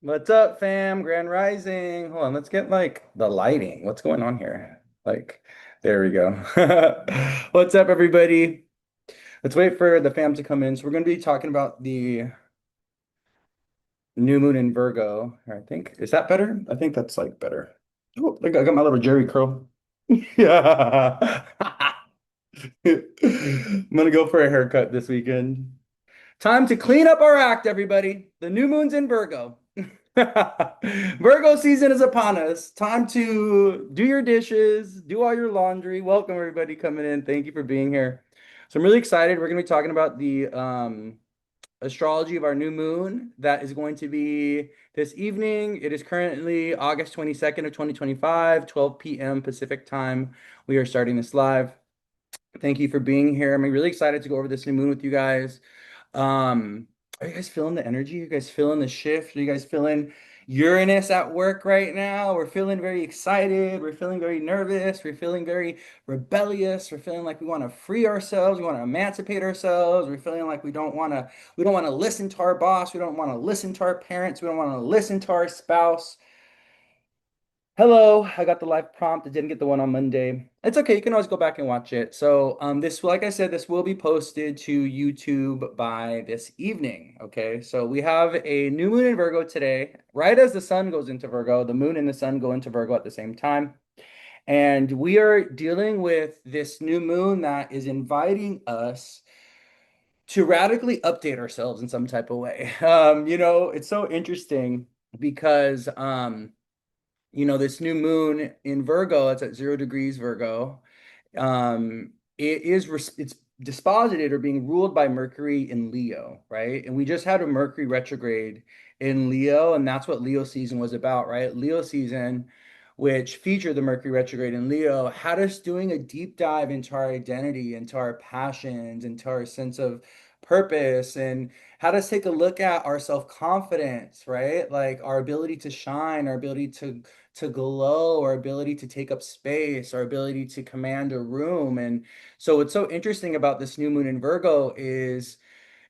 What's up, fam? Grand Rising. Hold on, let's get like the lighting. What's going on here? Like, there we go. What's up, everybody? Let's wait for the fam to come in. So we're going to be talking about the new moon in Virgo. I think. Is that better? I think that's like better. Oh, look, I got my little Jerry curl. Yeah. I'm gonna go for a haircut this weekend. Time to clean up our act, everybody. The new moon's in Virgo. Virgo season is upon us. Time to do your dishes, do all your laundry. Welcome, everybody coming in. Thank you for being here. So I'm really excited. We're going to be talking about the astrology of our new moon that is going to be this evening. It is currently August 22nd of 2025, 12 p.m. Pacific time. We are starting this live. Thank you for being here. I'm really excited to go over this new moon with you guys. Are you guys feeling the energy? Are you guys feeling the shift? Are you guys feeling Uranus at work right now? We're feeling very excited. We're feeling very nervous. We're feeling very rebellious. We're feeling like we want to free ourselves. We want to emancipate ourselves. We're feeling like we don't want to listen to our boss. We don't want to listen to our parents. We don't want to listen to our spouse. Hello, I got the live prompt. I didn't get the one on Monday. It's okay, you can always go back and watch it. So, this, like I said, this will be posted to YouTube by this evening. Okay, so we have a new moon in Virgo today, right as the sun goes into Virgo. The moon and the sun go into Virgo at the same time. And we are dealing with this new moon that is inviting us to radically update ourselves in some type of way. It's so interesting because this new moon in Virgo, it's at 0 degrees Virgo. It's disposited or being ruled by Mercury in Leo, right? And we just had a Mercury retrograde in Leo, and that's what Leo season was about, right? Leo season, which featured the Mercury retrograde in Leo, had us doing a deep dive into our identity, into our passions, into our sense of purpose, and had us take a look at our self-confidence, right? Like our ability to shine, our ability to glow, our ability to take up space, our ability to command a room. And so what's so interesting about this new moon in Virgo is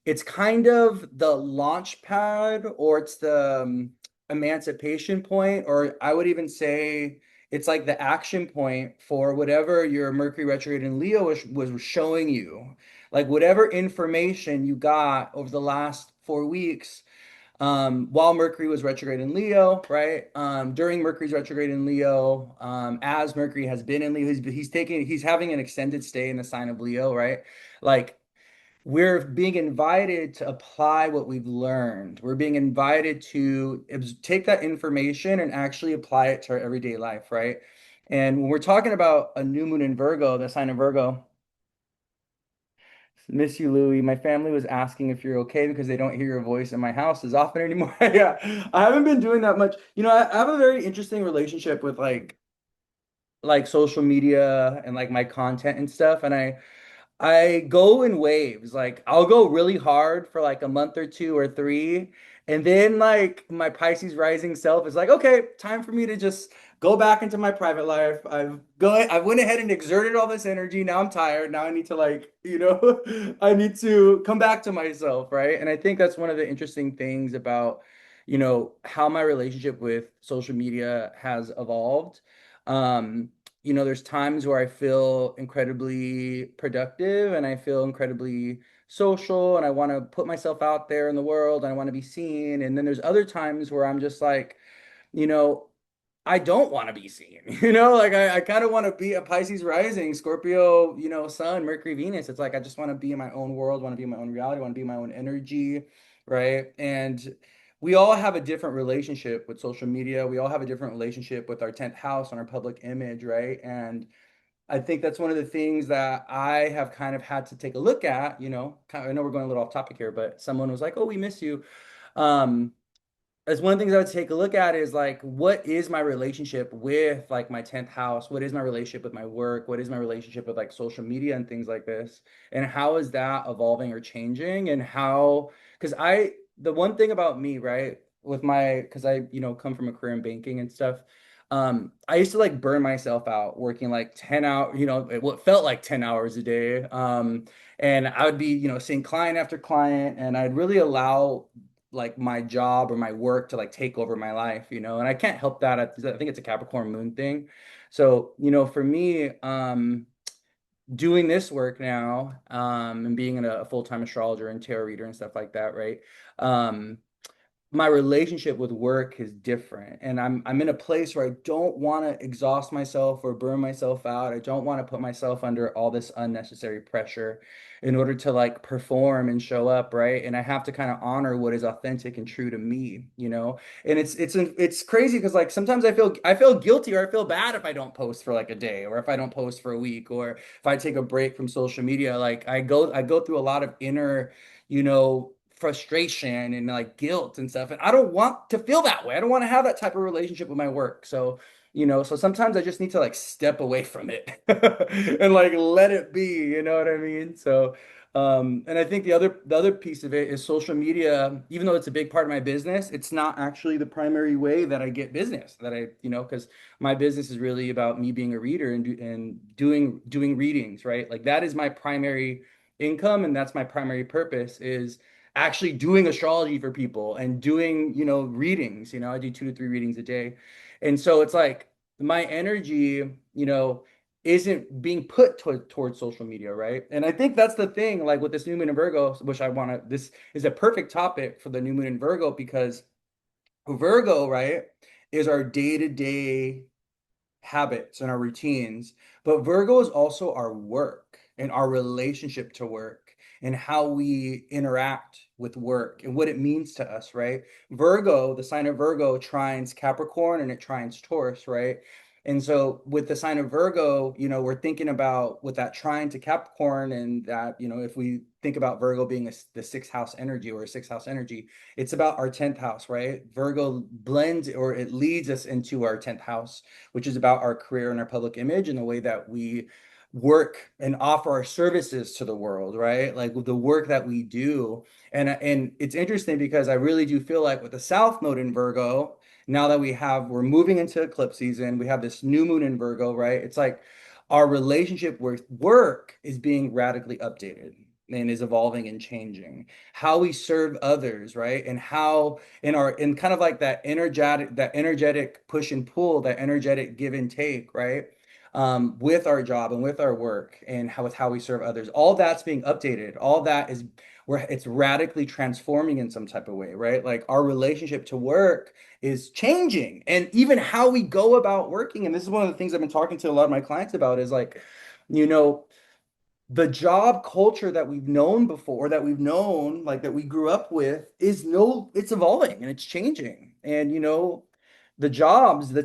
it's kind of the launch pad, or it's the emancipation point, or I would even say it's like the action point for whatever your Mercury retrograde in Leo was showing you. Like whatever information you got over the last 4 weeks, while Mercury was retrograde in Leo, right? During Mercury's retrograde in Leo, as Mercury has been in Leo, he's having an extended stay in the sign of Leo, right? Like we're being invited to apply what we've learned. We're being invited to take that information and actually apply it to our everyday life, right? And when we're talking about a new moon in Virgo, the sign of Virgo, miss you, Louie. My family was asking if you're okay because they don't hear your voice in my house as often anymore. Yeah, I haven't been doing that much. I have a very interesting relationship with like social media and like my content and stuff, and I go in waves. Like I'll go really hard for like a month or two or three. And then like my Pisces rising self is like, okay, time for me to just go back into my private life. I went ahead and exerted all this energy. Now I'm tired. Now I need to I need to come back to myself, right? And I think that's one of the interesting things about, how my relationship with social media has evolved. There's times where I feel incredibly productive and I feel incredibly social and I want to put myself out there in the world and I want to be seen. And then there's other times where I'm just like, you know, I don't want to be seen, like I kind of want to be a Pisces rising, Scorpio, Sun, Mercury, Venus. It's like I just want to be in my own world, want to be in my own reality, want to be in my own energy, right? And we all have a different relationship with social media. We all have a different relationship with our 10th house and our public image, right? And I think that's one of the things that I have kind of had to take a look at, I know we're going a little off topic here, but someone was like, "Oh, we miss you." Um, as one of the things I would take a look at is like, what is my relationship with like my 10th house? What is my relationship with my work? What is my relationship with like social media and things like this? And how is that evolving or changing? And because the one thing about me, right, because I, come from a career in banking and stuff, I used to like burn myself out working like 10 hours, what felt like 10 hours a day. And I would be, seeing client after client, and I'd really allow like my job or my work to like take over my life, you know, and I can't help that. I think it's a Capricorn moon thing. So, you know, for me, doing this work now, and being a full-time astrologer and tarot reader and stuff like that, right? Um, my relationship with work is different, and I'm in a place where I don't want to exhaust myself or burn myself out. I don't want to put myself under all this unnecessary pressure in order to like perform and show up, right? And I have to kind of honor what is authentic and true to me, you know. And it's crazy because like sometimes I feel guilty or I feel bad if I don't post for like a day, or if I don't post for a week, or if I take a break from social media. Like I go through a lot of inner, you know, frustration and like guilt and stuff. And I don't want to feel that way. I don't want to have that type of relationship with my work. So, you know, so sometimes I just need to like step away from it and like let it be, you know what I mean? So, and I think the other piece of it is social media, even though it's a big part of my business, it's not actually the primary way that I get business that I, you know, because my business is really about me being a reader and doing readings, right? Like that is my primary income, and that's my primary purpose is actually doing astrology for people and doing, you know, readings. You know, I do 2 to 3 readings a day. And so it's like my energy, you know, isn't being put towards social media, right? And I think that's the thing, like with this new moon in Virgo, which this is a perfect topic for the new moon in Virgo because Virgo, right, is our day-to-day habits and our routines. But Virgo is also our work and our relationship to work and how we interact with work and what it means to us, right? Virgo, the sign of Virgo trines Capricorn and it trines Taurus, right? And so with the sign of Virgo, you know, we're thinking about with that trine to Capricorn and that, you know, if we think about Virgo being the sixth house energy or a sixth house energy, it's about our 10th house, right? Virgo blends or it leads us into our 10th house, which is about our career and our public image and the way that we work and offer our services to the world, right? Like the work that we do. And it's interesting because I really do feel like with the South Node in Virgo, now that we're moving into eclipse season, we have this new moon in Virgo, right? It's like our relationship with work is being radically updated and is evolving and changing. How we serve others, right? And how in kind of like that energetic push and pull, that energetic give and take, right? With our job and with our work and with how we serve others, all that's being updated. All that is where it's radically transforming in some type of way, right? Like our relationship to work is changing, and even how we go about working. And this is one of the things I've been talking to a lot of my clients about is like, you know, the job culture that we've known before, that we've known, like that we grew up with, it's evolving and it's changing. And, you know, the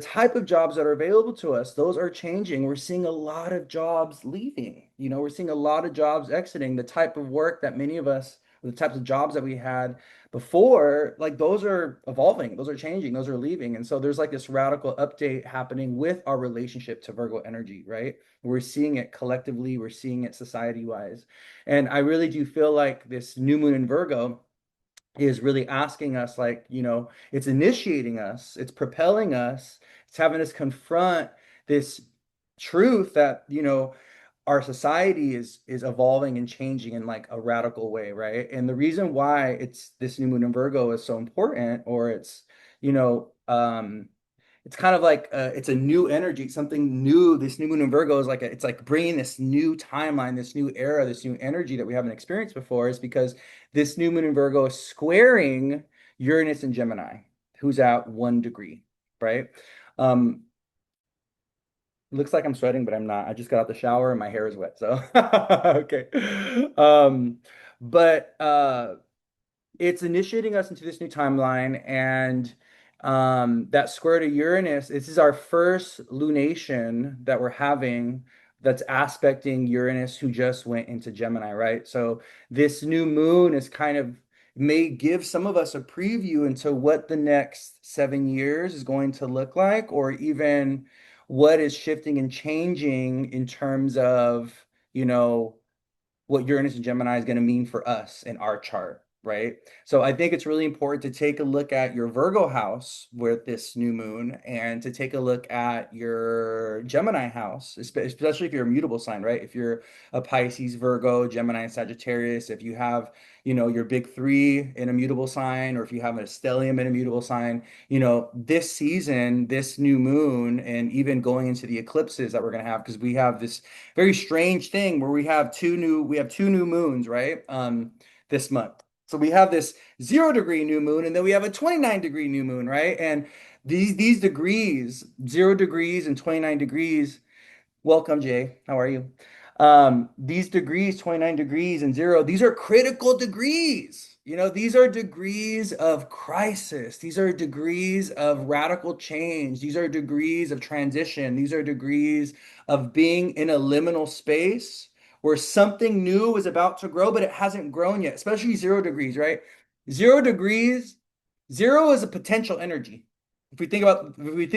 type of jobs that are available to us, those are changing. We're seeing a lot of jobs leaving. You know, we're seeing a lot of jobs exiting. The type of work that many of us, the types of jobs that we had before, like those are evolving, those are changing, those are leaving. And so there's like this radical update happening with our relationship to Virgo energy, right? We're seeing it collectively, we're seeing it society wise. And I really do feel like this new moon in Virgo is really asking us, like, you know, it's initiating us, it's propelling us, it's having us confront this truth that, you know, our society is evolving and changing in like a radical way, right? And the reason why it's this new moon in Virgo is so important, or it's, you know, it's kind of like it's a new energy, something new. This new moon in Virgo is like it's like bringing this new timeline, this new era, this new energy that we haven't experienced before. Is because this new moon in Virgo is squaring Uranus and Gemini, who's at 1 degree, right? Um, looks like I'm sweating, but I'm not. I just got out the shower and my hair is wet, so okay. Um, but it's initiating us into this new timeline, and that square to Uranus, this is our first lunation that we're having that's aspecting Uranus, who just went into Gemini, right? So this new moon is kind of may give some of us a preview into what the next 7 years is going to look like, or even what is shifting and changing in terms of, you know, what Uranus and Gemini is going to mean for us in our chart. right? So I think it's really important to take a look at your Virgo house with this new moon and to take a look at your Gemini house, especially if you're a mutable sign, right? If you're a Pisces, Virgo, Gemini, Sagittarius, if you have, your big three in a mutable sign, or if you have a stellium in a mutable sign, this season, this new moon, and even going into the eclipses that we're going to have, because we have this very strange thing where we have two new moons, right? This month. So we have this 0 degree new moon, and then we have a 29-degree new moon, right? And these degrees, 0 degrees and 29 degrees. Welcome, Jay. How are you? These degrees, 29 degrees and zero, these are critical degrees. These are degrees of crisis. These are degrees of radical change. These are degrees of transition. These are degrees of being in a liminal space where something new is about to grow, but it hasn't grown yet, especially 0 degrees, right? 0 degrees, zero is a potential energy. If we think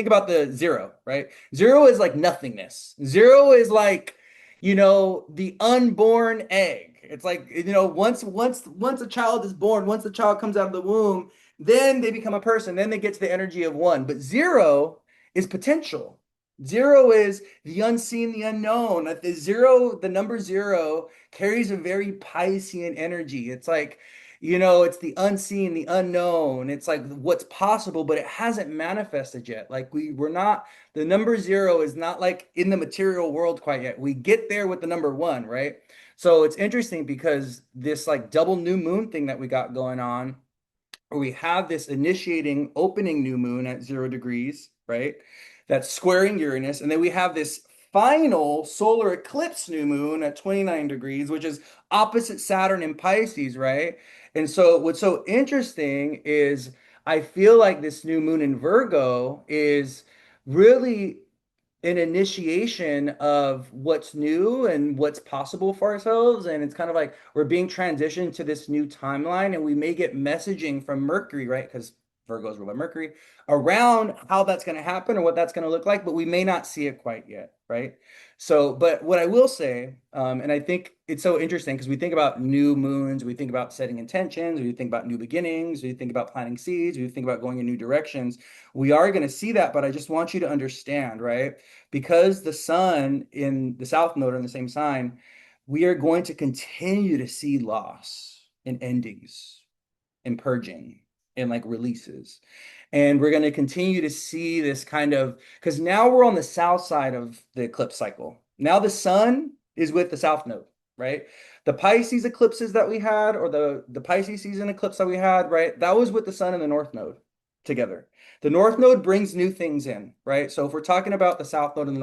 about the zero, right? Zero is like nothingness. Zero is like, the unborn egg. It's like, once a child is born, once the child comes out of the womb, then they become a person, then they get to the energy of one. But zero is potential. Zero is the unseen, the unknown. The number zero carries a very Piscean energy. It's like, it's the unseen, the unknown. It's like what's possible, but it hasn't manifested yet. Like we're not, the number zero is not like in the material world quite yet. We get there with the number one, right? So it's interesting because this like double new moon thing that we got going on, where we have this initiating opening new moon at 0 degrees, right? That's squaring Uranus. And then we have this final solar eclipse new moon at 29 degrees, which is opposite Saturn in Pisces, right? And so what's so interesting is I feel like this new moon in Virgo is really an initiation of what's new and what's possible for ourselves. And it's kind of like we're being transitioned to this new timeline, and we may get messaging from Mercury, right? Because Virgo is ruled by Mercury, around how that's going to happen or what that's going to look like, but we may not see it quite yet, right? So, but what I will say, and I think it's so interesting because we think about new moons, we think about setting intentions, we think about new beginnings, we think about planting seeds, we think about going in new directions. We are going to see that, but I just want you to understand, right? Because the sun in the south node are in the same sign, we are going to continue to see loss and endings and purging and like releases. And we're going to continue to see this kind of, because now we're on the south side of the eclipse cycle. Now the sun is with the south node, right? The Pisces eclipses that we had, or the Pisces season eclipse that we had, right? That was with the sun and the north node together. The north node brings new things in, right? So if we're talking about the south node and the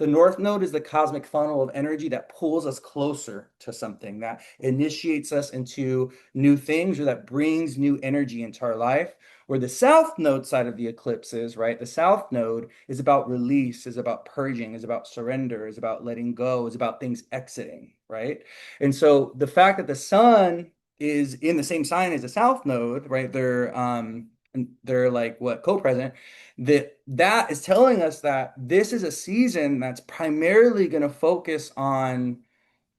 north node is the cosmic funnel of energy that pulls us closer to something, that initiates us into new things, or that brings new energy into our life. Where the south node side of the eclipse is, right? The south node is about release, is about purging, is about surrender, is about letting go, is about things exiting, right? And so the fact that the sun is in the same sign as the south node, right? They're like what co-present, that is telling us that this is a season that's primarily going to focus on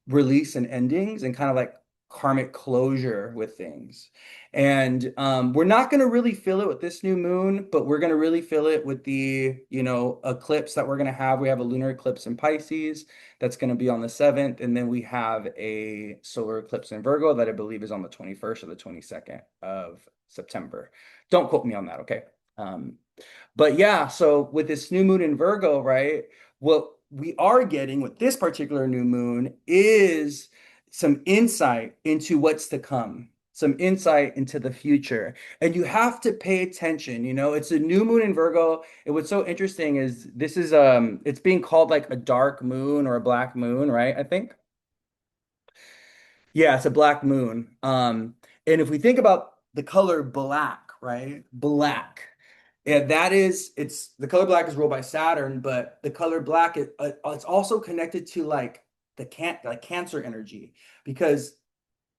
release and endings and kind of like karmic closure with things. And we're not going to really feel it with this new moon, but we're going to really feel it with the, eclipse that we're going to have. We have a lunar eclipse in Pisces that's going to be on the 7th. And then we have a solar eclipse in Virgo that I believe is on the 21st or the 22nd of September. Don't quote me on that, okay? But yeah, so with this new moon in Virgo, right? What we are getting with this particular new moon is some insight into what's to come, some insight into the future. And you have to pay attention, it's a new moon in Virgo. And what's so interesting is this is it's being called like a dark moon or a black moon, right? I think. Yeah, it's a black moon. And if we think about the color black, right? Black. Yeah, it's the color black is ruled by Saturn, but the color black it's also connected to like like Cancer energy, because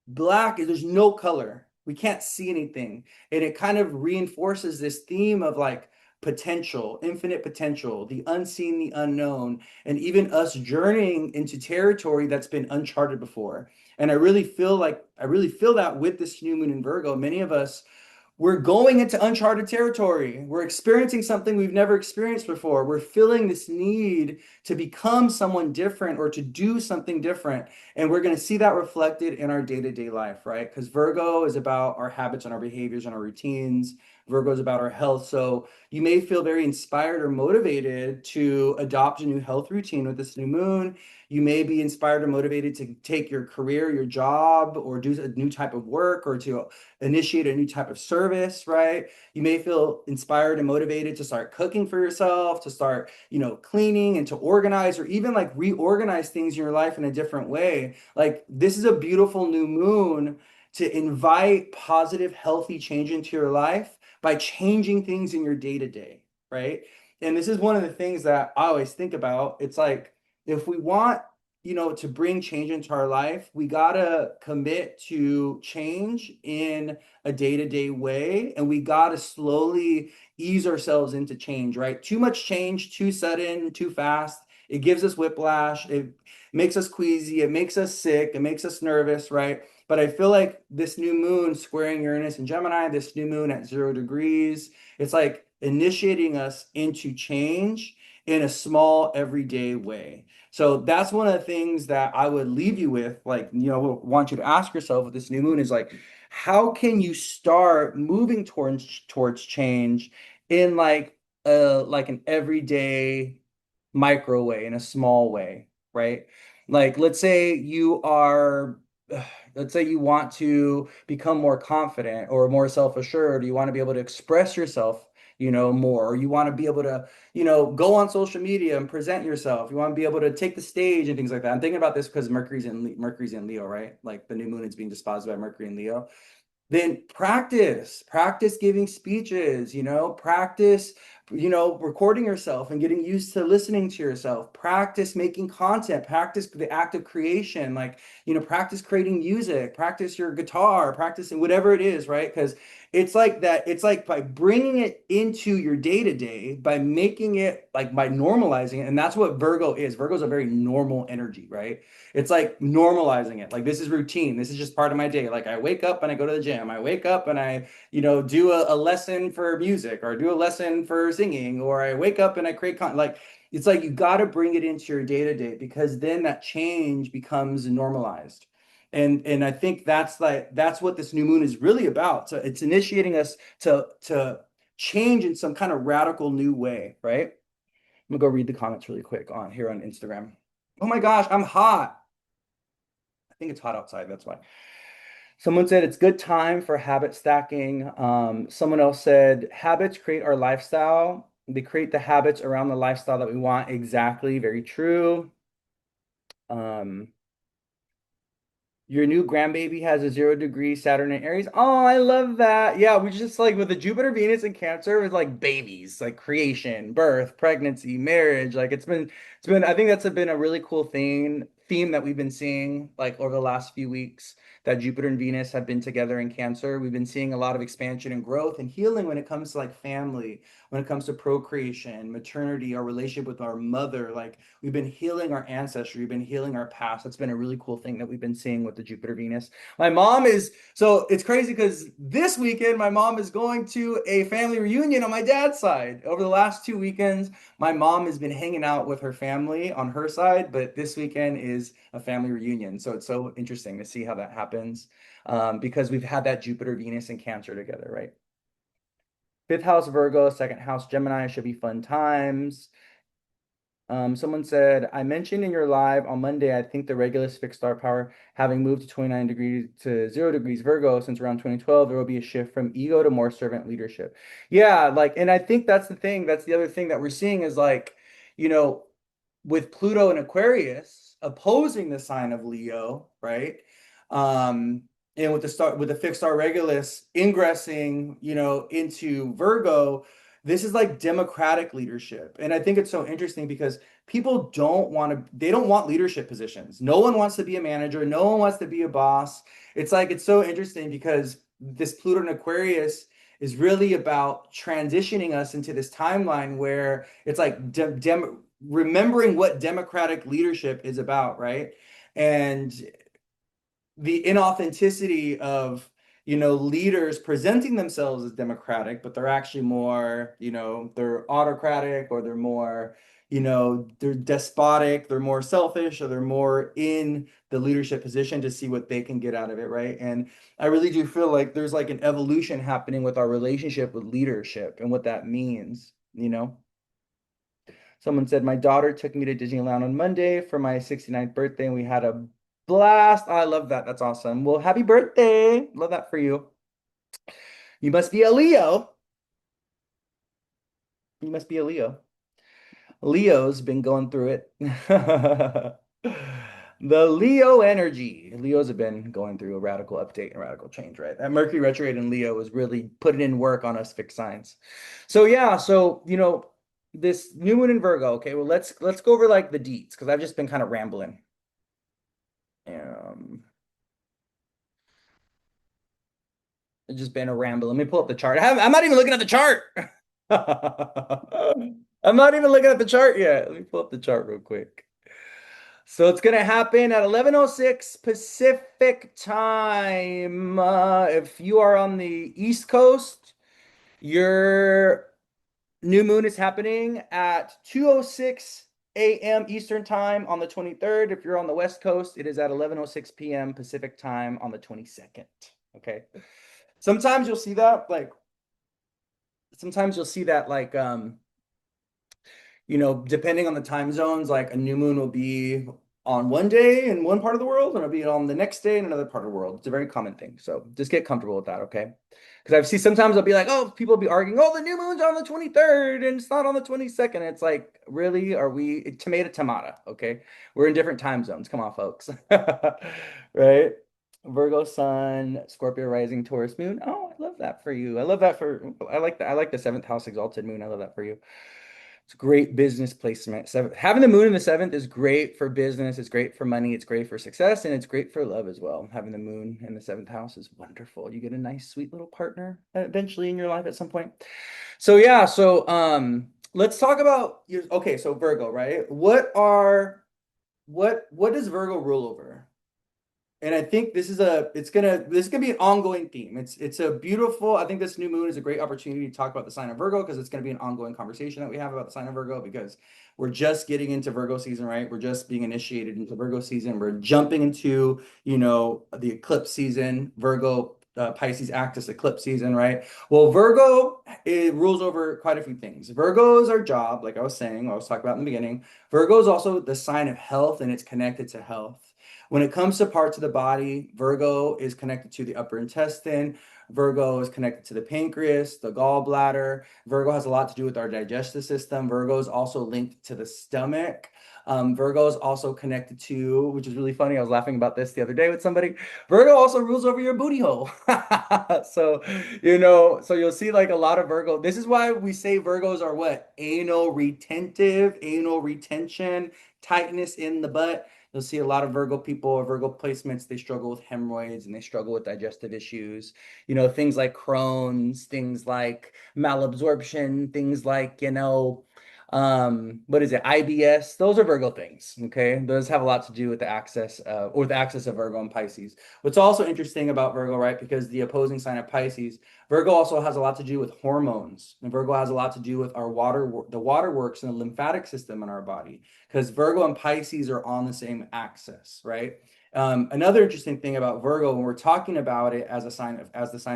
black is there's no color. We can't see anything. And it kind of reinforces this theme of like potential, infinite potential, the unseen, the unknown, and even us journeying into territory that's been uncharted before. And I really feel that with this new moon in Virgo, many of us, we're going into uncharted territory. We're experiencing something we've never experienced before. We're feeling this need to become someone different or to do something different. And we're going to see that reflected in our day-to-day life, right? Because Virgo is about our habits and our behaviors and our routines. Virgo is about our health. So you may feel very inspired or motivated to adopt a new health routine with this new moon. You may be inspired or motivated to take your career, your job, or do a new type of work, or to initiate a new type of service, right? You may feel inspired and motivated to start cooking for yourself, to start, cleaning and to organize or even like reorganize things in your life in a different way. Like this is a beautiful new moon to invite positive, healthy change into your life by changing things in your day to day, right? And this is one of the things that I always think about. It's like, if we want to bring change into our life, we gotta commit to change in a day-to-day way, and we gotta slowly ease ourselves into change, right? Too much change, too sudden, too fast, it gives us whiplash, it makes us queasy, it makes us sick, it makes us nervous, right? But I feel like this new moon squaring Uranus and Gemini, this new moon at 0 degrees, it's like initiating us into change in a small everyday way. So that's one of the things that I would leave you with, like, want you to ask yourself with this new moon is like, how can you start moving towards change in like an everyday micro way, in a small way, right? Like let's say you want to become more confident or more self-assured, you want to be able to express yourself, more, or you want to be able to go on social media and present yourself. You want to be able to take the stage and things like that. I'm thinking about this because Mercury's in Leo, right? Like the new moon is being disposed by Mercury in Leo. Then practice giving speeches, practice, recording yourself and getting used to listening to yourself, practice making content, practice the act of creation, like, practice creating music, practice your guitar, practice whatever it is, right? Because it's like that, it's like by bringing it into your day to day, by making it like by normalizing it. And that's what Virgo is. Virgo's a very normal energy, right? It's like normalizing it. Like this is routine. This is just part of my day. Like I wake up and I go to the gym. I wake up and I, do a lesson for music or do a lesson for singing, or I wake up and I create content. Like it's like you got to bring it into your day to day because then that change becomes normalized. And I think that's what this new moon is really about. So it's initiating us to change in some kind of radical new way, right? I'm gonna go read the comments really quick on here on Instagram. Oh my gosh, I'm hot. I think it's hot outside. That's why. Someone said it's good time for habit stacking. Someone else said habits create our lifestyle. They create the habits around the lifestyle that we want. Exactly. Very true. Um, Your new grandbaby has a 0 degree Saturn in Aries. Oh, I love that. Yeah, we just like with the Jupiter, Venus, and Cancer, it's like babies, like creation, birth, pregnancy, marriage. Like I think that's been a really cool theme that we've been seeing like over the last few weeks that Jupiter and Venus have been together in Cancer. We've been seeing a lot of expansion and growth and healing when it comes to like family, when it comes to procreation, maternity, our relationship with our mother. Like we've been healing our ancestry, we've been healing our past. That's been a really cool thing that we've been seeing with the Jupiter Venus. So it's crazy because this weekend my mom is going to a family reunion on my dad's side. Over the last 2 weekends, my mom has been hanging out with her family on her side, but this weekend is a family reunion. So it's so interesting to see how that happens because we've had that Jupiter, Venus, and Cancer together, right? Fifth house Virgo, second house Gemini should be fun times. Someone said, I mentioned in your live on Monday, I think the Regulus fixed star power having moved to 29 degrees to 0 degrees Virgo since around 2012, there will be a shift from ego to more servant leadership. Yeah, like, and I think that's the thing. That's the other thing that we're seeing is like, you know, with Pluto and Aquarius opposing the sign of Leo, right? Um, and with the fixed star Regulus ingressing, into Virgo, this is like democratic leadership. And I think it's so interesting because they don't want leadership positions. No one wants to be a manager, no one wants to be a boss. It's so interesting because this Pluto and Aquarius is really about transitioning us into this timeline where it's like remembering what democratic leadership is about, right? And the inauthenticity of, leaders presenting themselves as democratic, but they're actually more, they're autocratic, or they're more, they're despotic, they're more selfish, or they're more in the leadership position to see what they can get out of it, right? And I really do feel like there's like an evolution happening with our relationship with leadership and what that means. Someone said, my daughter took me to Disneyland on Monday for my 69th birthday, and we had a blast. Oh, I love that. That's awesome. Well, happy birthday. Love that for you. You must be a Leo. You must be a Leo. Leo's been going through it. The Leo energy. Leos have been going through a radical update and radical change, right? That Mercury retrograde in Leo was really putting in work on us fixed signs. So yeah, this new moon in Virgo. Okay, well let's go over like the deets because I've just been kind of rambling. Um, it's just been a ramble. Let me pull up the chart. I'm not even looking at the chart. I'm not even looking at the chart yet. Let me pull up the chart real quick. So it's gonna happen at 11:06 Pacific time. If you are on the East Coast, your new moon is happening at 2:06 a.m. Eastern time on the 23rd. If you're on the West Coast, it is at 11:06 p.m. Pacific time on the 22nd. Okay. Sometimes you'll see that like sometimes you'll see that like depending on the time zones, like a new moon will be on one day in one part of the world and it'll be on the next day in another part of the world. It's a very common thing. So just get comfortable with that, okay? Because I've seen sometimes I'll be like, oh, people will be arguing, oh, the new moon's on the 23rd and it's not on the 22nd. It's like, really? Are we tomato, okay? We're in different time zones. Come on, folks. Right? Virgo Sun, Scorpio rising, Taurus moon. Oh, I love that for you. I like that. I like the seventh house exalted moon. I love that for you. It's great business placement. Having the moon in the seventh is great for business. It's great for money. It's great for success, and it's great for love as well. Having the moon in the seventh house is wonderful. You get a nice, sweet little partner eventually in your life at some point. So yeah, let's talk about your okay, so Virgo, right? What does Virgo rule over? And I think this is gonna be an ongoing theme. It's a beautiful, I think this new moon is a great opportunity to talk about the sign of Virgo because it's gonna be an ongoing conversation that we have about the sign of Virgo because we're just getting into Virgo season, right? We're just being initiated into Virgo season. We're jumping into, the eclipse season, Virgo, Pisces axis eclipse season, right? Well, Virgo, it rules over quite a few things. Virgo is our job, like I was saying, I was talking about in the beginning. Virgo is also the sign of health and it's connected to health. When it comes to parts of the body, Virgo is connected to the upper intestine. Virgo is connected to the pancreas, the gallbladder. Virgo has a lot to do with our digestive system. Virgo is also linked to the stomach. Virgo is also connected to, which is really funny. I was laughing about this the other day with somebody. Virgo also rules over your booty hole. So, so you'll see like a lot of Virgo. This is why we say Virgos are what? Anal retentive, anal retention, tightness in the butt. You'll see a lot of Virgo people or Virgo placements, they struggle with hemorrhoids and they struggle with digestive issues. Things like Crohn's, things like malabsorption, things like, what is it, IBS? Those are Virgo things, okay? Those have a lot to do with the axis or the axis of Virgo and Pisces. What's also interesting about Virgo, right? Because the opposing sign of Pisces, Virgo also has a lot to do with hormones. And Virgo has a lot to do with our the waterworks and the lymphatic system in our body because Virgo and Pisces are on the same axis, right? Another interesting thing about Virgo, when we're talking about it as the sign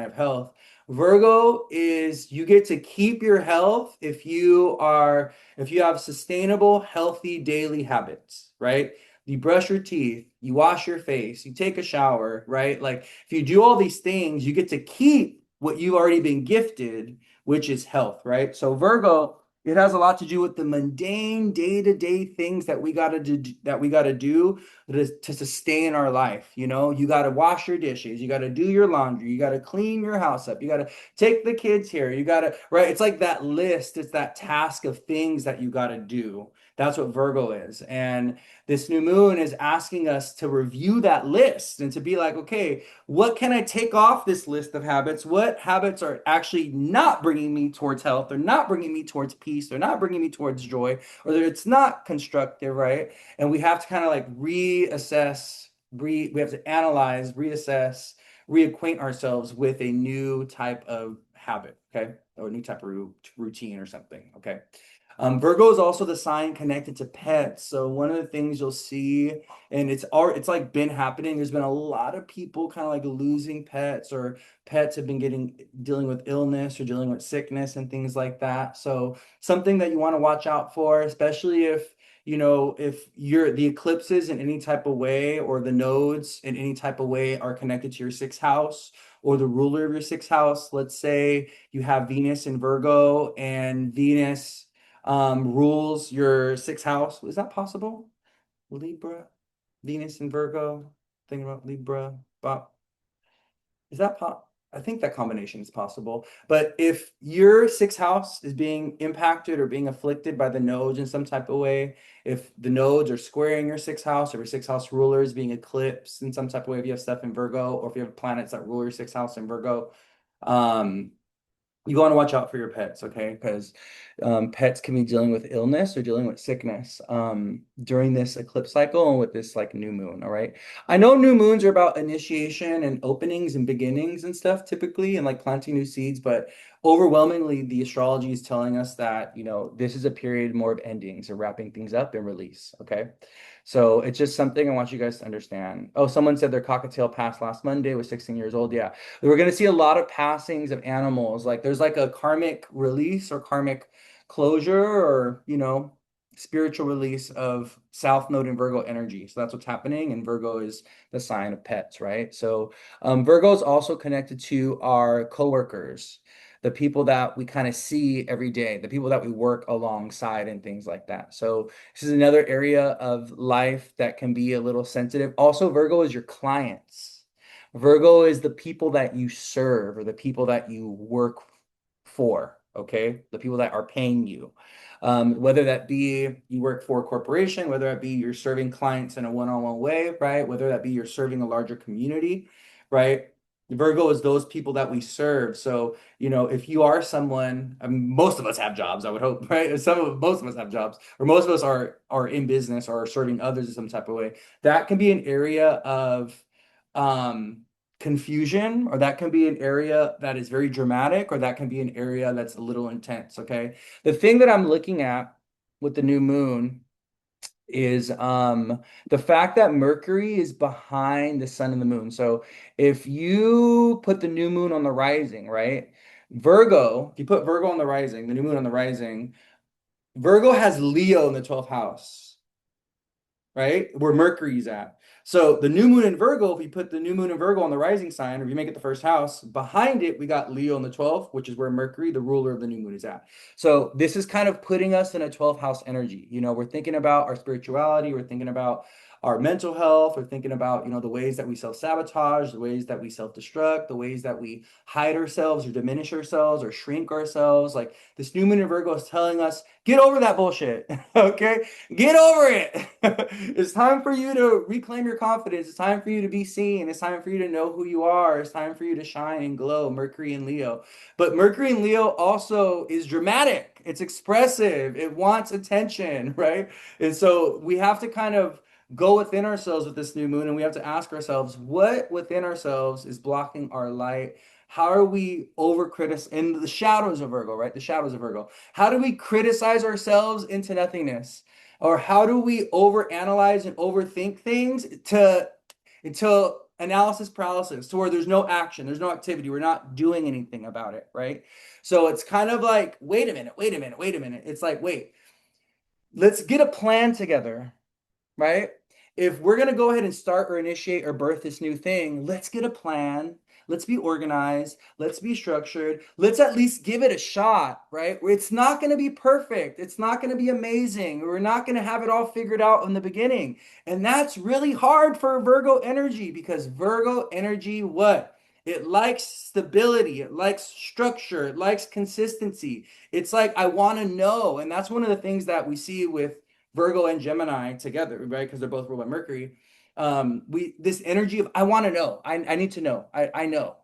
of health, Virgo is you get to keep your health if you have sustainable, healthy daily habits, right? You brush your teeth, you wash your face, you take a shower, right? Like if you do all these things, you get to keep what you've already been gifted, which is health, right? So Virgo, it has a lot to do with the mundane day-to-day things that we gotta do to sustain our life. You gotta wash your dishes, you gotta do your laundry, you gotta clean your house up, you gotta take the kids here, right? It's like that list, it's that task of things that you gotta do. That's what Virgo is. And this new moon is asking us to review that list and to be like, okay, what can I take off this list of habits? What habits are actually not bringing me towards health? They're not bringing me towards peace. They're not bringing me towards joy, or it's not constructive, right? And we have to kind of like reassess we have to analyze, reassess, reacquaint ourselves with a new type of habit, okay? Or a new type of routine or something, okay? Virgo is also the sign connected to pets. So one of the things you'll see, and it's like been happening. There's been a lot of people kind of like losing pets, or pets have been dealing with illness or dealing with sickness and things like that. So something that you want to watch out for, especially if if the eclipses in any type of way or the nodes in any type of way are connected to your sixth house or the ruler of your sixth house. Let's say you have Venus in Virgo and Venus rules your sixth house. Is that possible? Libra, Venus in Virgo. Thinking about Libra. But is that I think that combination is possible. But if your sixth house is being impacted or being afflicted by the nodes in some type of way, if the nodes are squaring your sixth house, or your sixth house ruler is being eclipsed in some type of way, if you have stuff in Virgo, or if you have planets that rule your sixth house in Virgo, um, you want to watch out for your pets, okay? Because pets can be dealing with illness or dealing with sickness during this eclipse cycle and with this like new moon, all right? I know new moons are about initiation and openings and beginnings and stuff typically, and like planting new seeds, but overwhelmingly the astrology is telling us that, this is a period more of endings or wrapping things up and release, okay? So it's just something I want you guys to understand. Oh, someone said their cockatiel passed last Monday, was 16 years old. Yeah, we're going to see a lot of passings of animals. Like there's like a karmic release or karmic closure, or spiritual release of South Node in Virgo energy. So that's what's happening. And Virgo is the sign of pets, right? So Virgo is also connected to our coworkers, the people that we kind of see every day, the people that we work alongside and things like that. So this is another area of life that can be a little sensitive. Also, Virgo is your clients. Virgo is the people that you serve or the people that you work for, okay? The people that are paying you. Whether that be you work for a corporation, whether that be you're serving clients in a one-on-one way, right? Whether that be you're serving a larger community, right? Virgo is those people that we serve. So, if you are someone, I mean, most of us have jobs, I would hope, right? Most of us have jobs, or most of us are in business or are serving others in some type of way. That can be an area of confusion, or that can be an area that is very dramatic, or that can be an area that's a little intense, okay? The thing that I'm looking at with the new moon is the fact that Mercury is behind the sun and the moon. So if you put the new moon on the rising, right? If you put Virgo on the rising, the new moon on the rising, Virgo has Leo in the 12th house, right? Where Mercury's at. So the new moon in Virgo, if you put the new moon in Virgo on the rising sign, or if you make it the first house, behind it, we got Leo in the 12th, which is where Mercury, the ruler of the new moon, is at. So this is kind of putting us in a 12th house energy. We're thinking about our spirituality, we're thinking about our mental health, we're thinking about, the ways that we self-sabotage, the ways that we self-destruct, the ways that we hide ourselves or diminish ourselves or shrink ourselves. Like this new moon in Virgo is telling us, get over that bullshit. Okay? Get over it. It's time for you to reclaim your confidence. It's time for you to be seen. It's time for you to know who you are. It's time for you to shine and glow, Mercury and Leo. But Mercury and Leo also is dramatic. It's expressive. It wants attention, right? And so we have to kind of go within ourselves with this new moon, and we have to ask ourselves, what within ourselves is blocking our light? How are we over in the shadows of Virgo, right? The shadows of Virgo. How do we criticize ourselves into nothingness? Or how do we overanalyze and overthink things until analysis paralysis, to where there's no action, there's no activity, we're not doing anything about it, right? So it's kind of like, wait a minute, wait a minute, wait a minute. It's like, wait, let's get a plan together, right? If we're going to go ahead and start or initiate or birth this new thing, let's get a plan. Let's be organized. Let's be structured. Let's at least give it a shot, right? It's not going to be perfect. It's not going to be amazing. We're not going to have it all figured out in the beginning. And that's really hard for Virgo energy, because Virgo energy, what? It likes stability. It likes structure. It likes consistency. It's like, I want to know. And that's one of the things that we see with Virgo and Gemini together, right? Because they're both ruled by Mercury. We this energy of I want to know. I need to know. I know.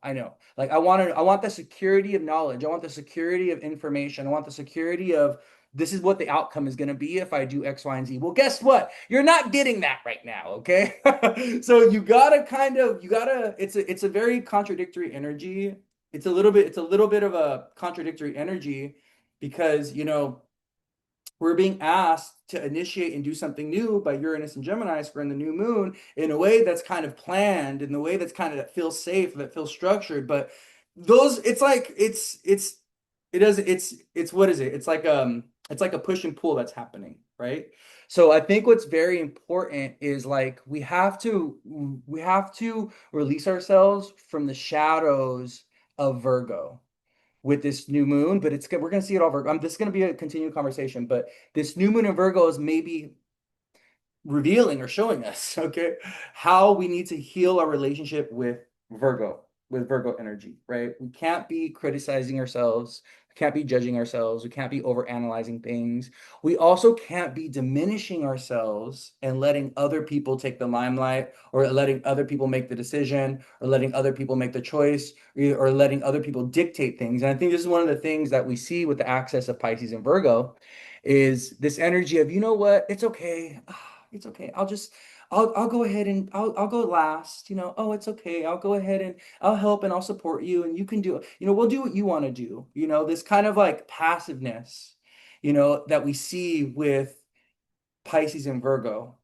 Like I want the security of knowledge. I want the security of information. I want the security of this is what the outcome is going to be if I do X, Y, and Z. Well, guess what? You're not getting that right now, okay? So you gotta you gotta it's a very contradictory energy. It's a little bit of a contradictory energy because we're being asked to initiate and do something new by Uranus and Gemini for in the new moon in a way that's kind of planned, in the way that's kind of that feels safe, that feels structured. But those, it's like it does it's what is it? It's like a push and pull that's happening, right? So I think what's very important is like we have to release ourselves from the shadows of Virgo with this new moon, but we're going to see it all over. This is going to be a continued conversation, but this new moon in Virgo is maybe revealing or showing us, okay, how we need to heal our relationship with Virgo energy, right? We can't be criticizing ourselves. We can't be judging ourselves. We can't be over analyzing things. We also can't be diminishing ourselves and letting other people take the limelight or letting other people make the decision or letting other people make the choice or letting other people dictate things. And I think this is one of the things that we see with the access of Pisces and Virgo is this energy of, you know what, it's okay. It's okay. I'll go ahead and I'll go last, oh, it's okay. I'll go ahead and I'll help and I'll support you and you can do it. We'll do what you want to do. This kind of like passiveness, that we see with Pisces and Virgo.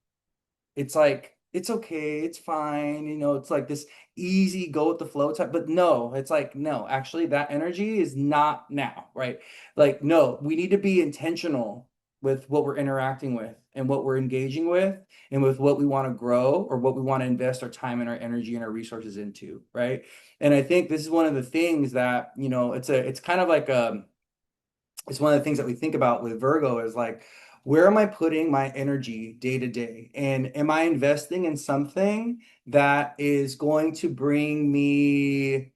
It's like it's okay, it's fine, it's like this easy go with the flow type, but no, it's like no, actually that energy is not now, right? Like no, we need to be intentional with what we're interacting with and what we're engaging with and with what we want to grow or what we want to invest our time and our energy and our resources into, right? And I think this is one of the things that, it's kind of like it's one of the things that we think about with Virgo is like, where am I putting my energy day to day? And am I investing in something that is going to bring me,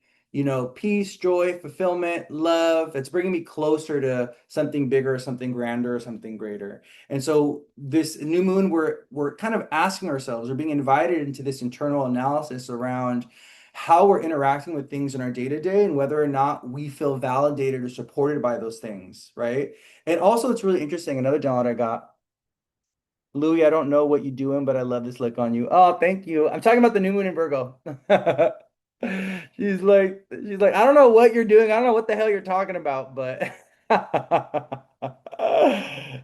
peace, joy, fulfillment, love, that's bringing me closer to something bigger, something grander, something greater. And so this new moon, we're kind of asking ourselves, we're being invited into this internal analysis around how we're interacting with things in our day to day and whether or not we feel validated or supported by those things, right? And also, it's really interesting. Another download I got, Louis, I don't know what you're doing, but I love this look on you. Oh, thank you. I'm talking about the new moon in Virgo. She's like, I don't know what you're doing. I don't know what the hell you're talking about, but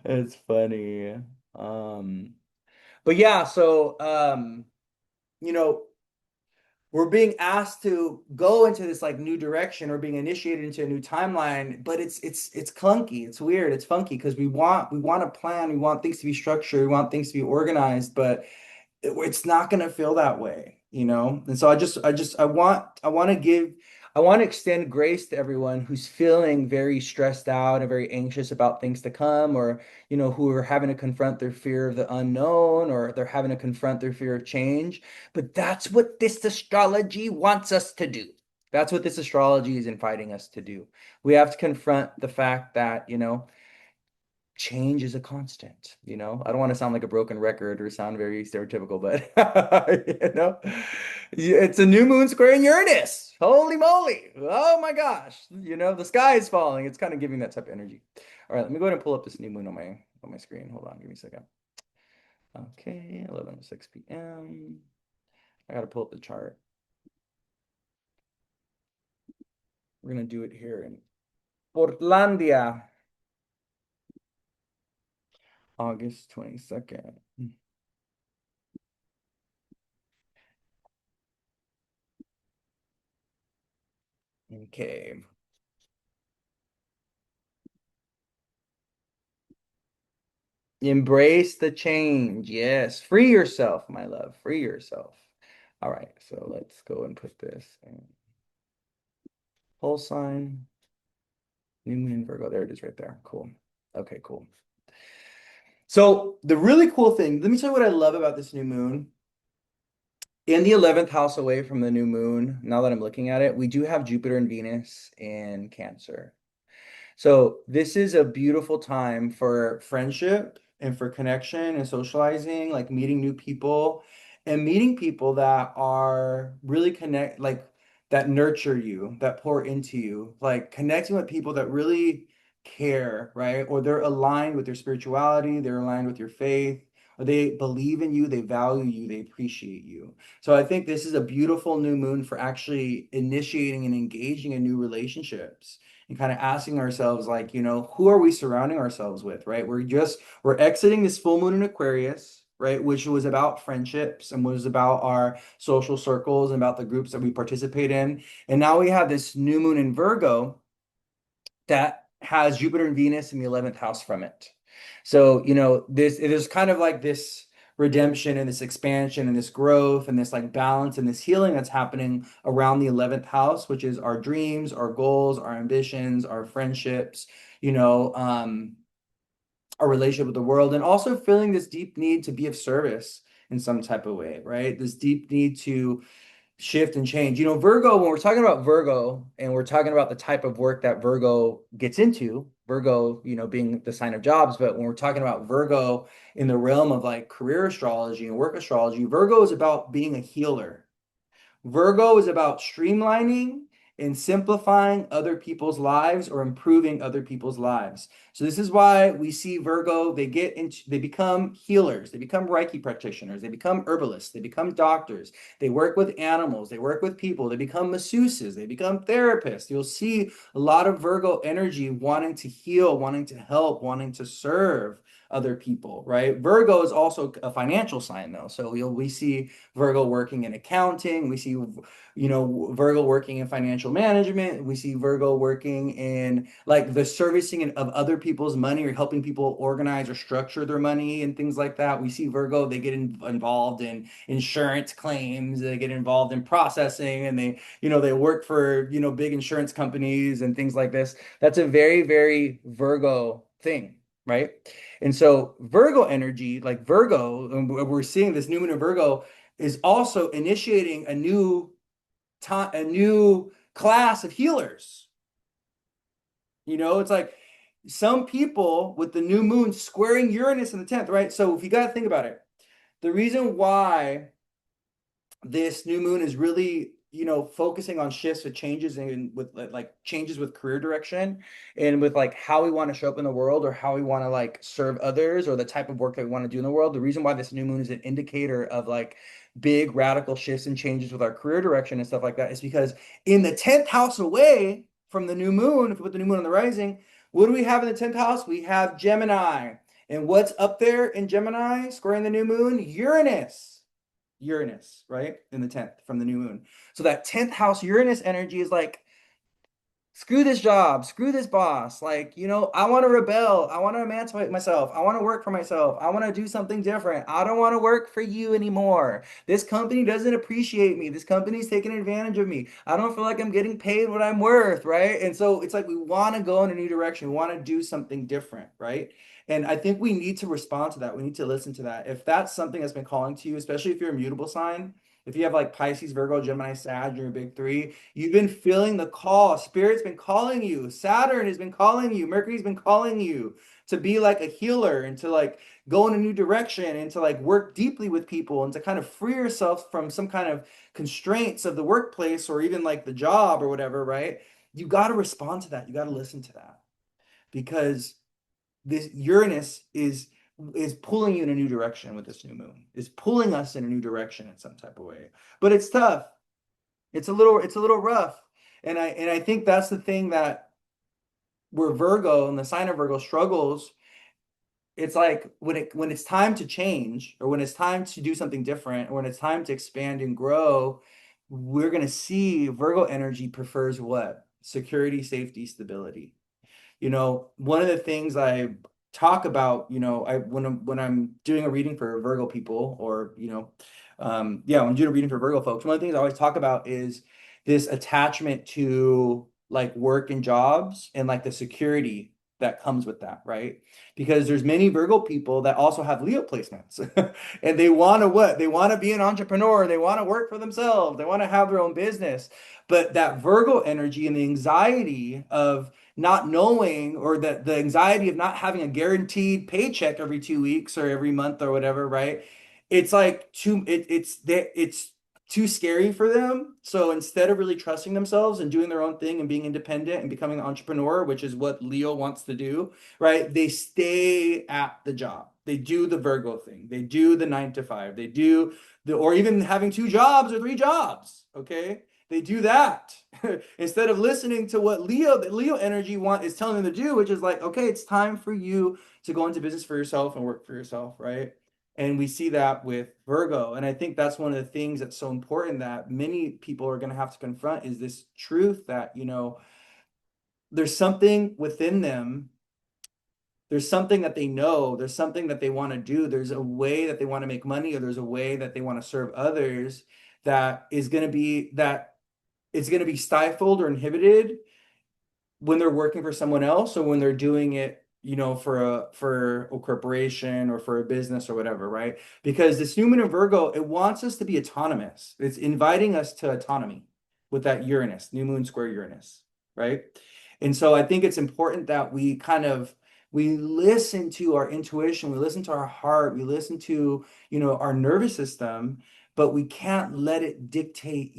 it's funny. Um, but yeah, so you know, we're being asked to go into this like new direction or being initiated into a new timeline, but it's clunky, it's weird, it's funky because we want a plan, we want things to be structured, we want things to be organized, but it's not going to feel that way. And so I want to extend grace to everyone who's feeling very stressed out and very anxious about things to come, or who are having to confront their fear of the unknown, or they're having to confront their fear of change. But that's what this astrology wants us to do. That's what this astrology is inviting us to do. We have to confront the fact that, change is a constant. I don't want to sound like a broken record or sound very stereotypical, but it's a new moon square in Uranus. Holy moly. Oh my gosh. The sky is falling. It's kind of giving that type of energy. All right, let me go ahead and pull up this new moon on my screen. Hold on, give me a second. Okay, 11:06 p.m. I gotta pull up the chart. We're gonna do it here in Portlandia, August 22nd. Okay. Embrace the change. Yes. Free yourself, my love. Free yourself. All right. So let's go and put this in whole sign. New moon in Virgo. There it is right there. Cool. Okay, cool. So the really cool thing, let me tell you what I love about this new moon. In the 11th house away from the new moon, now that I'm looking at it, we do have Jupiter and Venus in Cancer. So this is a beautiful time for friendship and for connection and socializing, like meeting new people. and meeting people that are really like that nurture you, that pour into you, like connecting with people that really care, right? Or they're aligned with your spirituality, they're aligned with your faith, or they believe in you, they value you, they appreciate you. So I think this is a beautiful new moon for actually initiating and engaging in new relationships and kind of asking ourselves, like, who are we surrounding ourselves with, right? We're exiting this full moon in Aquarius, right? Which was about friendships and was about our social circles and about the groups that we participate in. And now we have this new moon in Virgo that has Jupiter and Venus in the 11th house from it. So, this it is kind of like this redemption and this expansion and this growth and this like balance and this healing that's happening around the 11th house, which is our dreams, our goals, our ambitions, our friendships, you know, um, our relationship with the world, and also feeling this deep need to be of service in some type of way, right? This deep need to shift and change. Virgo, when we're talking about Virgo and we're talking about the type of work that Virgo gets into, Virgo, being the sign of jobs, but when we're talking about Virgo in the realm of like career astrology and work astrology, Virgo is about being a healer. Virgo is about streamlining and simplifying other people's lives or improving other people's lives. So this is why we see Virgo, they become healers, they become Reiki practitioners, they become herbalists, they become doctors, they work with animals, they work with people, they become masseuses, they become therapists. You'll see a lot of Virgo energy wanting to heal, wanting to help, wanting to serve other people, right? Virgo is also a financial sign though. So we see Virgo working in accounting. We see, Virgo working in financial management. We see Virgo working in like the servicing of other people's money or helping people organize or structure their money and things like that. We see Virgo, they get involved in insurance claims. They get involved in processing and they work for, big insurance companies and things like this. That's a very, very Virgo thing, right? And so Virgo energy, like Virgo, and we're seeing this new moon in Virgo is also initiating a new time, a new class of healers. It's like some people with the new moon squaring Uranus in the 10th, right? So if you got to think about it, the reason why this new moon is really focusing on shifts with changes in with like changes with career direction and with like how we want to show up in the world or how we want to like serve others or the type of work that we want to do in the world. The reason why this new moon is an indicator of like big radical shifts and changes with our career direction and stuff like that is because in the 10th house away from the new moon, if we put the new moon on the rising, what do we have in the 10th house? We have Gemini. And what's up there in Gemini squaring the new moon? Uranus, right? In the 10th from the new moon. So that 10th house Uranus energy is like, screw this job, screw this boss. Like, I want to rebel. I want to emancipate myself. I want to work for myself. I want to do something different. I don't want to work for you anymore. This company doesn't appreciate me. This company's taking advantage of me. I don't feel like I'm getting paid what I'm worth, right? And so it's like we want to go in a new direction. We want to do something different, right? And I think we need to respond to that. We need to listen to that. If that's something that's been calling to you, especially if you're a mutable sign, if you have like Pisces, Virgo, Gemini, Sag, you're a big three, you've been feeling the call. Spirit's been calling you. Saturn has been calling you. Mercury's been calling you to be like a healer and to like go in a new direction and to like work deeply with people and to kind of free yourself from some kind of constraints of the workplace or even like the job or whatever, right? You got to respond to that. You got to listen to that because this Uranus is pulling you in a new direction with this new moon. Is pulling us in a new direction in some type of way. But it's tough. It's a little rough. And I think that's the thing that where Virgo and the sign of Virgo struggles. It's like when it's time to change or when it's time to do something different or when it's time to expand and grow, we're gonna see Virgo energy prefers what? Security, safety, stability. One of the things I talk about, I when I'm doing a reading for Virgo people, or yeah, when I'm doing a reading for Virgo folks, one of the things I always talk about is this attachment to like work and jobs and like the security that comes with that, right? Because there's many Virgo people that also have Leo placements, and they want to what? They want to be an entrepreneur. They want to work for themselves. They want to have their own business. But that Virgo energy and the anxiety of not knowing or the anxiety of not having a guaranteed paycheck every 2 weeks or every month or whatever, right? it's like it's too scary for them. So instead of really trusting themselves and doing their own thing and being independent and becoming an entrepreneur, which is what Leo wants to do, right? They stay at the job. They do the Virgo thing. They do the 9 to 5. They do the or even having 2 jobs or 3 jobs. Okay. They do that instead of listening to what the Leo energy is telling them to do, which is like, okay, it's time for you to go into business for yourself and work for yourself, right? And we see that with Virgo. And I think that's one of the things that's so important that many people are going to have to confront is this truth that, there's something within them. There's something that they know. There's something that they want to do. There's a way that they want to make money, or there's a way that they want to serve others that is going to be stifled or inhibited when they're working for someone else or when they're doing it, for a corporation or for a business or whatever, right? Because this human in Virgo, it wants us to be autonomous. It's inviting us to autonomy with that Uranus, new moon square Uranus, right? And so I think it's important that we listen to our intuition, we listen to our heart, we listen to, our nervous system, but we can't let it dictate,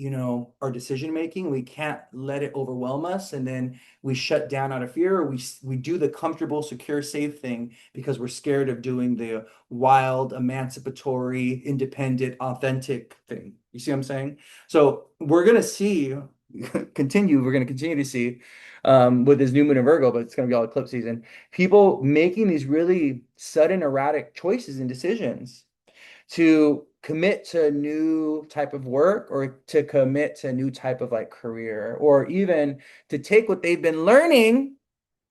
our decision making. We can't let it overwhelm us, and then we shut down out of fear. Or we do the comfortable, secure, safe thing because we're scared of doing the wild, emancipatory, independent, authentic thing. You see what I'm saying? So we're gonna see continue. We're gonna continue to see with this new moon in Virgo, but it's gonna be all eclipse season. People making these really sudden, erratic choices and decisions to commit to a new type of work or to commit to a new type of like career or even to take what they've been learning.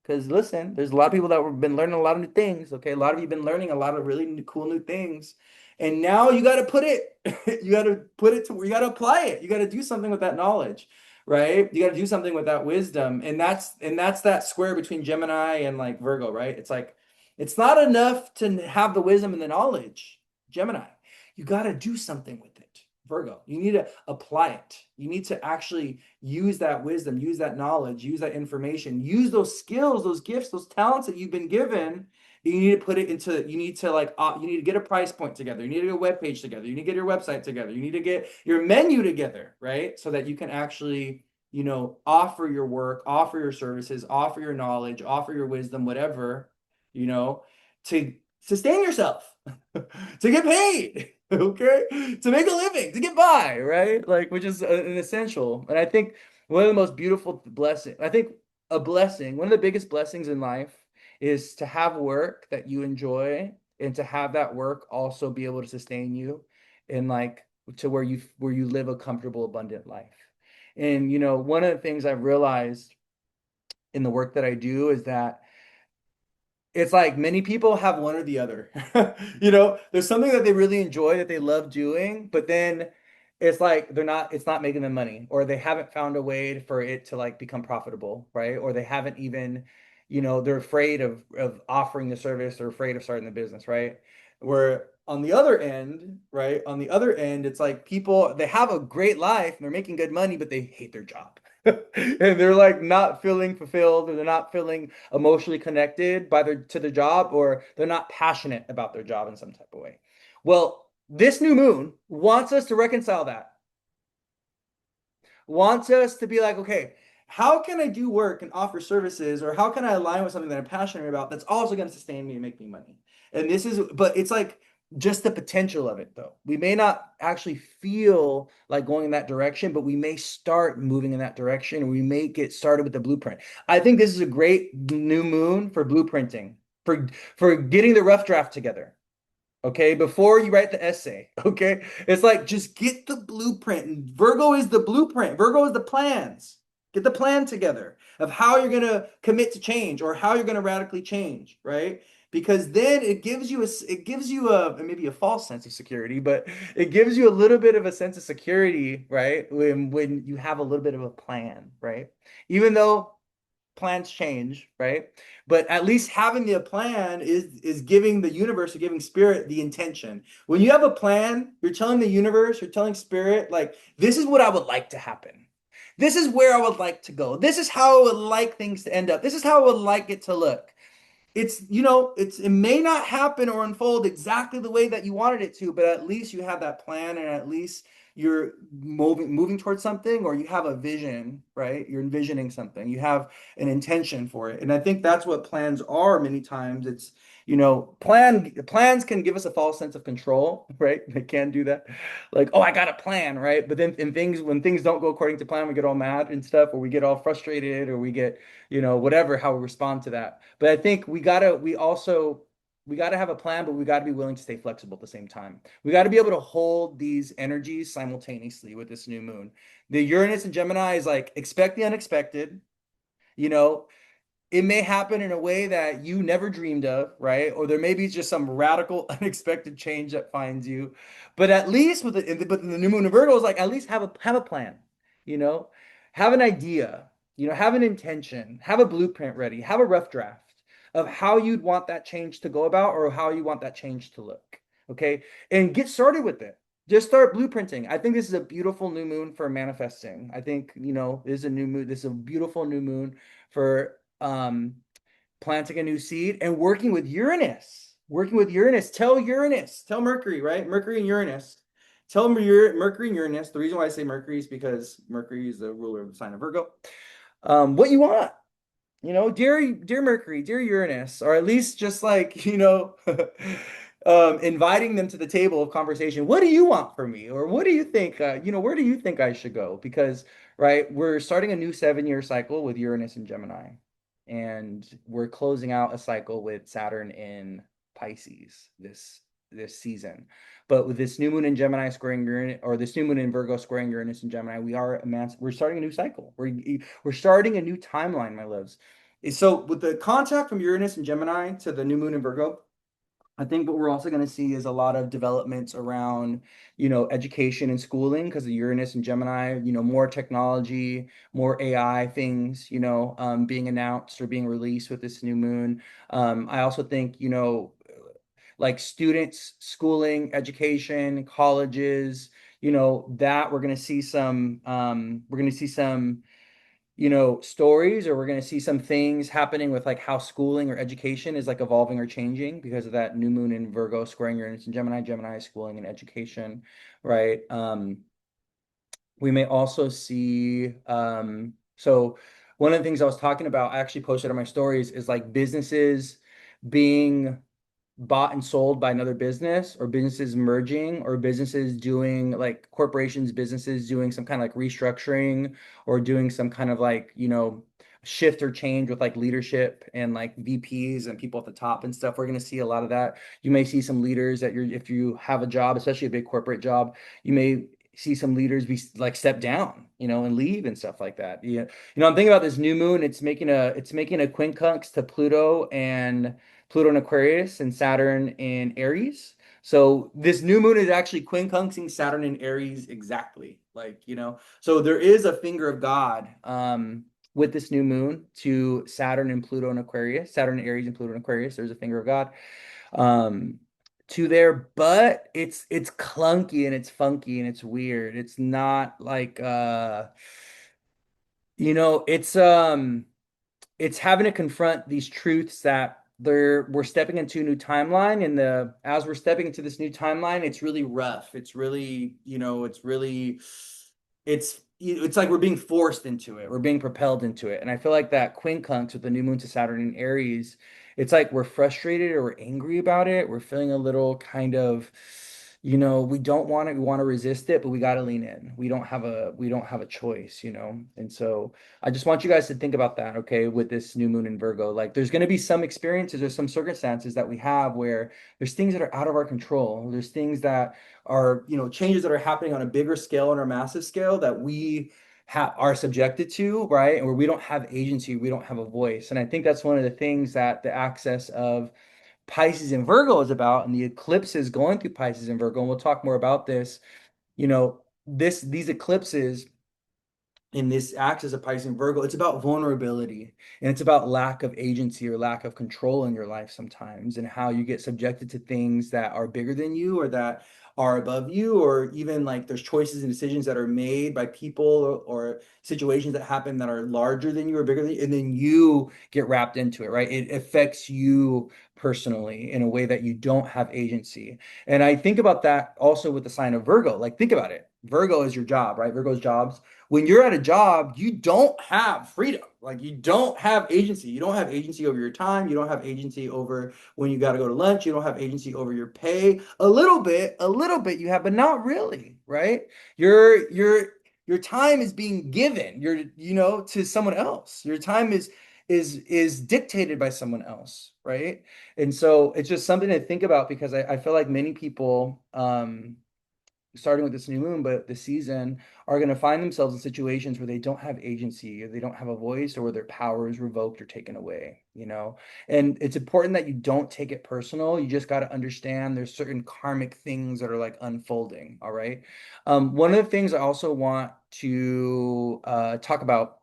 Because listen, there's a lot of people that have been learning a lot of new things. Okay, a lot of you have been learning a lot of really cool new things, and now you got to put it, you got to put it to, you got to apply it. You got to do something with that knowledge, right? You got to do something with that wisdom, and that's that square between Gemini and like Virgo, right? It's like it's not enough to have the wisdom and the knowledge, Gemini. You got to do something with it, Virgo. You need to apply it. You need to actually use that wisdom, use that knowledge, use that information, use those skills, those gifts, those talents that you've been given. You need to put it into, you need to you need to get a price point together. You need to get a web page together. You need to get your website together. You need to get your menu together, right? So that you can actually, offer your work, offer your services, offer your knowledge, offer your wisdom, whatever, you know, to sustain yourself, to get paid, okay, to make a living, to get by, right? Like, which is an essential. And I think one of the most beautiful blessings, I think a blessing, one of the biggest blessings in life is to have work that you enjoy and to have that work also be able to sustain you and like to where you live a comfortable, abundant life. And one of the things I've realized in the work that I do is that it's like many people have one or the other. There's something that they really enjoy that they love doing, but then it's like it's not making them money, or they haven't found a way for it to like become profitable, right? Or they haven't even, they're afraid of offering the service or afraid of starting the business, right? Where on the other end, right? On the other end, it's like people they have a great life and they're making good money, but they hate their job. And they're like not feeling fulfilled, or they're not feeling emotionally connected to their job, or they're not passionate about their job in some type of way. Well, this new moon wants us to reconcile that, wants us to be like, okay, how can I do work and offer services, or how can I align with something that I'm passionate about that's also going to sustain me and make me money? And but it's like just the potential of it, though. We may not actually feel like going in that direction, but we may start moving in that direction, and we may get started with the blueprint. I think this is a great new moon for blueprinting, for getting the rough draft together. Okay, before you write the essay, okay? It's like just get the blueprint. And Virgo is the blueprint. Virgo is the plans. Get the plan together of how you're gonna commit to change or how you're gonna radically change, right? Because then it gives you a maybe a false sense of security, but it gives you a little bit of a sense of security, right? When you have a little bit of a plan, right? Even though plans change, right? But at least having the plan is giving the universe or giving spirit the intention. When you have a plan, you're telling the universe, you're telling spirit, like, this is what I would like to happen. This is where I would like to go. This is how I would like things to end up. This is how I would like it to look. it's it may not happen or unfold exactly the way that you wanted it to, but at least you have that plan, and at least you're moving towards something, or you have a vision, right? You're envisioning something, you have an intention for it. And I think that's what plans are many times. It's plans can give us a false sense of control, right? They can do that, like, oh, I got a plan, right? But then when things don't go according to plan, we get all mad and stuff, or we get all frustrated, or we get whatever, how we respond to that. But I think we gotta have a plan, but we gotta be willing to stay flexible at the same time. We gotta be able to hold these energies simultaneously with this new moon. The Uranus and Gemini is like, expect the unexpected. You know, it may happen in a way that you never dreamed of, right? Or there may be just some radical, unexpected change that finds you. But at least but the new moon in Virgo is like, at least have a plan, you know, have an idea, have an intention, have a blueprint ready, have a rough draft of how you'd want that change to go about, or how you want that change to look. Okay. And get started with it. Just start blueprinting. I think this is a beautiful new moon for manifesting. I think, this is a new moon. This is a beautiful new moon for planting a new seed and working with Uranus. Working with Uranus. Tell Mercury, right? Mercury and Uranus. Tell Mercury and Uranus. The reason why I say Mercury is because Mercury is the ruler of the sign of Virgo. What you want, dear Mercury, dear Uranus, or at least just like, inviting them to the table of conversation. What do you want from me? Or what do you think, where do you think I should go? Because, right, we're starting a new 7-year cycle with Uranus and Gemini, and we're closing out a cycle with Saturn in Pisces this season. But with this new moon in Gemini squaring Uranus, or this new moon in Virgo squaring Uranus and Gemini, we're starting a new cycle. We're starting a new timeline, my loves. So with the contact from Uranus and Gemini to the new moon in Virgo, I think what we're also going to see is a lot of developments around, education and schooling, because of Uranus and Gemini, more technology, more AI things, being announced or being released with this new moon. I also think, like students, schooling, education, colleges, that we're going to see some stories, or we're going to see some things happening with like how schooling or education is like evolving or changing because of that new moon in Virgo squaring Uranus and Gemini. Gemini is schooling and education, right? We may also see, so one of the things I was talking about, I actually posted on my stories, is like businesses being bought and sold by another business, or businesses merging, or businesses doing like corporations, businesses doing some kind of like restructuring, or doing some kind of like, shift or change with like leadership and like VPs and people at the top and stuff. We're going to see a lot of that. You may see some leaders that if you have a job, especially a big corporate job, you may see some leaders be like step down, and leave and stuff like that. Yeah. I'm thinking about this new moon. It's making a quincunx to Pluto in Aquarius and Saturn in Aries. So this new moon is actually quincunxing Saturn in Aries exactly. Like, so there is a finger of God with this new moon to Saturn and Pluto in Aquarius, Saturn in Aries and Pluto in Aquarius. There's a finger of God um to there, but it's clunky and it's funky and it's weird. It's not like it's it's having to confront these truths that we're stepping into a new timeline, and the as we're stepping into this new timeline, it's really rough. It's really, it's like we're being forced into it. We're being propelled into it. And I feel like that quincunx with the new moon to Saturn in Aries, it's like we're frustrated or we're angry about it. We're feeling a little kind of, we don't want it, we want to resist it, but we got to lean in. We don't have a choice, And so I just want you guys to think about that, okay, with this new moon in Virgo. Like there's going to be some experiences or some circumstances that we have where there's things that are out of our control. There's things that are, changes that are happening on a bigger scale, on a massive scale, that we are subjected to, right? And where we don't have agency, we don't have a voice. And I think that's one of the things that the access of Pisces and Virgo is about, and the eclipses going through Pisces and Virgo. And we'll talk more about this. These eclipses in this axis of Pisces and Virgo, it's about vulnerability, and it's about lack of agency or lack of control in your life sometimes, and how you get subjected to things that are bigger than you, or that are above you, or even like there's choices and decisions that are made by people or situations that happen that are larger than you or bigger than you, and then you get wrapped into it, right? It affects you personally in a way that you don't have agency. And I think about that also with the sign of Virgo. Like, think about it. Virgo is your job, right? Virgo's jobs. When you're at a job, you don't have freedom. Like, you don't have agency. You don't have agency over your time. You don't have agency over when you got to go to lunch. You don't have agency over your pay. A little bit you have, but not really, right? Your time is being given, to someone else. Your time is dictated by someone else, right? And so it's just something to think about because I feel like many people, starting with this new moon, but the season, are going to find themselves in situations where they don't have agency, or they don't have a voice, or where their power is revoked or taken away, you know? And it's important that you don't take it personal. You just got to understand there's certain karmic things that are like unfolding, all right? One of the things I also want to talk about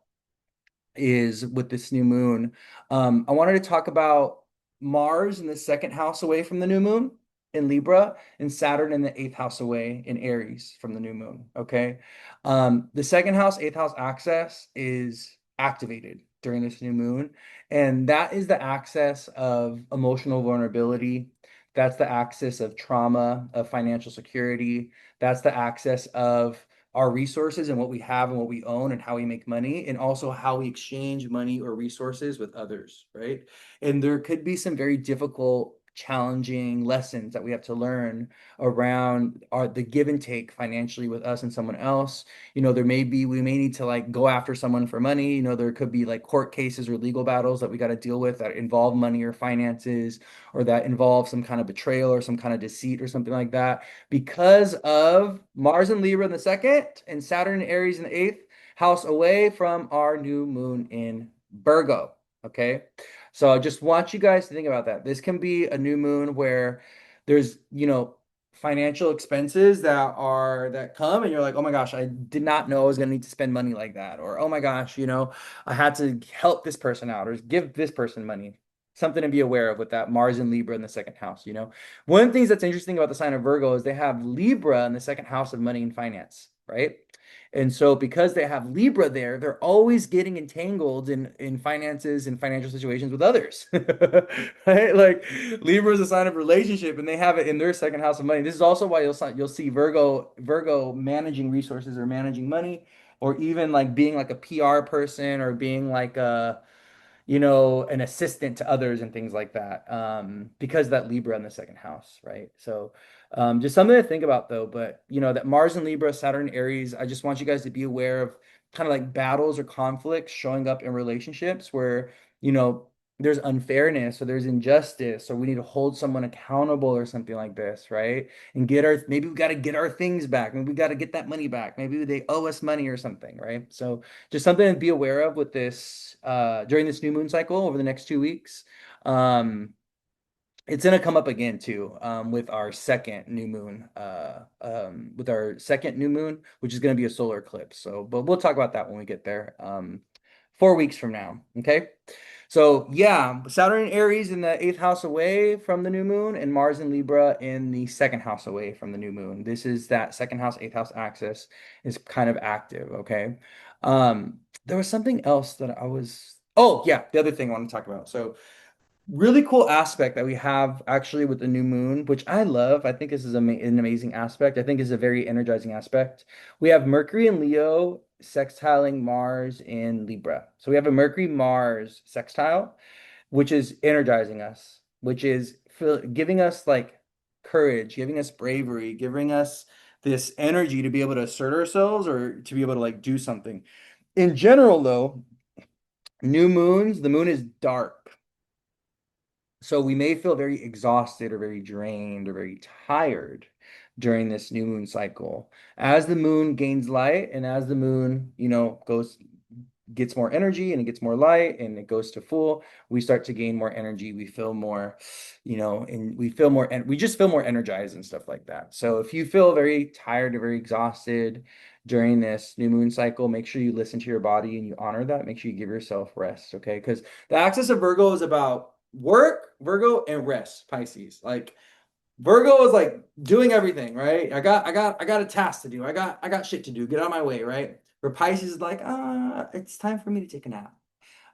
is with this new moon. I wanted to talk about Mars in the second house away from the new moon in Libra, and Saturn in the eighth house away in Aries from the new moon. Okay. The second house, eighth house axis is activated during this new moon. And that is the axis of emotional vulnerability. That's the axis of trauma, of financial security. That's the axis of our resources and what we have and what we own and how we make money, and also how we exchange money or resources with others, right? And there could be some very difficult, challenging lessons that we have to learn around the give and take financially with us and someone else. We may need to like go after someone for money. There could be like court cases or legal battles that we got to deal with that involve money or finances, or that involve some kind of betrayal or some kind of deceit or something like that, because of Mars and Libra in the second and Saturn and Aries in the eighth house away from our new moon in Virgo. Okay. So I just want you guys to think about that. This can be a new moon where there's, financial expenses that come, and you're like, oh my gosh, I did not know I was gonna need to spend money like that. Or, oh my gosh, I had to help this person out or give this person money. Something to be aware of with that Mars and Libra in the second house. One of the things that's interesting about the sign of Virgo is they have Libra in the second house of money and finance, right? And so because they have Libra there, they're always getting entangled in finances and financial situations with others. Right? Like, Libra is a sign of relationship, and they have it in their second house of money. This is also why you'll see Virgo managing resources or managing money, or even like being like a PR person, or being like an assistant to others and things like that, because that Libra in the second house, right? So, just something to think about though. But that Mars in Libra, Saturn Aries, I just want you guys to be aware of kind of like battles or conflicts showing up in relationships where, you know, there's unfairness or there's injustice, or we need to hold someone accountable or something like this, right? And maybe we got to get our things back. Maybe we got to get that money back. Maybe they owe us money or something, right? So just something to be aware of with this during this new moon cycle over the next 2 weeks. Um, it's going to come up again too, with our second new moon, which is going to be a solar eclipse. So, but we'll talk about that when we get there, 4 weeks from now. Okay. So yeah, Saturn and Aries in the eighth house away from the new moon, and Mars and Libra in the second house away from the new moon. This is that second house, eighth house axis is kind of active. Okay. There was something else that oh yeah, the other thing I want to talk about. So, really cool aspect that we have actually with the new moon, which I love. I think this is an amazing aspect. I think is a very energizing aspect. We have Mercury in Leo sextiling Mars in Libra. So we have a Mercury Mars sextile, which is energizing us, which is giving us like courage, giving us bravery, giving us this energy to be able to assert ourselves or to be able to like do something. In general, though, the moon is dark. So we may feel very exhausted or very drained or very tired during this new moon cycle. As the moon gains light, and as the moon, gets more energy and it gets more light and it goes to full, we start to gain more energy. We feel more, and we feel more, and we just feel more energized and stuff like that. So if you feel very tired or very exhausted during this new moon cycle, make sure you listen to your body and you honor that. Make sure you give yourself rest, okay? Because the axis of Virgo is about work, Virgo, and rest, Pisces. Like, Virgo is like doing everything, right? I got a task to do. I got shit to do. Get out of my way, right? Where Pisces is like, it's time for me to take a nap.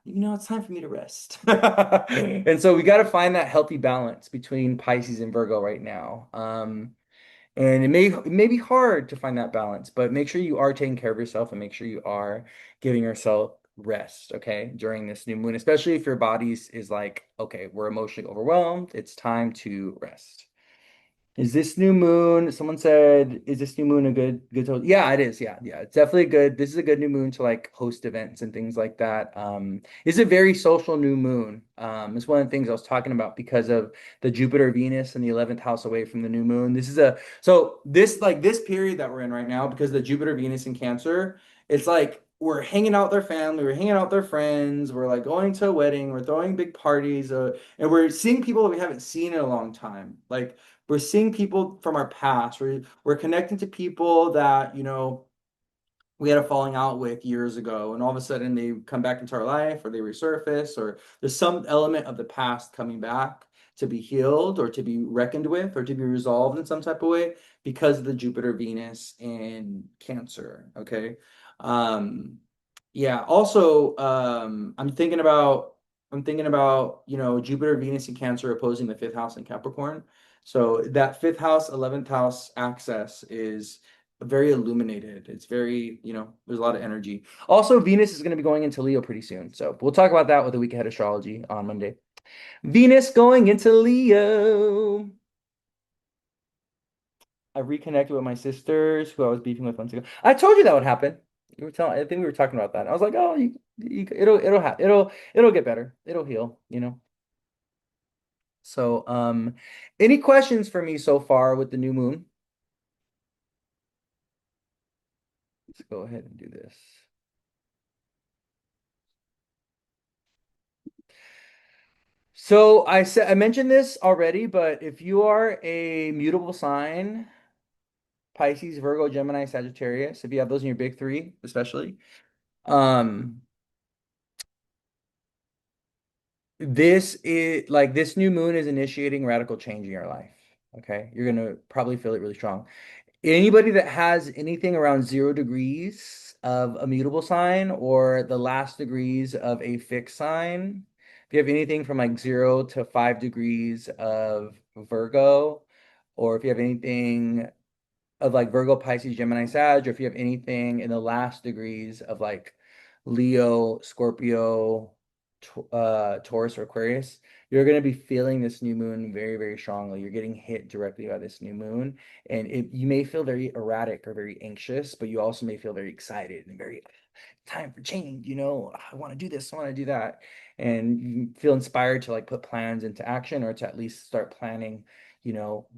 It's time for me to rest. And so we got to find that healthy balance between Pisces and Virgo right now. And it may be hard to find that balance, but make sure you are taking care of yourself and make sure you are giving yourself rest, okay, during this new moon, especially if your body is like, okay, we're emotionally overwhelmed. It's time to rest. Is this new moon? Someone said, is this new moon a good host? Yeah, it is. Yeah, yeah. It's definitely good. This is a good new moon to like host events and things like that. It's a very social new moon. It's one of the things I was talking about because of the Jupiter Venus and the 11th house away from the new moon. This period that we're in right now, because the Jupiter Venus in Cancer, it's like we're hanging out with their family, we're hanging out with their friends, we're like going to a wedding, we're throwing big parties, and we're seeing people that we haven't seen in a long time. Like we're seeing people from our past. We're connecting to people that, we had a falling out with years ago, and all of a sudden they come back into our life or they resurface, or there's some element of the past coming back to be healed or to be reckoned with or to be resolved in some type of way because of the Jupiter Venus in Cancer. Okay. Um, yeah. Also, I'm thinking about, Jupiter Venus in Cancer opposing the fifth house in Capricorn. So that fifth house, 11th house access is very illuminated. It's very, there's a lot of energy. Also, Venus is going to be going into Leo pretty soon. So we'll talk about that with the week ahead astrology on Monday. Venus going into Leo. I reconnected with my sisters who I was beefing with months ago. I told you that would happen. I think we were talking about that. I was like, oh, it'll get better. It'll heal. So, any questions for me so far with the new moon? Let's go ahead and do this. So I mentioned this already, but if you are a mutable sign, Pisces, Virgo, Gemini, Sagittarius, if you have those in your big three, especially, um, this new moon is initiating radical change in your life. Okay, you're gonna probably feel it really strong. Anybody that has anything around 0 degrees of a mutable sign or the last degrees of a fixed sign, if you have anything from like 0 to 5 degrees of Virgo, or if you have anything of like Virgo, Pisces, Gemini, Sag, or if you have anything in the last degrees of like Leo, Scorpio, Taurus, or Aquarius, you're going to be feeling this new moon very, very strongly. You're getting hit directly by this new moon, and you may feel very erratic or very anxious, but you also may feel very excited and very time for change. I want to do this, I want to do that, and you feel inspired to like put plans into action or to at least start planning,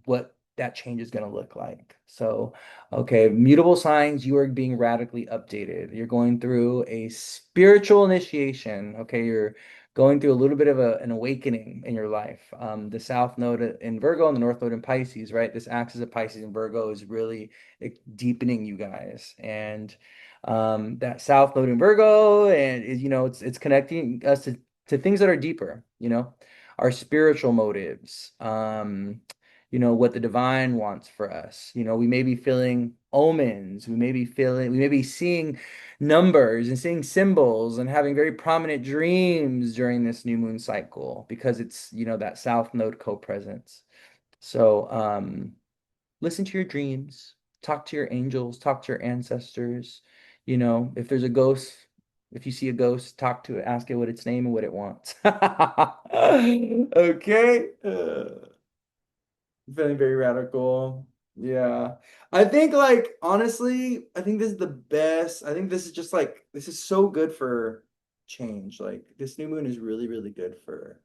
what that change is going to look like. So, okay, mutable signs, you are being radically updated. You're going through a spiritual initiation. Okay, you're going through a little bit of an awakening in your life. The South Node in Virgo and the North Node in Pisces, right? This axis of Pisces and Virgo is really deepening you guys. And that South Node in Virgo, and is it's connecting us to things that are deeper, our spiritual motives, what the divine wants for us. We may be feeling omens, we may be seeing numbers and seeing symbols and having very prominent dreams during this new moon cycle because it's, that South Node co-presence. So, listen to your dreams, talk to your angels, talk to your ancestors. If there's a ghost, if you see a ghost, talk to it, ask it what its name and what it wants. Okay. Feeling very radical. Yeah. I think like honestly, I think this is the best. I think this is just like this is so good for change. Like this new moon is really, really good for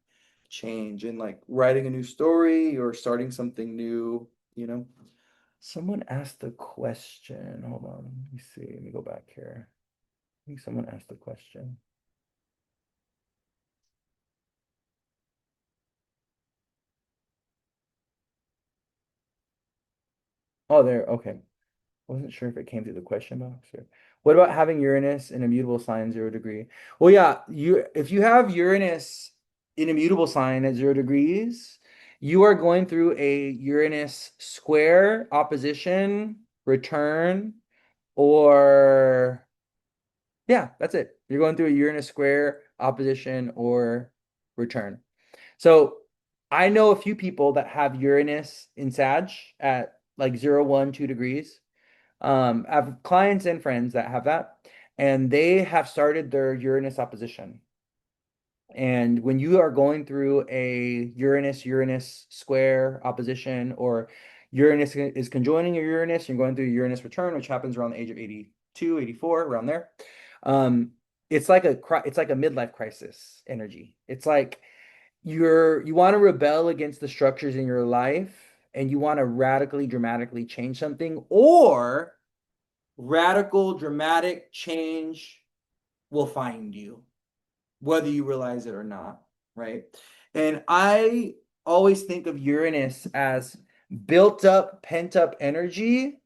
change and like writing a new story or starting something new. Someone asked a question. Hold on. Let me see. Let me go back here. I think someone asked a question. Oh, there. Okay. I wasn't sure if it came through the question box or what about having Uranus in a mutable sign 0 degree? Well, yeah, if you have Uranus in a mutable sign at 0 degrees, You are going through a Uranus square, opposition, return, or yeah, that's it. You're going through a Uranus square, opposition, or return. So I know a few people that have Uranus in Sag at like 0, 1, 2 degrees. I have clients and friends that have that, and they have started their Uranus opposition. And when you are going through a Uranus square opposition, or Uranus is conjoining your Uranus, you're going through Uranus return, which happens around the age of 82, 84, around there. Um, it's like a midlife crisis energy. It's like you want to rebel against the structures in your life, and you want to radically, dramatically change something, or radical, dramatic change will find you whether you realize it or not, right? And I always think of Uranus as built up, pent up energy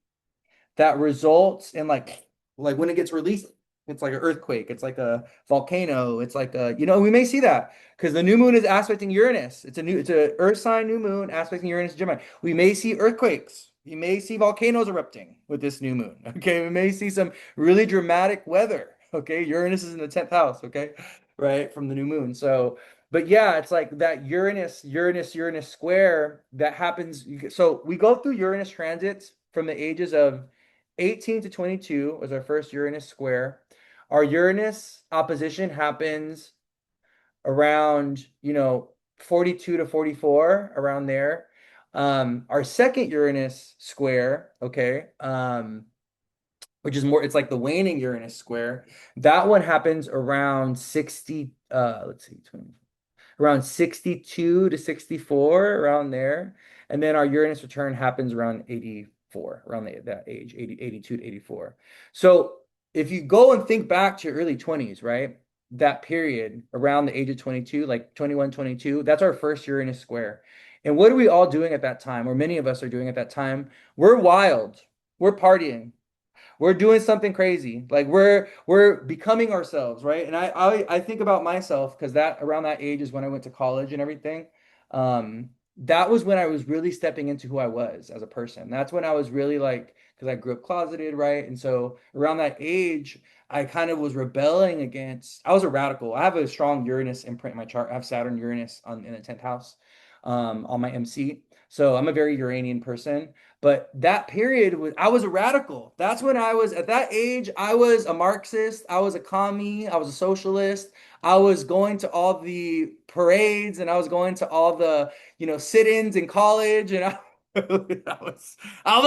that results in like when it gets released, it's like an earthquake, it's like a volcano, it's like a, we may see that because the new moon is aspecting Uranus. It's a earth sign new moon aspecting Uranus and Gemini. We may see earthquakes. We may see volcanoes erupting with this new moon. Okay, we may see some really dramatic weather. Okay, Uranus is in the 10th house. Okay, right, from the new moon. So, but yeah, it's like that Uranus square that happens. So we go through Uranus transits from the ages of 18 to 22 was our first Uranus square. Our Uranus opposition happens around, 42 to 44, around there. Our second Uranus square, okay, which is more, it's like the waning Uranus square. That one happens around 60, let's see, 20, around 62 to 64, around there. And then our Uranus return happens around 84, around that age, 80, 82 to 84. So if you go and think back to your early 20s, right? That period around the age of 22, like 21, 22, that's our first Uranus square. And what are we all doing at that time, or many of us are doing at that time? We're wild. We're partying. We're doing something crazy. Like we're becoming ourselves, right? And I think about myself because that around that age is when I went to college and everything. That was when I was really stepping into who I was as a person. That's when I was really like, because I grew up closeted, right? And so around that age, I kind of was rebelling against, I was a radical. I have a strong Uranus imprint in my chart. I have Saturn Uranus in the 10th house on my MC. So I'm a very Uranian person. But that period was, I was a radical. That's when I was at that age. I was a Marxist. I was a commie. I was a socialist. I was going to all the parades and I was going to all the, sit-ins in college. And I was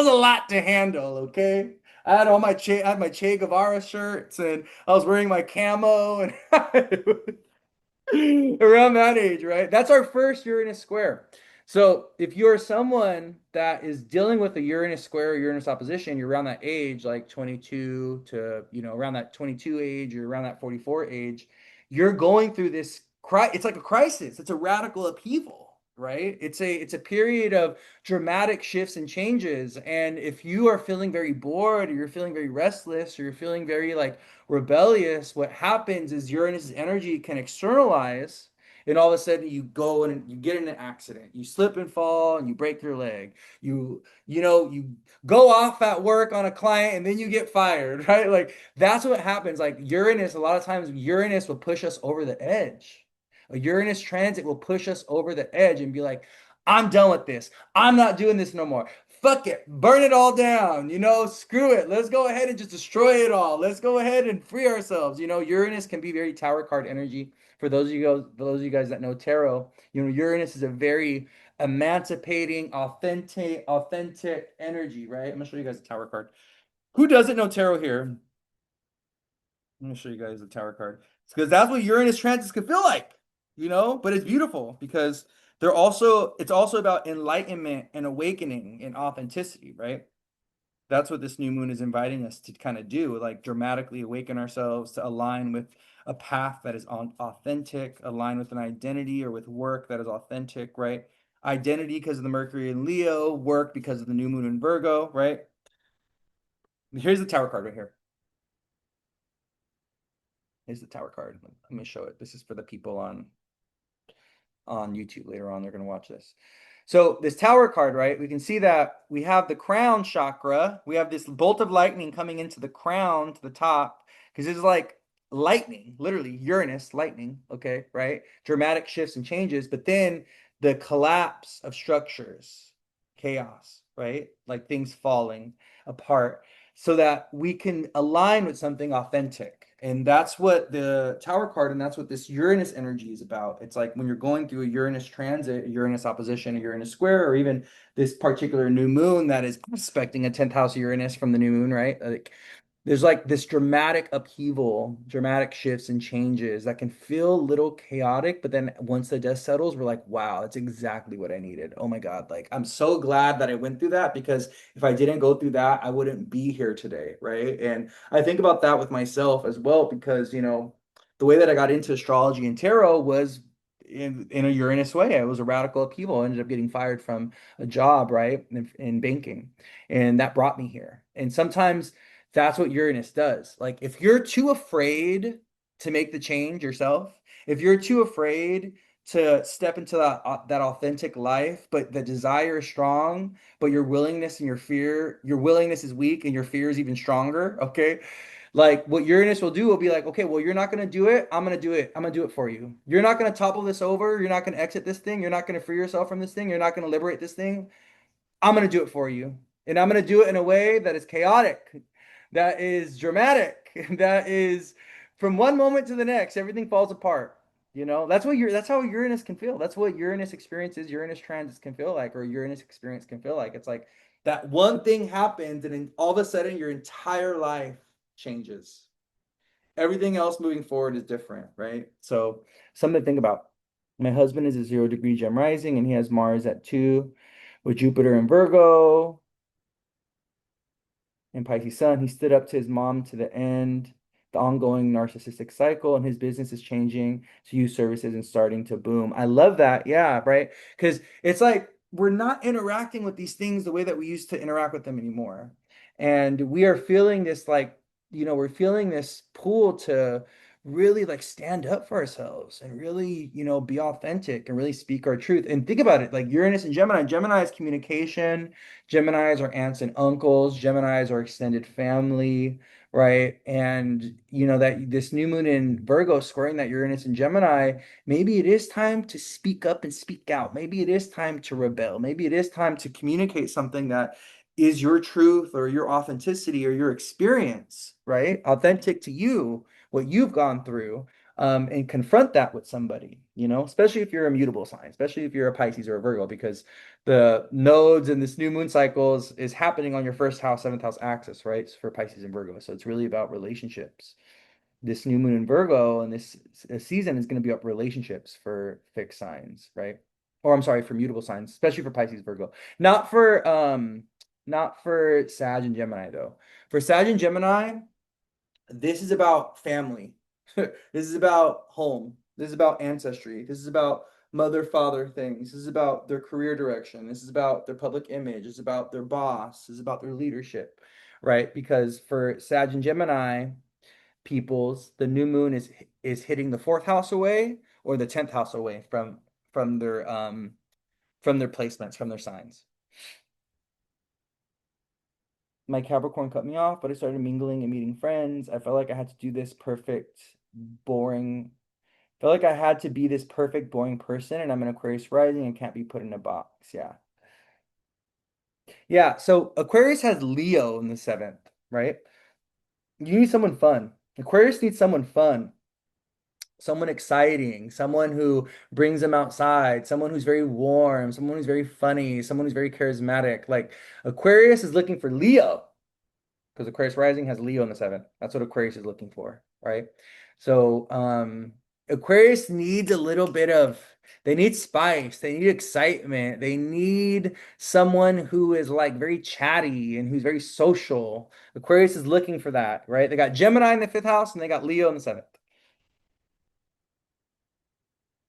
a lot to handle. Okay. I had my Che Guevara shirts and I was wearing my camo and around that age, right? That's our first Uranus square. So if you're someone that is dealing with a Uranus square or Uranus opposition, you're around that age, like 22 to, around that 22 age or around that 44 age, you're going through this it's like a crisis. It's a radical upheaval, right? It's a period of dramatic shifts and changes. And if you are feeling very bored or you're feeling very restless or you're feeling very like rebellious, what happens is Uranus's energy can externalize, and all of a sudden you go and you get in an accident, you slip and fall, and you break your leg. You go off at work on a client, and then you get fired, right? Like that's what happens. Like Uranus, a lot of times Uranus will push us over the edge. A Uranus transit will push us over the edge and be like, I'm done with this. I'm not doing this no more. Fuck it, burn it all down, screw it. Let's go ahead and just destroy it all. Let's go ahead and free ourselves. Uranus can be very tower card energy. For those of you guys that know tarot, Uranus is a very emancipating, authentic energy, right? I'm gonna show you guys a tower card. Who doesn't know tarot here? I'm gonna show you guys the tower card. It's because that's what Uranus transits can feel like, but it's beautiful because it's also about enlightenment and awakening and authenticity, right? That's what this new moon is inviting us to kind of do, like dramatically awaken ourselves to align with a path that is authentic, align with an identity or with work that is authentic, right? Identity because of the Mercury in Leo, work because of the new moon in Virgo, right? Here's the tower card right here. Here's the tower card. Let me show it. This is for the people on YouTube later on. They're going to watch this. So this tower card, right? We can see that we have the crown chakra. We have this bolt of lightning coming into the crown to the top because it's like lightning, literally Uranus, lightning, okay, right? Dramatic shifts and changes, but then the collapse of structures, chaos, right? Like things falling apart so that we can align with something authentic. And that's what the Tower card and that's what this Uranus energy is about. It's like when you're going through a Uranus transit, a Uranus opposition, a Uranus square, or even this particular new moon that is aspecting a 10th house Uranus from the new moon, right? Like there's like this dramatic upheaval, dramatic shifts and changes that can feel a little chaotic, but then once the dust settles, we're like, wow, that's exactly what I needed. Oh my God. Like, I'm so glad that I went through that because if I didn't go through that, I wouldn't be here today. Right. And I think about that with myself as well because, the way that I got into astrology and tarot was in a Uranus way. It was a radical upheaval. I ended up getting fired from a job, right, in banking. And that brought me here. And sometimes that's what Uranus does. Like if you're too afraid to make the change yourself, if you're too afraid to step into that authentic life, but the desire is strong, but your willingness and your willingness is weak and your fear is even stronger, okay? Like what Uranus will do will be like, okay, well, you're not going to do it. I'm going to do it. I'm going to do it for you. You're not going to topple this over. You're not going to exit this thing. You're not going to free yourself from this thing. You're not going to liberate this thing. I'm going to do it for you. And I'm going to do it in a way that is chaotic, that is dramatic, that is from one moment to the next, everything falls apart. That's how Uranus can feel. That's what Uranus experiences, Uranus transits can feel like, or Uranus experience can feel like. It's like that one thing happens, and then all of a sudden your entire life changes. Everything else moving forward is different, right? So something to think about. My husband is a 0 degree Gem rising, and he has Mars at 2 with Jupiter in Virgo and Pisces Sun. He stood up to his mom to the end, the ongoing narcissistic cycle, and his business is changing to use services and starting to boom. I love that. Yeah, right. Because it's like we're not interacting with these things the way that we used to interact with them anymore. And we are feeling this like, we're feeling this pull to really like stand up for ourselves and really, be authentic and really speak our truth. And think about it, like Uranus and Gemini. Gemini is communication. Geminis are aunts and uncles. Geminis are extended family, right? And that this new moon in Virgo squaring that Uranus and Gemini, maybe it is time to speak up and speak out. Maybe it is time to rebel. Maybe it is time to communicate something that is your truth or your authenticity or your experience, right? Authentic to you, what you've gone through. And confront that with somebody, especially if you're a mutable sign, especially if you're a Pisces or a Virgo, because the nodes and this new moon cycles is happening on your first house, seventh house axis, right? For Pisces and Virgo. So it's really about relationships. This new moon in Virgo and this season is going to be up relationships for fixed signs, right? Or I'm sorry, for mutable signs, especially for Pisces, Virgo. Not for Sag and Gemini though. For Sag and Gemini, this is about family. This is about home. This is about ancestry. This is about mother father things. This is about their career direction. This is about their public image. It's about their boss. This is about their leadership, right? Because for Sag and Gemini peoples, the new moon is hitting the fourth house away or the 10th house away from their placements, from their signs. My Capricorn cut me off, but I started mingling and meeting friends. I felt like I had to do this perfect, boring. Felt like I had to be this perfect, boring person, and I'm an Aquarius rising and can't be put in a box. Yeah. Yeah. So Aquarius has Leo in the seventh, right? You need someone fun. Aquarius needs someone fun, someone exciting, someone who brings them outside, someone who's very warm, someone who's very funny, someone who's very charismatic. Like Aquarius is looking for Leo. Because Aquarius rising has Leo in the seventh. That's what Aquarius is looking for, right? So Aquarius needs a little bit of, they need spice, they need excitement, they need someone who is like very chatty and who's very social. Aquarius is looking for that, right? They got Gemini in the fifth house and they got Leo in the seventh.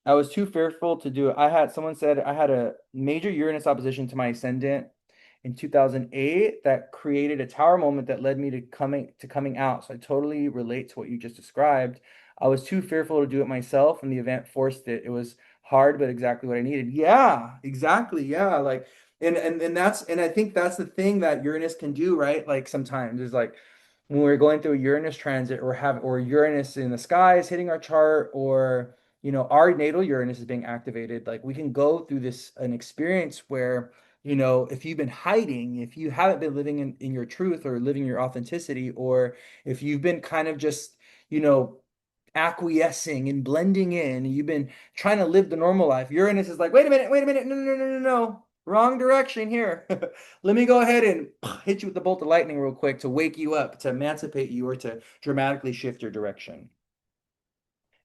I was too fearful to do it. Someone said I had a major Uranus opposition to my ascendant in 2008 that created a tower moment that led me to coming out. So I totally relate to what you just described. I was too fearful to do it myself, and the event forced it. It was hard, but exactly what I needed. Yeah, exactly. Yeah, like and that's and I think that's the thing that Uranus can do, right? Like sometimes is like when we're going through a Uranus transit or Uranus in the sky is hitting our chart or our natal Uranus is being activated, like we can go through this an experience where if you've been hiding, if you haven't been living in your truth or living your authenticity, or if you've been kind of just, you know, acquiescing and blending in, you've been trying to live the normal life. Uranus is like, wait a minute, no, no, no, no, no, no. Wrong direction here. Let me go ahead and hit you with the bolt of lightning real quick to wake you up, to emancipate you, or to dramatically shift your direction.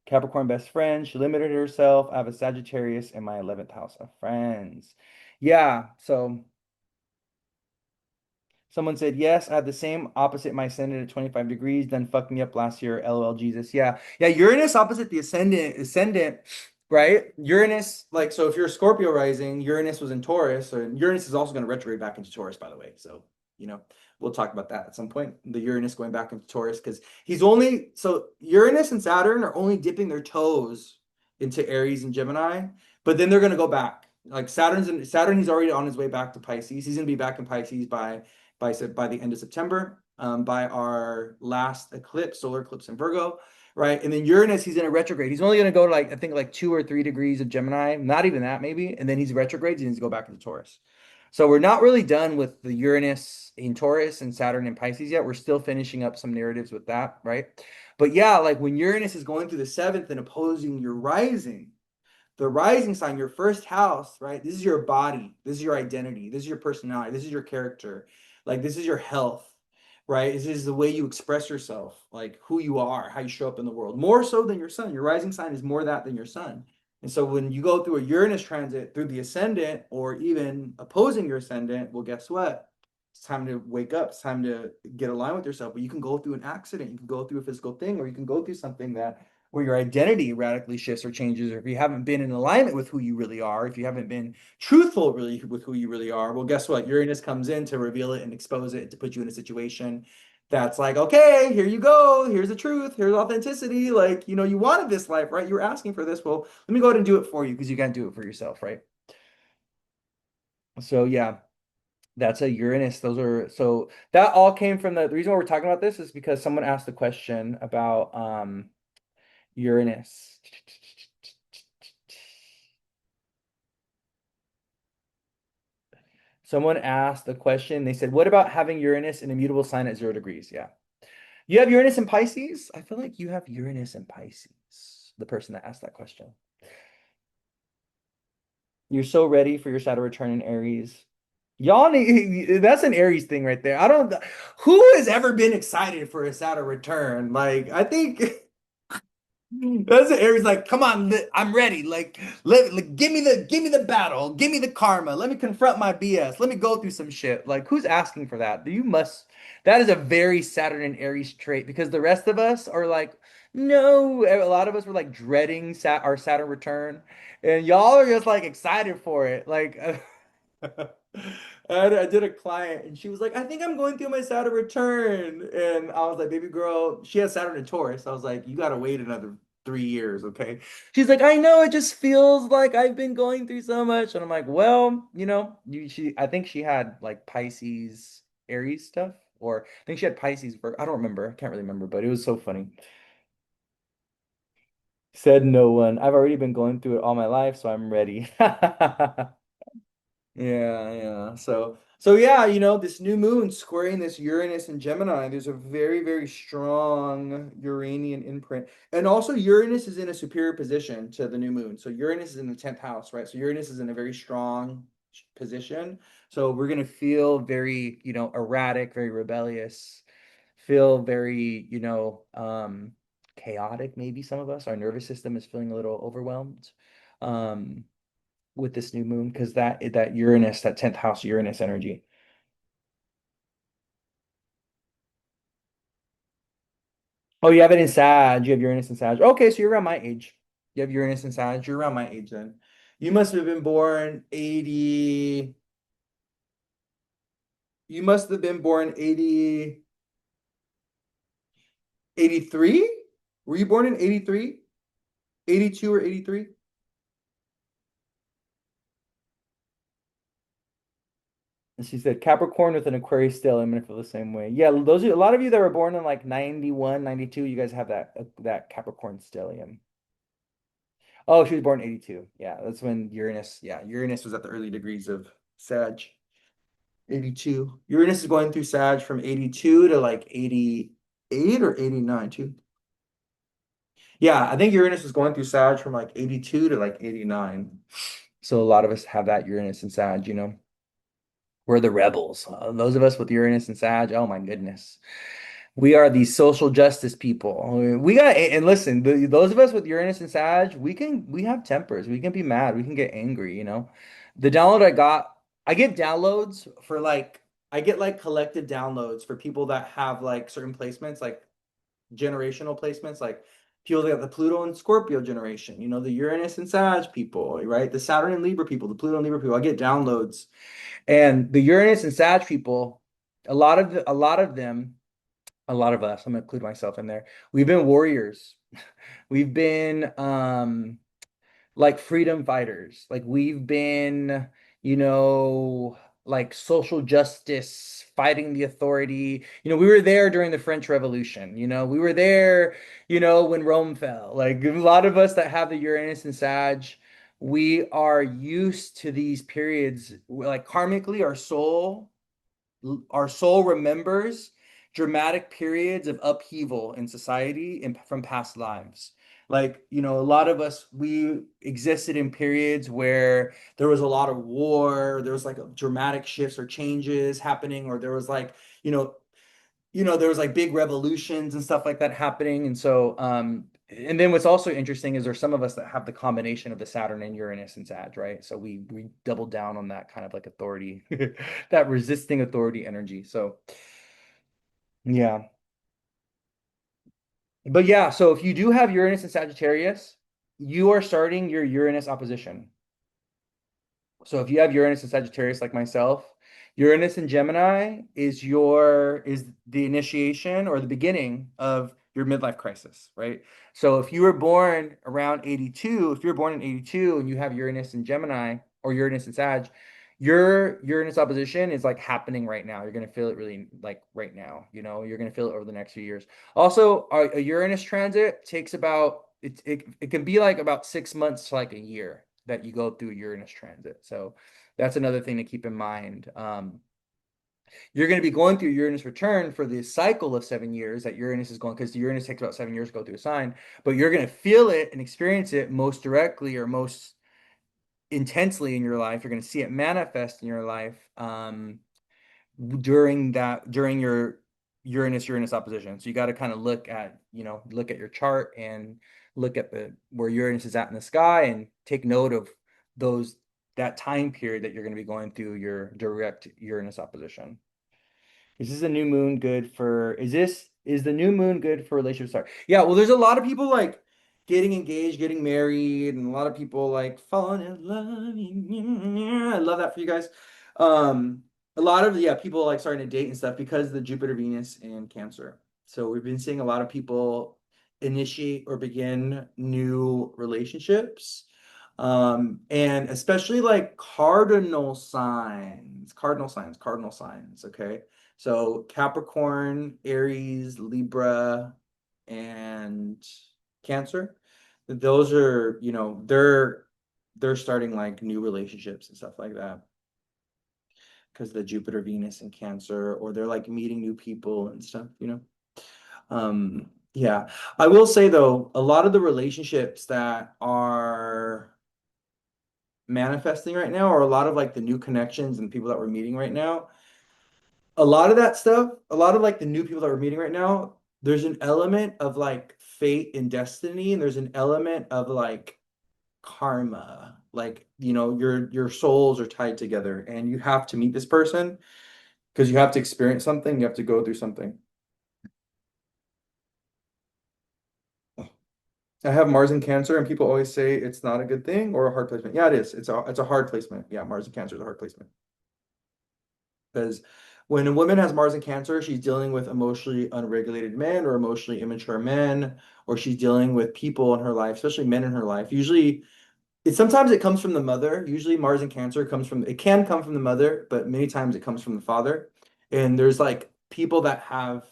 Capricorn best friend. She limited herself. I have a Sagittarius in my 11th house of friends. Yeah, so someone said, yes, I had the same opposite my ascendant at 25 degrees, then fucked me up last year. LOL Jesus. Yeah. Yeah, Uranus opposite the ascendant, right? Uranus, like, so if you're a Scorpio rising, Uranus was in Taurus, or Uranus is also going to retrograde back into Taurus, by the way. So, you know, we'll talk about that at some point. The Uranus going back into Taurus, because so Uranus and Saturn are only dipping their toes into Aries and Gemini, but then they're going to go back. Like Saturn, he's already on his way back to Pisces. He's going to be back in Pisces by the end of September, by our last eclipse, solar eclipse in Virgo, right? And then Uranus, he's in a retrograde. He's only going to go to like I think like 2 or 3 degrees of Gemini, not even that maybe, and then he's retrograde. He needs to go back into Taurus. So we're not really done with the Uranus in Taurus and Saturn in Pisces yet. We're still finishing up some narratives with that, right? But yeah, like when Uranus is going through the seventh and opposing your rising, the rising sign, your first house, right? This is your body. This is your identity. This is your personality. This is your character. Like, this is your health, right? This is the way you express yourself, like who you are, how you show up in the world, more so than your sun. Your rising sign is more that than your sun. And so when you go through a Uranus transit through the ascendant or even opposing your ascendant, well, guess what? It's time to wake up. It's time to get aligned with yourself. But you can go through an accident, you can go through a physical thing, or you can go through something that where your identity radically shifts or changes, or if you haven't been in alignment with who you really are, if you haven't been truthful really with who you really are, well, guess what? Uranus comes in to reveal it and expose it, to put you in a situation that's like, okay, here you go. Here's the truth. Here's authenticity. Like, you wanted this life, right? You were asking for this. Well, let me go ahead and do it for you because you can't do it for yourself, right? So yeah, that's a Uranus. Those are so that all came from the reason why we're talking about this is because someone asked a question about Uranus. Someone asked a question. They said, "What about having Uranus in a mutable sign at 0 degrees?" Yeah. You have Uranus in Pisces? I feel like you have Uranus in Pisces, the person that asked that question. You're so ready for your Saturn return in Aries. Y'all need that's an Aries thing right there. I don't who has ever been excited for a Saturn return? Like, I think that's the Aries like, come on, I'm ready. Like, give me the battle, give me the karma. Let me confront my BS. Let me go through some shit. Like, who's asking for that? You must. That is a very Saturn and Aries trait because the rest of us are like, no. A lot of us were like dreading our Saturn return, and y'all are just like excited for it. Like, I did a client and she was like, I think I'm going through my Saturn return. And I was like, baby girl, she has Saturn and Taurus. I was like, you gotta wait another 3 years, okay? She's like, I know, it just feels like I've been going through so much. And I'm like, well, I think she had like Pisces, Aries stuff, or I think she had Pisces, I don't remember. I can't really remember, but it was so funny. Said no one. I've already been going through it all my life, so I'm ready. Yeah, yeah. So yeah, this new moon squaring this Uranus and Gemini, there's a very, very strong Uranian imprint. And also Uranus is in a superior position to the new moon. So Uranus is in the 10th house, right? So Uranus is in a very strong position. So we're gonna feel very, erratic, very rebellious, feel very, chaotic, maybe some of us. Our nervous system is feeling a little overwhelmed. Um, with this new moon because that Uranus, that 10th house Uranus energy. Oh, you have it in Sag. You have Uranus in Sag. Okay, so you're around my age. You have Uranus in Sag. You're around my age then. You must have been born 80. You must have been born 80, 83. Were you born in 83, 82 or 83? And she said Capricorn with an Aquarius still. I'm gonna feel the same way. Yeah, those are a lot of you that were born in like 91, 92. You guys have that Capricorn stellium. Oh, she was born in 82. Yeah, that's when Uranus, yeah, Uranus was at the early degrees of Sag. 82. Uranus is going through Sag from 82 to like 88 or 89 too. Yeah, I think Uranus is going through Sag from like 82 to like 89. So a lot of us have that Uranus and Sag, you know. We're the rebels. Those of us with Uranus and Sag, oh my goodness. We are the social justice people. We got, and listen, those of us with Uranus and Sag, we have tempers. We can be mad. We can get angry, you know. The download I get downloads for like, I get like collective downloads for people that have like certain placements, like generational placements, like people that got the Pluto and Scorpio generation, you know, the Uranus and Sag people, right? The Saturn and Libra people, the Pluto and Libra people. I get downloads. And the Uranus and Sag people, a lot of them, a lot of us, I'm gonna include myself in there. We've been warriors. We've been like freedom fighters. Like we've been, you know, like social justice, fighting the authority. You know, we were there during the French Revolution. You know, we were there, you know, when Rome fell. Like a lot of us that have the Uranus and Sag, we are used to these periods. Like karmically, our soul remembers dramatic periods of upheaval in society and from past lives. Like, you know, a lot of us, we existed in periods where there was a lot of war, there was like dramatic shifts or changes happening, or there was like, you know, there was like big revolutions and stuff like that happening. And so, and then what's also interesting is there's some of us that have the combination of the Saturn and Uranus and Sag, right? So we double down on that kind of like authority, that resisting authority energy. So yeah. But yeah, so if you do have Uranus and Sagittarius, you are starting your Uranus opposition. So if you have Uranus and Sagittarius like myself, Uranus and Gemini is the initiation or the beginning of your midlife crisis, right? So if you were born around 82, if you're born in 82 and you have Uranus and Gemini or Uranus and Sag, your Uranus opposition is like happening right now. You're going to feel it really like right now, you know, you're going to feel it over the next few years. Also, a Uranus transit takes about it can be like about 6 months to like a year that you go through Uranus transit. So that's another thing to keep in mind. You're going to be going through Uranus return for the cycle of 7 years that Uranus is going, because the Uranus takes about 7 years to go through a sign, but you're going to feel it and experience it most directly or most intensely in your life. You're going to see it manifest in your life during your Uranus opposition. So you got to kind of look at your chart and look at the where Uranus is at in the sky and take note of those that time period that you're going to be going through your direct Uranus opposition. Is this a new moon good for is the new moon good for relationship start? Yeah, well, there's a lot of people like getting engaged, getting married, and a lot of people like falling in love. I love that for you guys. A lot of people like starting to date and stuff because of the Jupiter, Venus, and Cancer. So we've been seeing a lot of people initiate or begin new relationships. And especially like cardinal signs, okay? So Capricorn, Aries, Libra, and Cancer. Those are, they're starting like new relationships and stuff like that because the Jupiter, Venus, and Cancer, or they're like meeting new people and stuff, you know. Yeah. I will say though, a lot of the relationships that are manifesting right now, or a lot of like the new connections and people that we're meeting right now, a lot of that stuff, a lot of like the new people that we're meeting right now, there's an element of like fate and destiny, and there's an element of like karma. Like, your souls are tied together and you have to meet this person because you have to experience something, you have to go through something. I have Mars in Cancer, and people always say it's not a good thing or a hard placement. Yeah, it is. It's a hard placement. Yeah, Mars in Cancer is a hard placement. Because when a woman has Mars in Cancer, she's dealing with emotionally unregulated men or emotionally immature men, or she's dealing with people in her life, especially men in her life. Usually, sometimes it comes from the mother. Usually Mars in Cancer comes from, it can come from the mother, but many times it comes from the father. And there's like people that have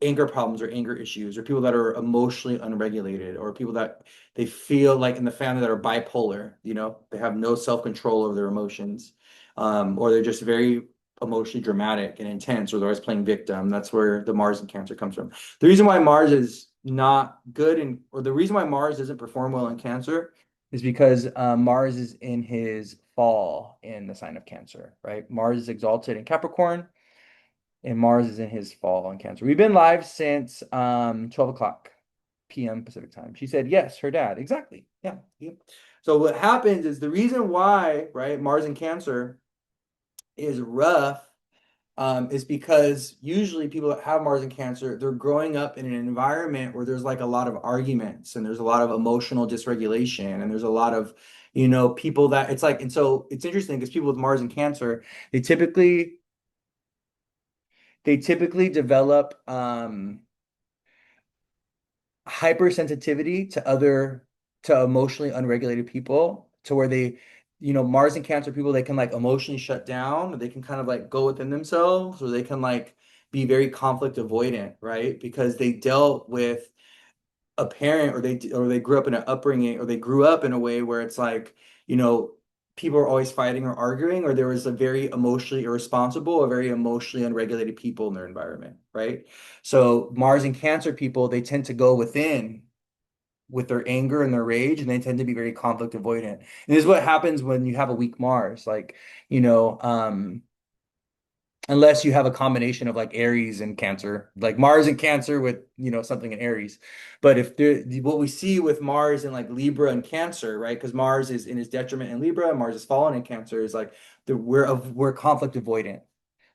anger problems or anger issues, or people that are emotionally unregulated, or people that they feel like in the family that are bipolar, they have no self-control over their emotions, or they're just very emotionally dramatic and intense, or they're always playing victim. That's where the Mars in Cancer comes from. The reason why Mars is not good, or the reason why Mars doesn't perform well in Cancer is because Mars is in his fall in the sign of Cancer, right? Mars is exalted in Capricorn and Mars is in his fall in Cancer. We've been live since 12 o'clock p.m. Pacific time. She said, yes, her dad. Exactly. Yeah. Yeah. So what happens is the reason why, right, Mars in Cancer is rough is because usually people that have Mars in Cancer, they're growing up in an environment where there's like a lot of arguments and there's a lot of emotional dysregulation and there's a lot of, people that it's like, and so it's interesting because people with Mars in Cancer, they typically they typically develop hypersensitivity to emotionally unregulated people to where they, Mars and Cancer people, they can like emotionally shut down, or they can kind of like go within themselves, or they can like be very conflict avoidant, right? Because they dealt with a parent, or they grew up in an upbringing, or they grew up in a way where it's like, you know, people are always fighting or arguing, or there was a very emotionally irresponsible or very emotionally unregulated people in their environment, right? So Mars and Cancer people, they tend to go within with their anger and their rage, and they tend to be very conflict avoidant. And this is what happens when you have a weak Mars, like, you know, unless you have a combination of like Aries and Cancer, like Mars and Cancer with, something in Aries. But if there, what we see with Mars and like Libra and Cancer, right? Because Mars is in his detriment in Libra, and Mars is fallen in Cancer, is like we're conflict avoidant.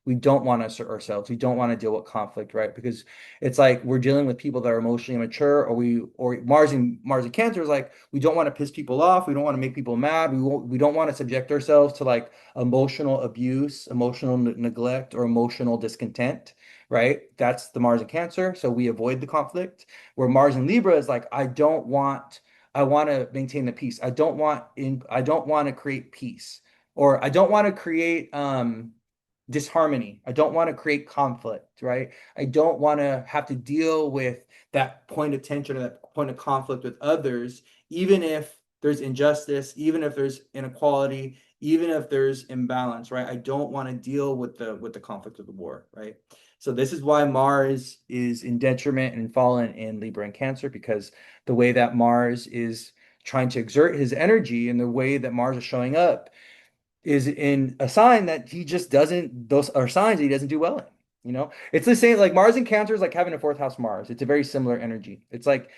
We don't want to assert ourselves. We don't want to deal with conflict, right? Because it's like we're dealing with people that are emotionally immature, or Mars and Cancer is like we don't want to piss people off. We don't want to make people mad. We don't want to subject ourselves to like emotional abuse, emotional neglect, or emotional discontent, right? That's the Mars and Cancer. So we avoid the conflict. Where Mars and Libra is like I want to maintain the peace. I don't want to create peace, or I don't want to create disharmony. I don't want to create conflict, right? I don't want to have to deal with that point of tension or that point of conflict with others, even if there's injustice, even if there's inequality, even if there's imbalance, right? I don't want to deal with the conflict of the war, right? So this is why Mars is in detriment and fallen in Libra and Cancer, because the way that Mars is trying to exert his energy and the way that Mars is showing up is in a sign that he just doesn't, those are signs that he doesn't do well in. It's the same, like Mars and Cancer is like having a fourth house Mars. It's a very similar energy. It's like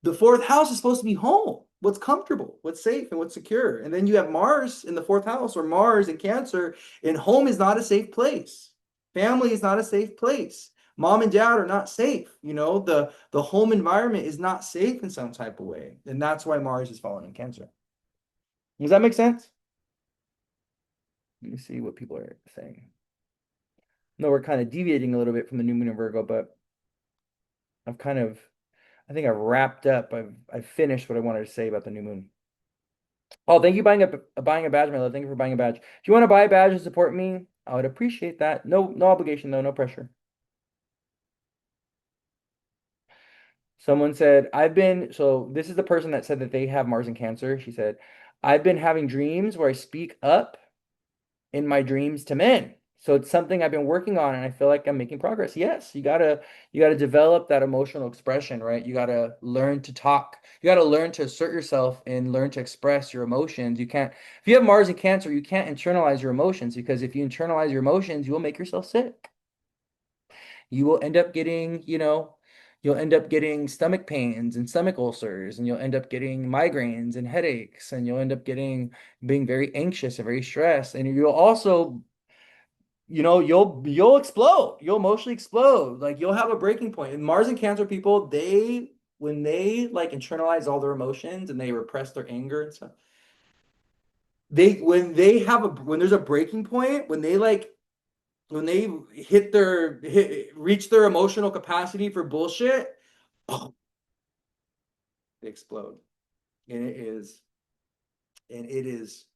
the fourth house is supposed to be home, what's comfortable, what's safe, and what's secure. And then you have Mars in the fourth house, or Mars in Cancer, and home is not a safe place. Family is not a safe place. Mom and dad are not safe. The home environment is not safe in some type of way. And that's why Mars is falling in Cancer. Does that make sense? Let me see what people are saying. No, we're kind of deviating a little bit from the new moon in Virgo, but I've kind of, I think I've wrapped up. I've finished what I wanted to say about the new moon. Oh, thank you buying a badge, my love. Thank you for buying a badge. If you want to buy a badge and support me, I would appreciate that. No obligation though, no pressure. Someone said, so this is the person that said that they have Mars in Cancer. She said, I've been having dreams where I speak up in my dreams to men. So it's something I've been working on and I feel like I'm making progress. Yes, you gotta develop that emotional expression, right? You gotta learn to talk. You gotta learn to assert yourself and learn to express your emotions. If you have Mars in Cancer, you can't internalize your emotions, because if you internalize your emotions, you will make yourself sick. You will end up getting, you'll end up getting stomach pains and stomach ulcers, and you'll end up getting migraines and headaches, and you'll end up being very anxious and very stressed. And you'll also, you'll explode. You'll emotionally explode. Like you'll have a breaking point. And Mars and Cancer people, when they like internalize all their emotions and they repress their anger and stuff, when there's a breaking point, when they reach their emotional capacity for bullshit, oh, they explode. and it is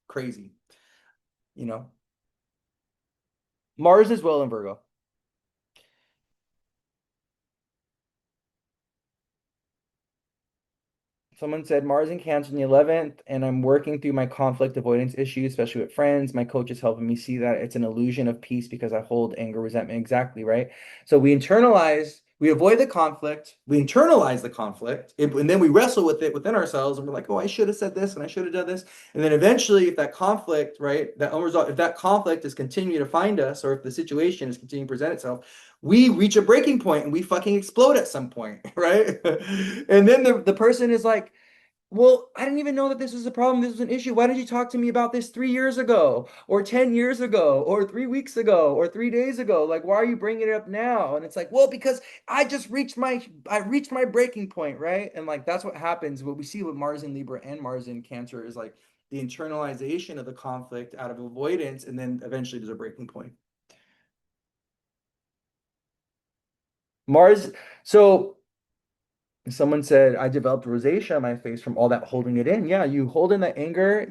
crazy, you know. Mars is well in Virgo. Someone said Mars and Cancer in the 11th, and I'm working through my conflict avoidance issues, especially with friends. My coach is helping me see that it's an illusion of peace because I hold anger, resentment. Exactly, right? So we avoid the conflict, we internalize the conflict, and then we wrestle with it within ourselves, and we're like, oh, I should have said this and I should have done this. And then eventually, if that conflict, right, that unresolved, if that conflict is continuing to find us, or if the situation is continuing to present itself, we reach a breaking point and we fucking explode at some point, right? And then the person is like, well, I didn't even know that this was a problem. This was an issue. Why did you talk to me about this 3 years ago, or 10 years ago, or 3 weeks ago, or 3 days ago? Like, why are you bringing it up now? And it's like, well, because I reached my breaking point, right? And like, that's what happens. What we see with Mars in Libra and Mars in Cancer is like the internalization of the conflict out of avoidance, and then eventually there's a breaking point. Mars, so someone said I developed rosacea on my face from all that holding it in. Yeah, you hold in that anger,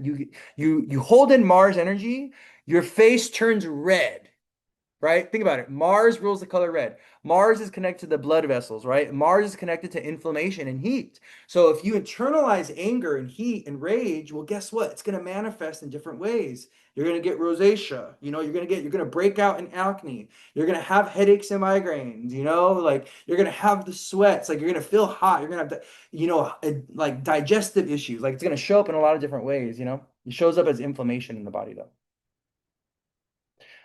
you hold in Mars energy, your face turns red, right? Think about it. Mars rules the color red. Mars is connected to the blood vessels, right? Mars is connected to inflammation and heat. So if you internalize anger and heat and rage, well, guess what? It's going to manifest in different ways. You're going to get rosacea, you're going to break out in acne. You're going to have headaches and migraines, like you're going to have the sweats, like you're going to feel hot. You're going to have, like digestive issues. Like it's going to show up in a lot of different ways. It shows up as inflammation in the body though.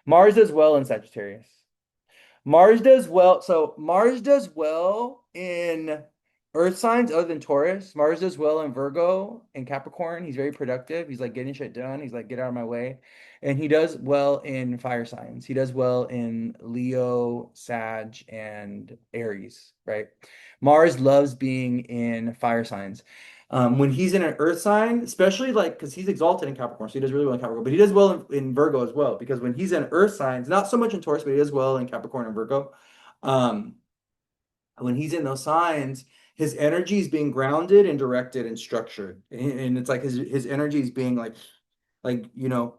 Mars does well in Sagittarius. Mars does well. So Mars does well in Earth signs other than Taurus. Mars does well in Virgo and Capricorn. He's very productive. He's like getting shit done. He's like, get out of my way. And he does well in fire signs. He does well in Leo, Sag, and Aries, right? Mars loves being in fire signs. When he's in an earth sign, especially like because he's exalted in Capricorn, so he does really well in Capricorn, but he does well in Virgo as well. Because when he's in earth signs, not so much in Taurus, but he does well in Capricorn and Virgo. Um, when he's in those signs, his energy is being grounded and directed and structured, and it's like his energy is being like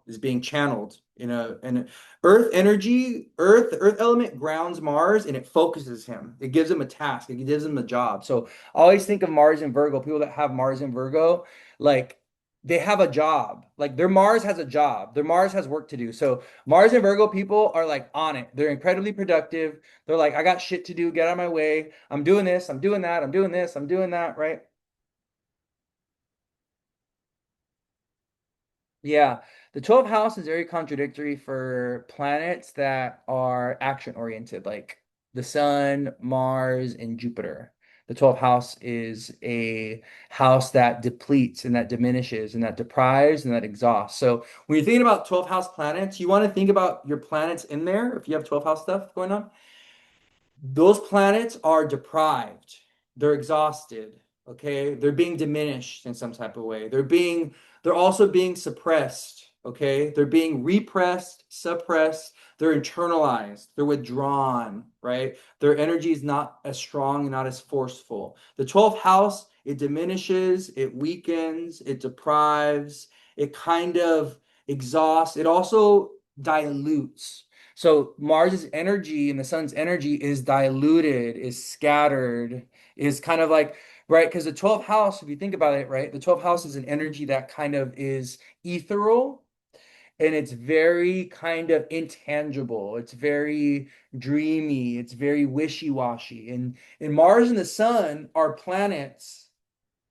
is being channeled in a and earth energy, earth element grounds Mars and it focuses him. It gives him a task, it gives him a job. So I always think of Mars and Virgo, people that have Mars and Virgo, like they have a job. Like their Mars has a job. Their Mars has work to do. So Mars and Virgo people are like on it. They're incredibly productive. They're like, I got shit to do, get out of my way. I'm doing this, I'm doing that, I'm doing this, I'm doing that, right? Yeah, the 12th house is very contradictory for planets that are action oriented, like the Sun, Mars, and Jupiter. The 12th house is a house that depletes and that diminishes and that deprives and that exhausts. So when you're thinking about 12th house planets, you want to think about your planets in there if you have 12th house stuff going on. Those planets are deprived. They're exhausted. Okay. They're being diminished in some type of way. They're also being suppressed. Okay. They're being repressed, suppressed. They're internalized. They're withdrawn, right? Their energy is not as strong and not as forceful. The 12th house, it diminishes, it weakens, it deprives, it kind of exhausts. It also dilutes. So Mars's energy and the sun's energy is diluted, is scattered, is kind of like, right? Because the 12th house, if you think about it, right, the 12th house is an energy that kind of is ethereal and it's very kind of intangible. It's very dreamy, it's very wishy-washy. And Mars and the sun are planets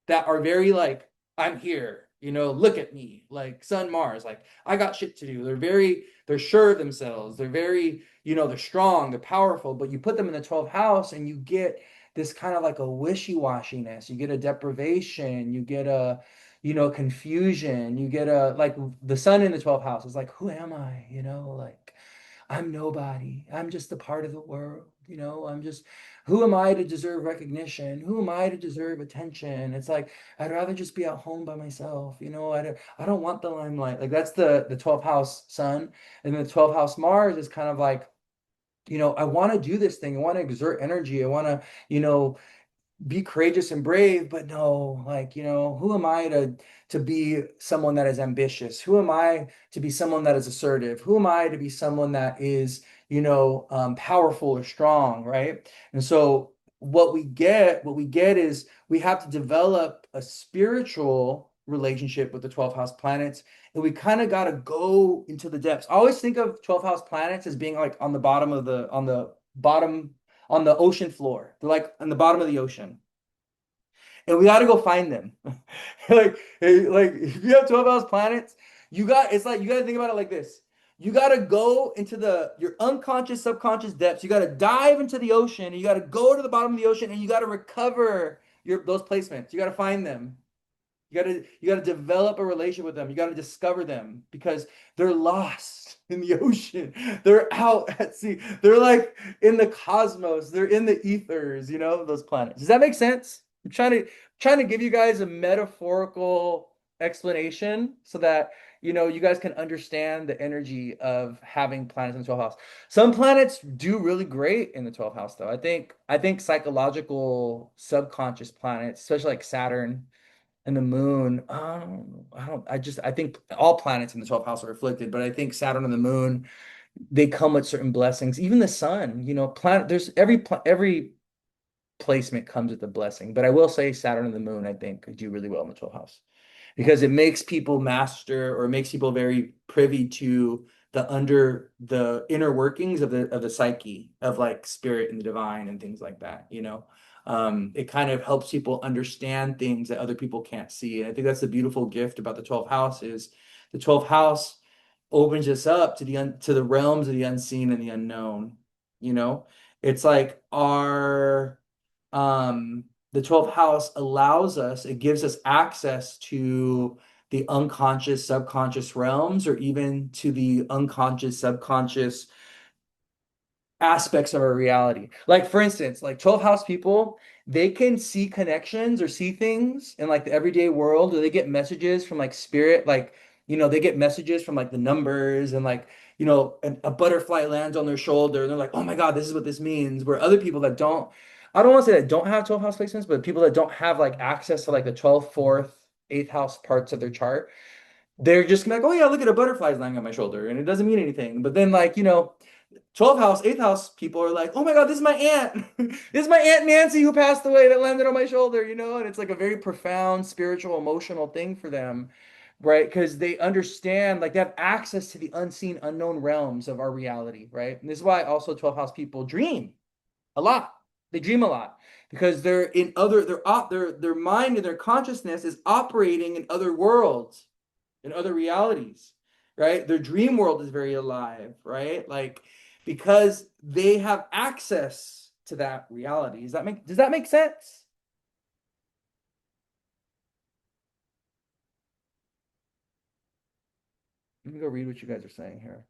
that are very like, I'm here, look at me, like Sun Mars, like I got shit to do. They're sure of themselves. They're very, they're strong, they're powerful, but you put them in the 12th house and you get this kind of like a wishy-washiness. You get a deprivation, you get a, confusion, you get a, like the sun in the 12th house is like, who am I? Like I'm nobody. I'm just a part of the world. I'm just, who am I to deserve recognition? Who am I to deserve attention? It's like, I'd rather just be at home by myself. I don't want the limelight. Like that's the 12th house sun. And the 12th house Mars is kind of like, I want to do this thing. I want to exert energy. I want to, be courageous and brave, but no, like, who am I to be someone that is ambitious? Who am I to be someone that is assertive? Who am I to be someone that is, powerful or strong, right? And so what we get is we have to develop a spiritual relationship with the 12th house planets, and we kind of got to go into the depths. I always think of 12th house planets as being like on the ocean floor. They're like on the bottom of the ocean. And we got to go find them. If you have 12 house planets, it's like you got to think about it like this. You got to go into your unconscious, subconscious depths. You got to dive into the ocean. And you got to go to the bottom of the ocean and you got to recover those placements. You got to find them. You got to develop a relationship with them. You got to discover them because they're lost in the ocean. They're out at sea. They're like in the cosmos. They're in the ethers, those planets. Does that make sense? I'm trying to give you guys a metaphorical explanation so that you guys can understand the energy of having planets in the 12th house. Some planets do really great in the 12th house though. I think psychological subconscious planets, especially like Saturn and the moon, I think all planets in the 12th house are afflicted, but I think Saturn and the moon, they come with certain blessings. Even the sun, there's every placement comes with a blessing. But I will say Saturn and the moon, I think, could do really well in the 12th house because it makes people master or makes people very privy to the inner workings of the psyche of like spirit and the divine and things like that. It kind of helps people understand things that other people can't see. And I think that's the beautiful gift about the 12th house is the 12th house opens us up to the realms of the unseen and the unknown. You know, it's like the 12th house it gives us access to the unconscious, subconscious realms, or even to the unconscious, subconscious aspects of our reality. Like for instance, like 12th house people, they can see connections or see things in like the everyday world, or they get messages from like spirit, like they get messages from like the numbers and like a butterfly lands on their shoulder and they're like, oh my God, this is what this means. Where other people that don't, I don't want to say that don't have 12th house placements, but people that don't have like access to like the 12th, 4th, 8th house parts of their chart, they're just like, oh yeah, look at a butterfly's lying on my shoulder and it doesn't mean anything. But then like, 12th house, 8th house people are like, oh my God, this is my aunt. This is my Aunt Nancy who passed away that landed on my shoulder, and it's like a very profound spiritual, emotional thing for them, right? Because they understand, like they have access to the unseen, unknown realms of our reality, right? And this is why also 12th house people dream a lot. They dream a lot because their mind and their consciousness is operating in other worlds, in other realities, right? Their dream world is very alive, right? Like because they have access to that reality. Does that make sense? Let me go read what you guys are saying here.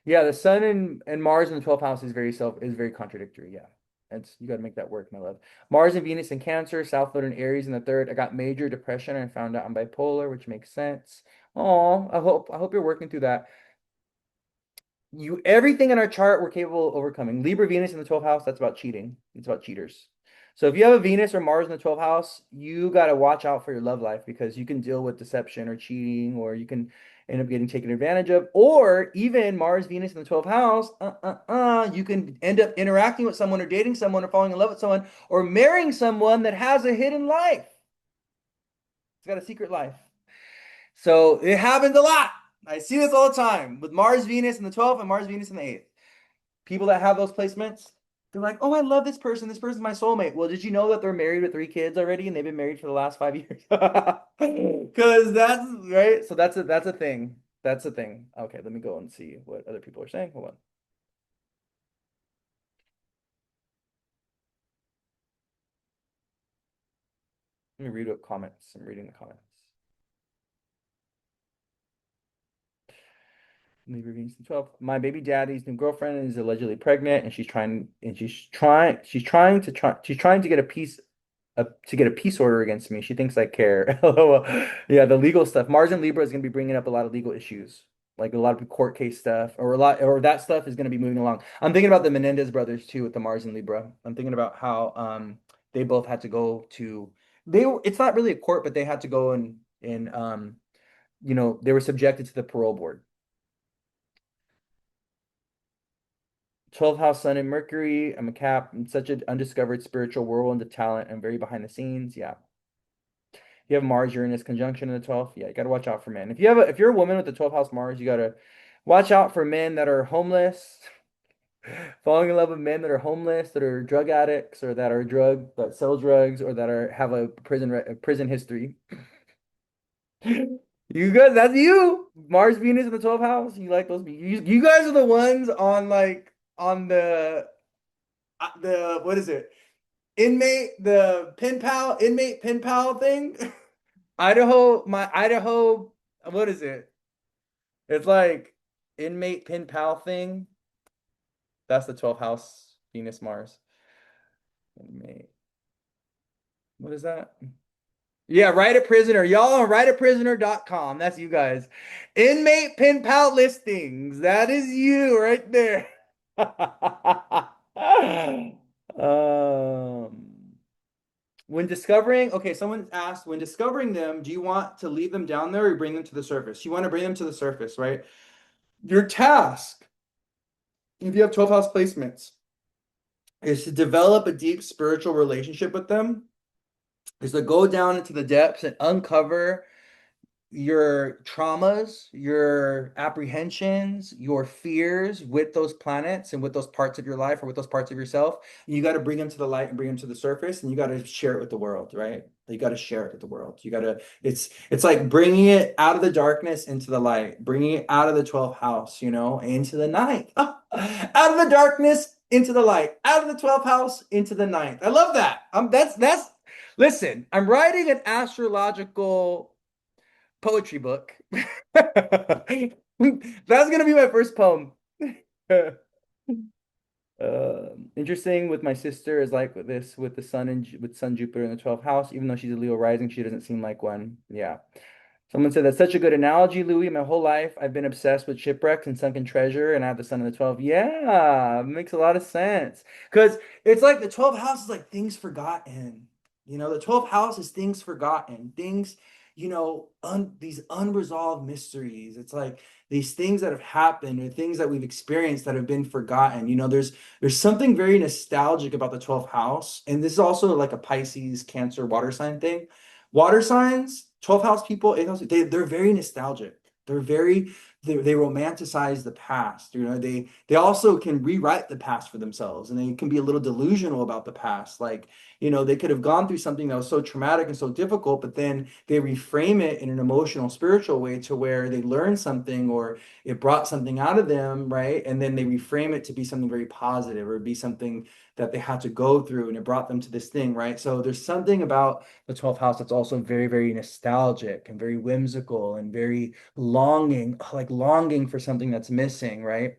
Yeah, the sun and Mars in the 12th house is very contradictory. Yeah. You got to make that work, my love. Mars and Venus in Cancer, South Node and Aries in the third. I got major depression and found out I'm bipolar, which makes sense. Oh, I hope you're working through that. Everything in our chart we're capable of overcoming. Libra Venus in the 12th house, that's about cheating. It's about cheaters. So if you have a Venus or Mars in the 12th house, you got to watch out for your love life because you can deal with deception or cheating, or you can end up getting taken advantage of, or even Mars Venus in the 12th house, you can end up interacting with someone or dating someone or falling in love with someone or marrying someone that has a hidden life. It's got a secret life. So it happens a lot. I see this all the time with Mars Venus in the 12th and Mars Venus in the 8th. People that have those placements, they're like, oh, I love this person. This person's my soulmate. Well, did you know that they're married with 3 kids already and they've been married for the last 5 years? Because that's right. So that's a thing. That's a thing. Okay, let me go and see what other people are saying. Hold on. Let me read what comments. I'm reading the comments. Libra Venus in 12. My baby daddy's new girlfriend is allegedly pregnant and she's trying to get a peace order against me. She thinks I care. LOL. Yeah, the legal stuff. Mars and Libra is going to be bringing up a lot of legal issues. like a lot of court case stuff, or a lot, or that stuff is going to be moving along. I'm thinking about the Menendez brothers too with the Mars and Libra. I'm thinking about how they both had to go to it's not really a court, but they had to go and they were subjected to the parole board. 12th house sun and Mercury. I'm a Cap. I'm such an undiscovered spiritual whirlwind of talent. I'm very behind the scenes. Yeah. You have Mars Uranus conjunction in the 12th. Yeah, you got to watch out for men. If you're a woman with the 12th house Mars, you got to watch out for men that are homeless, falling in love with men that are homeless, that are drug addicts, or that sell drugs, or that have a prison history. You guys, that's you. Mars Venus in the 12th house. You like those? You guys are the ones on like on the what is it? Inmate pen pal thing. Idaho, what is it? It's like inmate pen pal thing. That's the 12th house, Venus, Mars. Inmate. What is that? Yeah, write a prisoner. Y'all on writeaprisoner.com. That's you guys. Inmate pen pal listings. That is you right there. Um, someone asked, when discovering them, do you want to leave them down there or bring them to the surface? You want to bring them to the surface, right? Your task, if you have 12 house placements, is to develop a deep spiritual relationship with them, is to go down into the depths and uncover your traumas, your apprehensions, your fears with those planets and with those parts of your life or with those parts of yourself. You got to bring them to the light and bring them to the surface, and you got to share it with the world, right? You got to share it with the world. It's like bringing it out of the darkness into the light, bringing it out of the 12th house, into the night. Out of the darkness into the light, out of the 12th house into the ninth. I love that. Listen, I'm writing an astrological poetry book. That's gonna be my first poem. Interesting with my sister is like with the sun and with Sun Jupiter in the 12th house. Even though she's a Leo rising, she doesn't seem like one. Yeah. Someone said that's such a good analogy, Louis. My whole life I've been obsessed with shipwrecks and sunken treasure, and I have the sun in the 12th. Yeah, it makes a lot of sense. Because it's like the 12th house is like things forgotten. The 12th house is things forgotten, things, these unresolved mysteries. It's like these things that have happened or things that we've experienced that have been forgotten. There's something very nostalgic about the 12th house. And this is also like a Pisces, Cancer, water sign thing. Water signs, 12th house people, 8th house, they're very nostalgic. They romanticize the past. They also can rewrite the past for themselves, and they can be a little delusional about the past. Like, they could have gone through something that was so traumatic and so difficult, but then they reframe it in an emotional, spiritual way to where they learned something or it brought something out of them, right? And then they reframe it to be something very positive or be something that they had to go through and it brought them to this thing, right? So there's something about the 12th house that's also very, very nostalgic and very whimsical and very longing for something that's missing, right?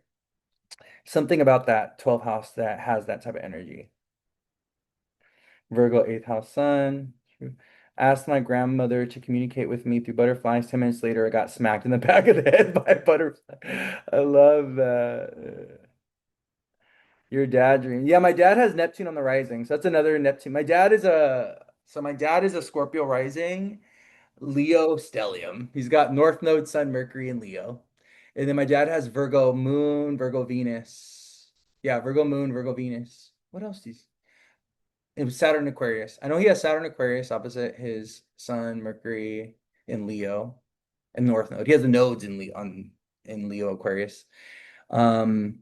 Something about that 12th house that has that type of energy. Virgo 8th house sun. Asked my grandmother to communicate with me through butterflies. 10 minutes later, I got smacked in the back of the head by a butterfly. I love that. Your dad dream. Yeah, my dad has Neptune on the rising. So that's another Neptune. My dad is a Scorpio rising, Leo stellium. He's got North Node, Sun, Mercury, and Leo. And then my dad has Virgo moon, Virgo Venus. Yeah, Virgo moon, Virgo Venus. What else is it was Saturn Aquarius. I know he has Saturn Aquarius opposite his Sun, Mercury, in Leo, and North Node. He has the nodes in Leo Aquarius. Um,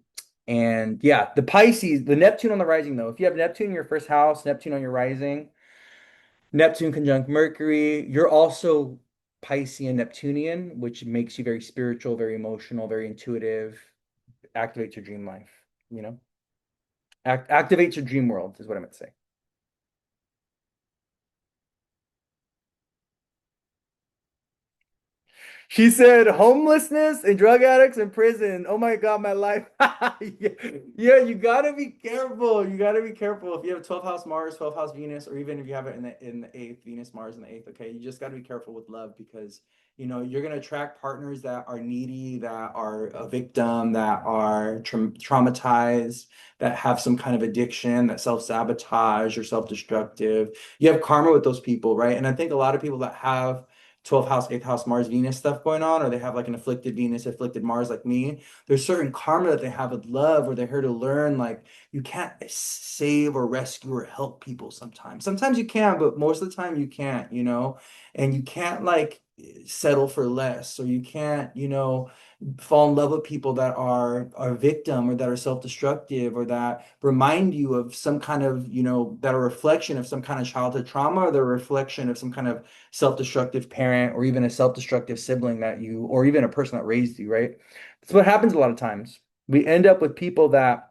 and yeah, the Pisces, the Neptune on the rising though. If you have Neptune in your first house, Neptune on your rising, Neptune conjunct Mercury, you're also Piscean Neptunian, which makes you very spiritual, very emotional, very intuitive, activates your dream life, you know? Activates your dream world is what I meant to say. She said homelessness and drug addicts in prison. Oh my God, my life. Yeah, yeah, you gotta be careful. You gotta be careful if you have 12th house Mars, 12th house Venus, or even if you have it in the eighth, Venus, Mars in the eighth. Okay, you just gotta be careful with love because You know, you're going to attract partners that are needy, that are a victim, that are traumatized, that have some kind of addiction, that self-sabotage or self-destructive. You have karma with those people, right? And I think a lot of people that have 12th house, 8th house, Mars, Venus stuff going on, or they have like an afflicted Venus, afflicted Mars like me, there's certain karma that they have with love, or they're here to learn like you can't save or rescue or help people sometimes. Sometimes you can, but most of the time you can't, you know, and you can't like settle for less, or you can't, you know, fall in love with people that are a victim or that are self-destructive or that remind you of some kind of, you know, that are a reflection of some kind of childhood trauma, or they're a reflection of some kind of self-destructive parent or even a self-destructive sibling that you, or even a person that raised you, right? That's what happens a lot of times. We end up with people that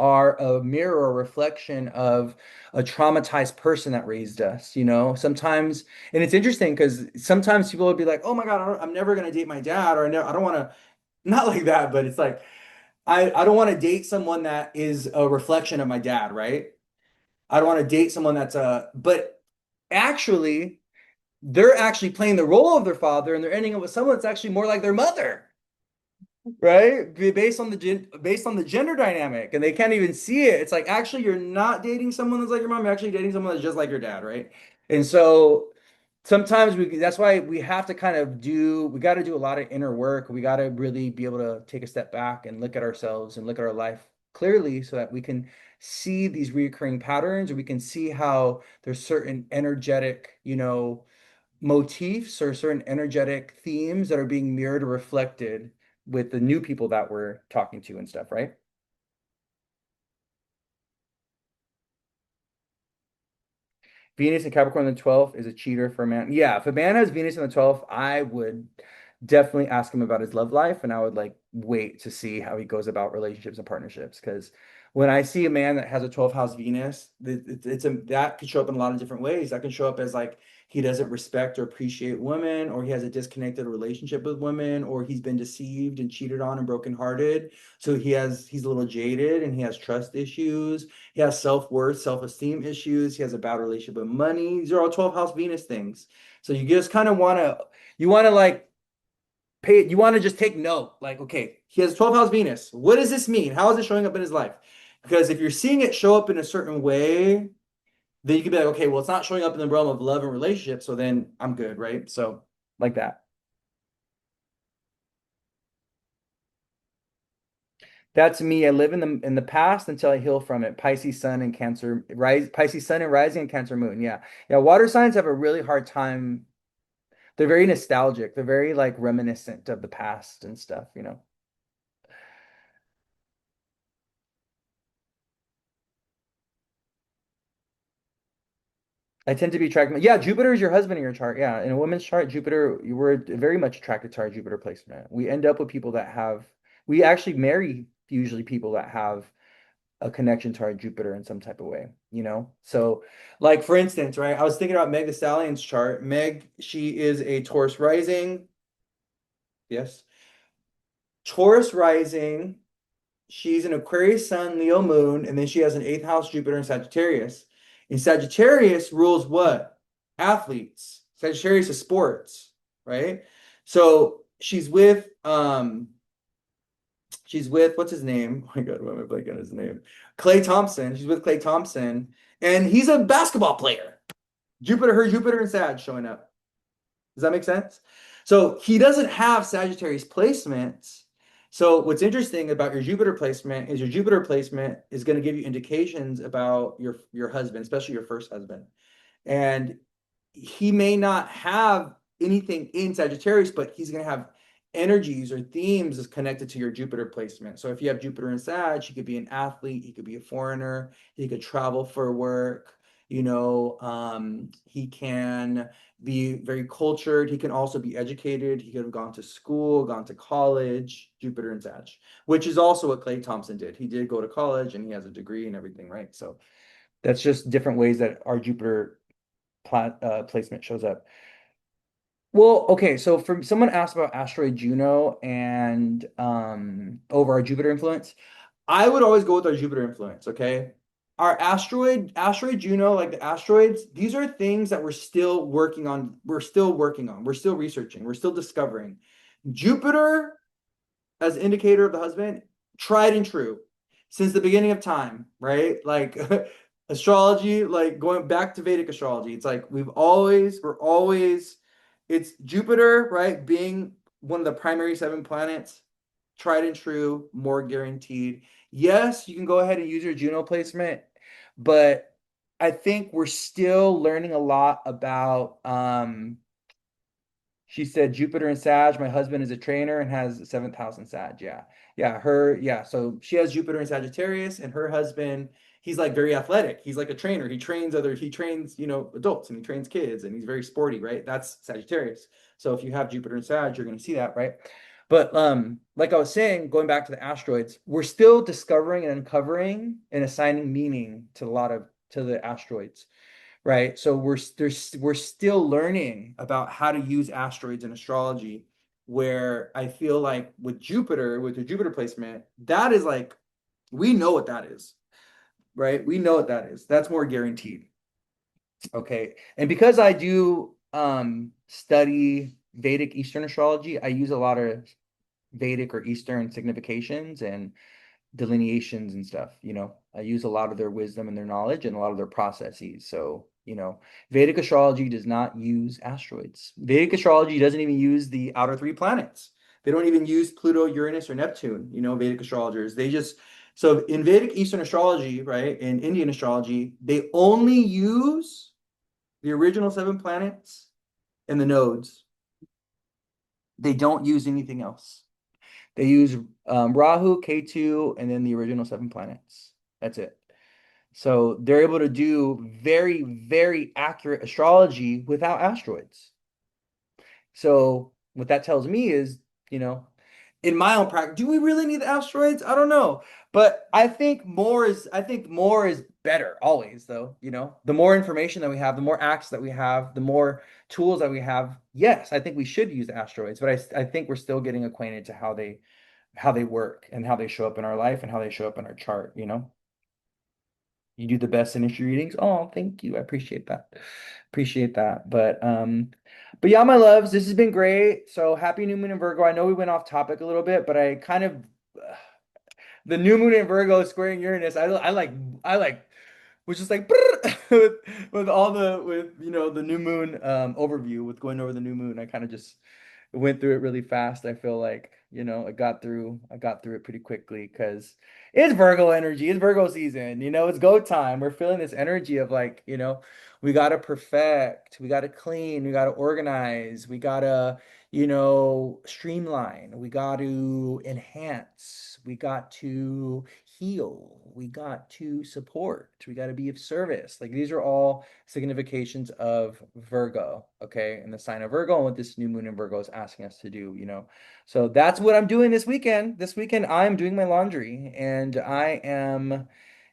are a mirror or reflection of a traumatized person that raised us, you know? Sometimes, and it's interesting because sometimes people would be like, "Oh my God, I'm never gonna date my dad," or I don't want to, not like that, but it's like I don't want to date someone that is a reflection of my dad, right? I don't want to date someone that's a, but actually, they're actually playing the role of their father, and they're ending up with someone that's actually more like their mother, right? Based on the based on the gender dynamic, and they can't even see it. It's like actually you're not dating someone that's like your mom, you're actually dating someone that's just like your dad, right? And so sometimes we that's why we have to kind of do we got to do a lot of inner work. We got to really be able to take a step back and look at ourselves and look at our life clearly so that we can see these recurring patterns, or we can see how there's certain energetic, you know, motifs or certain energetic themes that are being mirrored or reflected with the new people that we're talking to and stuff, right? Venus and Capricorn in the 12th is a cheater for a man. Yeah, if a man has Venus in the 12th, I would definitely ask him about his love life, and I would like wait to see how he goes about relationships and partnerships. Because when I see a man that has a 12th house Venus, it's a that could show up in a lot of different ways. That can show up as like he doesn't respect or appreciate women, or he has a disconnected relationship with women, or he's been deceived and cheated on and brokenhearted. So he's a little jaded and he has trust issues. He has self-worth, self-esteem issues. He has a bad relationship with money. These are all 12th house Venus things. So you just kind of want to like pay, you want to just take note. Like, okay, he has 12th house Venus. What does this mean? How is it showing up in his life? Because if you're seeing it show up in a certain way, then you can be like, okay, well, it's not showing up in the realm of love and relationship, so then I'm good, right? So like that. That's me. I live in the past until I heal from it. Pisces sun and Cancer rise, Pisces sun and rising and Cancer moon. Yeah. Yeah, water signs have a really hard time. They're very nostalgic. They're very like reminiscent of the past and stuff, you know. I tend to be attracted. Yeah, Jupiter is your husband in your chart. Yeah, in a woman's chart, Jupiter, you were very much attracted to our Jupiter placement. We end up with people that have, we actually marry usually people that have a connection to our Jupiter in some type of way, you know? So, like for instance, right, I was thinking about Meg the Stallion's chart. Meg, she is a Taurus rising. Yes. Taurus rising. She's an Aquarius sun, Leo moon, and then she has an eighth house Jupiter in Sagittarius. And Sagittarius rules what? Athletes. Sagittarius is sports, right? So she's with what's his name? Oh my God, why am I blanking on his name? Clay Thompson. She's with Clay Thompson, and he's a basketball player. Jupiter and Sag showing up. Does that make sense? So he doesn't have Sagittarius placements. So what's interesting about your Jupiter placement is your Jupiter placement is going to give you indications about your husband, especially your first husband. And he may not have anything in Sagittarius, but he's going to have energies or themes is connected to your Jupiter placement. So if you have Jupiter in Sag, he could be an athlete, he could be a foreigner, he could travel for work, you know, he can be very cultured. He can also be educated. He could have gone to school, gone to college, Jupiter and Sag, which is also what Clay Thompson did. He did go to college and he has a degree and everything, right? So that's just different ways that our Jupiter placement shows up. Well, okay, so for someone asked about asteroid Juno and over our Jupiter influence, I would always go with our Jupiter influence, okay? our asteroid Juno, like the asteroids, these are things that we're still working on. We're still researching. We're still discovering. Jupiter, as indicator of the husband, tried and true since the beginning of time, right? Like astrology, like going back to Vedic astrology, it's like we're always, it's Jupiter, right? Being one of the primary seven planets, tried and true, more guaranteed. Yes, you can go ahead and use your Juno placement, but I think we're still learning a lot about she said Jupiter and Sag. My husband is a trainer and has the seventh house in Sag. Yeah. Yeah. Yeah. So she has Jupiter in Sagittarius, and her husband, he's like very athletic. He's like a trainer. He trains, adults, and he trains kids, and he's very sporty, right? That's Sagittarius. So if you have Jupiter and Sag, you're going to see that, right? But like I was saying, going back to the asteroids, we're still discovering and uncovering and assigning meaning to the asteroids, right? So we're still learning about how to use asteroids in astrology, where I feel like with Jupiter, with the Jupiter placement, that is like we know what that is, right? We know what that is. That's more guaranteed. Okay. And because I do study Vedic Eastern astrology, I use a lot of Vedic or Eastern significations and delineations and stuff. I use a lot of their wisdom and their knowledge and a lot of their processes. So, Vedic astrology does not use asteroids. Vedic astrology doesn't even use the outer three planets. They don't even use Pluto, Uranus, or Neptune, Vedic astrologers. So in Vedic Eastern astrology, right, in Indian astrology, they only use the original seven planets and the nodes. They don't use anything else. They use Rahu, K2, and then the original seven planets. That's it. So they're able to do very, very accurate astrology without asteroids. So what that tells me is, you know, in my own practice, do we really need the asteroids? I don't know. But I think more is better always, though. The more information that we have, the more access that we have, the more tools that we have. Yes, I think we should use the asteroids, but I think we're still getting acquainted to how they work and how they show up in our life and how they show up in our chart. You do the best initial readings. Oh, thank you. I appreciate that. Appreciate that. But yeah, my loves, this has been great. So happy new moon in Virgo. I know we went off topic a little bit, but I kind of the new moon in Virgo squaring Uranus. I like was just like with all the new moon overview with going over the new moon. I kind of just went through it really fast. I feel like, I got through it pretty quickly because it's Virgo energy. It's Virgo season. It's go time. We're feeling this energy of like, we gotta perfect, we gotta clean, we gotta organize, we gotta, streamline, we got to enhance, we got to heal, we got to support, we got to be of service. Like these are all significations of Virgo, okay? And the sign of Virgo and what this new moon in Virgo is asking us to do. So that's what I'm doing this weekend. This weekend, I'm doing my laundry and I am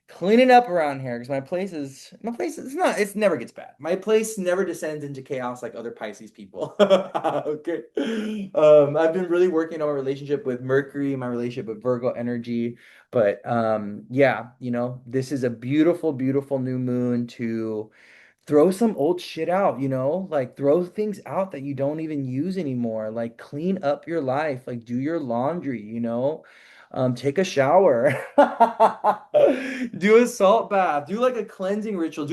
cleaning up around here because my place is it's never gets bad. My place never descends into chaos like other Pisces people. Okay. I've been really working on my relationship with Mercury, my relationship with Virgo energy. But yeah, this is a beautiful, beautiful new moon to throw some old shit out, like throw things out that you don't even use anymore. Like clean up your life, like do your laundry, take a shower, do a salt bath, do like a cleansing ritual,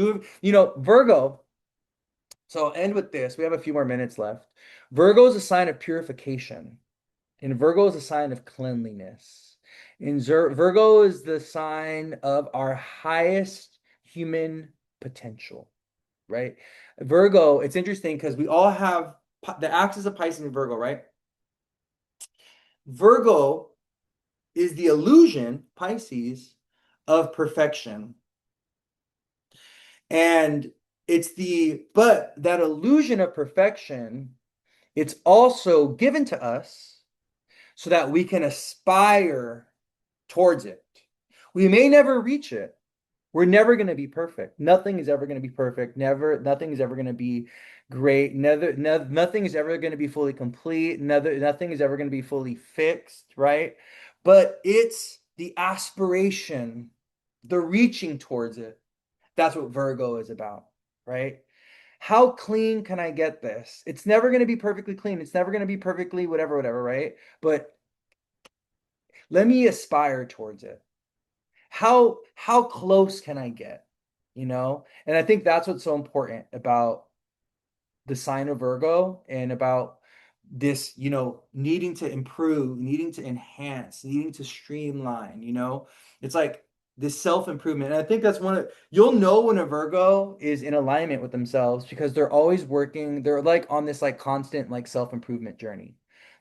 Virgo. So I'll end with this. We have a few more minutes left. Virgo is a sign of purification, and Virgo is a sign of cleanliness. Virgo is the sign of our highest human potential, right? Virgo, it's interesting because we all have the axis of Pisces and Virgo, right? Virgo is the illusion, Pisces, of perfection. And but that illusion of perfection, it's also given to us so that we can aspire towards it. We may never reach it. We're never going to be perfect. Nothing is ever going to be perfect. Nothing is ever going to be great. Nothing is ever going to be fully complete. Nothing is ever going to be fully fixed, right? But it's the aspiration the reaching towards it. That's what Virgo is about, right? How clean can I get this? It's never going to be perfectly clean. It's never going to be perfectly whatever, whatever, right? But let me aspire towards it. How close can I get? You know? And I think that's what's so important about the sign of Virgo and about this, needing to improve, needing to enhance, needing to streamline, It's like this self-improvement. And I think that's you'll know when a Virgo is in alignment with themselves because they're always working, they're like on this like constant like self-improvement journey.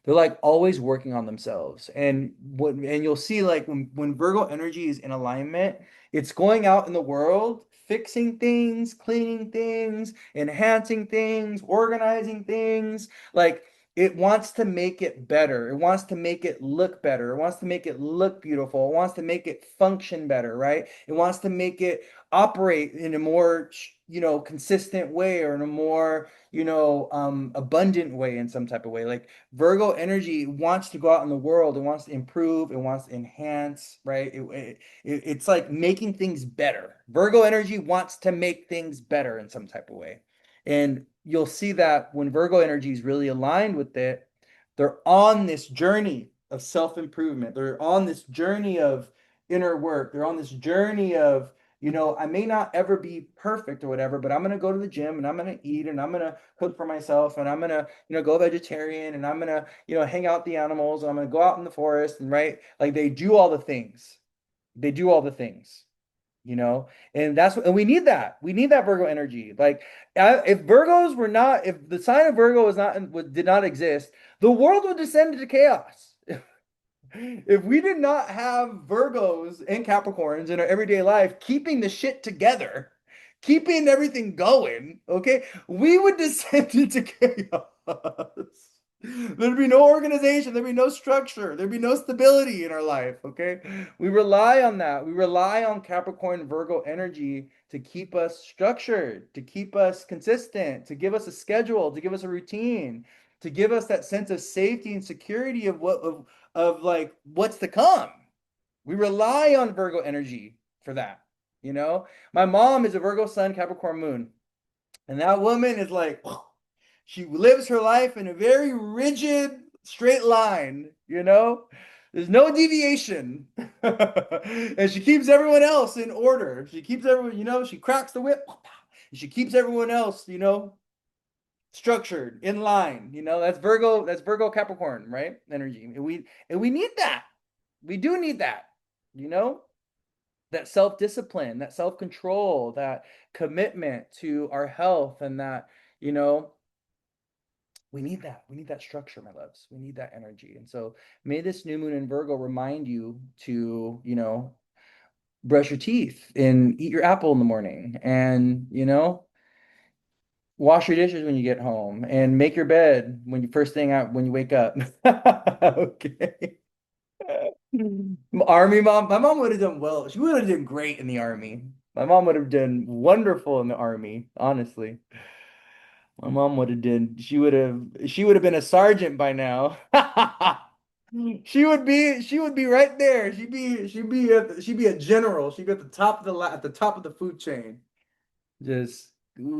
They're like always working on themselves. And you'll see like when Virgo energy is in alignment, it's going out in the world, fixing things, cleaning things, enhancing things, organizing things. Like it wants to make it better. It wants to make it look better. It wants to make it look beautiful. It wants to make it function better, right? It wants to make it operate in a more, consistent way or in a more, abundant way in some type of way. Like Virgo energy wants to go out in the world. It wants to improve. It wants to enhance, right? It's like making things better. Virgo energy wants to make things better in some type of way. And you'll see that when Virgo energy is really aligned with it, they're on this journey of self-improvement. They're on this journey of inner work. They're on this journey of, I may not ever be perfect or whatever, but I'm going to go to the gym and I'm going to eat and I'm going to cook for myself and I'm going to, go vegetarian and I'm going to, hang out with the animals and I'm going to go out in the forest and right. Like they do all the things. They do all the things and and we need that. We need that Virgo energy. Like, if Virgos were not, if the sign of Virgo was not, did not exist, the world would descend into chaos. If we did not have Virgos and Capricorns in our everyday life keeping the shit together, keeping everything going, okay, we would descend into chaos. There'd be no organization, there'd be no structure, there'd be no stability in our life, okay? We rely on that. We rely on Capricorn Virgo energy to keep us structured, to keep us consistent, to give us a schedule, to give us a routine, to give us that sense of safety and security of like what's to come. We rely on Virgo energy for that, My mom is a Virgo Sun, Capricorn Moon, and that woman is like, she lives her life in a very rigid, straight line, There's no deviation. And she keeps everyone else in order. She keeps everyone, she cracks the whip. And she keeps everyone else, structured, in line. That's Virgo Capricorn, right? Energy. And we need that. We do need that, you know? That self-discipline, that self-control, that commitment to our health and that, you know, we need that. We need that structure, my loves. We need that energy. And so may this new moon in Virgo remind you to, brush your teeth and eat your apple in the morning and, wash your dishes when you get home and make your bed when you first thing out when you wake up. Okay. Army mom, my mom would have done well. She would have done great in the army. My mom would have done wonderful in the army, honestly. My mom would have did. She would have been a sergeant by now. She would be right there. She'd be a general. She'd be at the top of at the top of the food chain. Just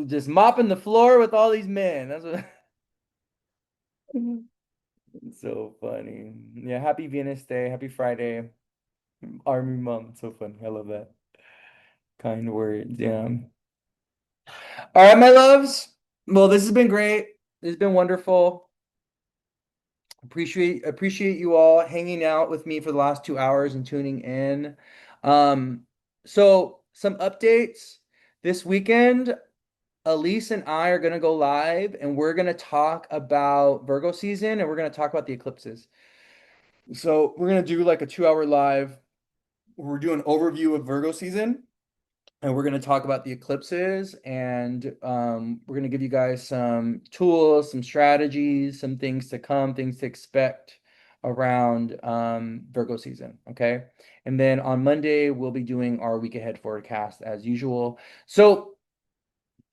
just mopping the floor with all these men. That's what it's so funny. Yeah, happy Venus Day, happy Friday. Army mom. So funny. I love that. Kind words. Yeah. All right, my loves. Well, this has been great. It's been wonderful. Appreciate you all hanging out with me for the last 2 hours and tuning in. Um, so some updates this weekend. Elise and I are gonna go live and we're gonna talk about Virgo season and we're gonna talk about the eclipses. So we're gonna do like a 2 hour live. We're doing an overview of Virgo season and we're going to talk about the eclipses and we're going to give you guys some tools, some strategies, some things to come, things to expect around Virgo season. Okay. And then on Monday, we'll be doing our week ahead forecast as usual. So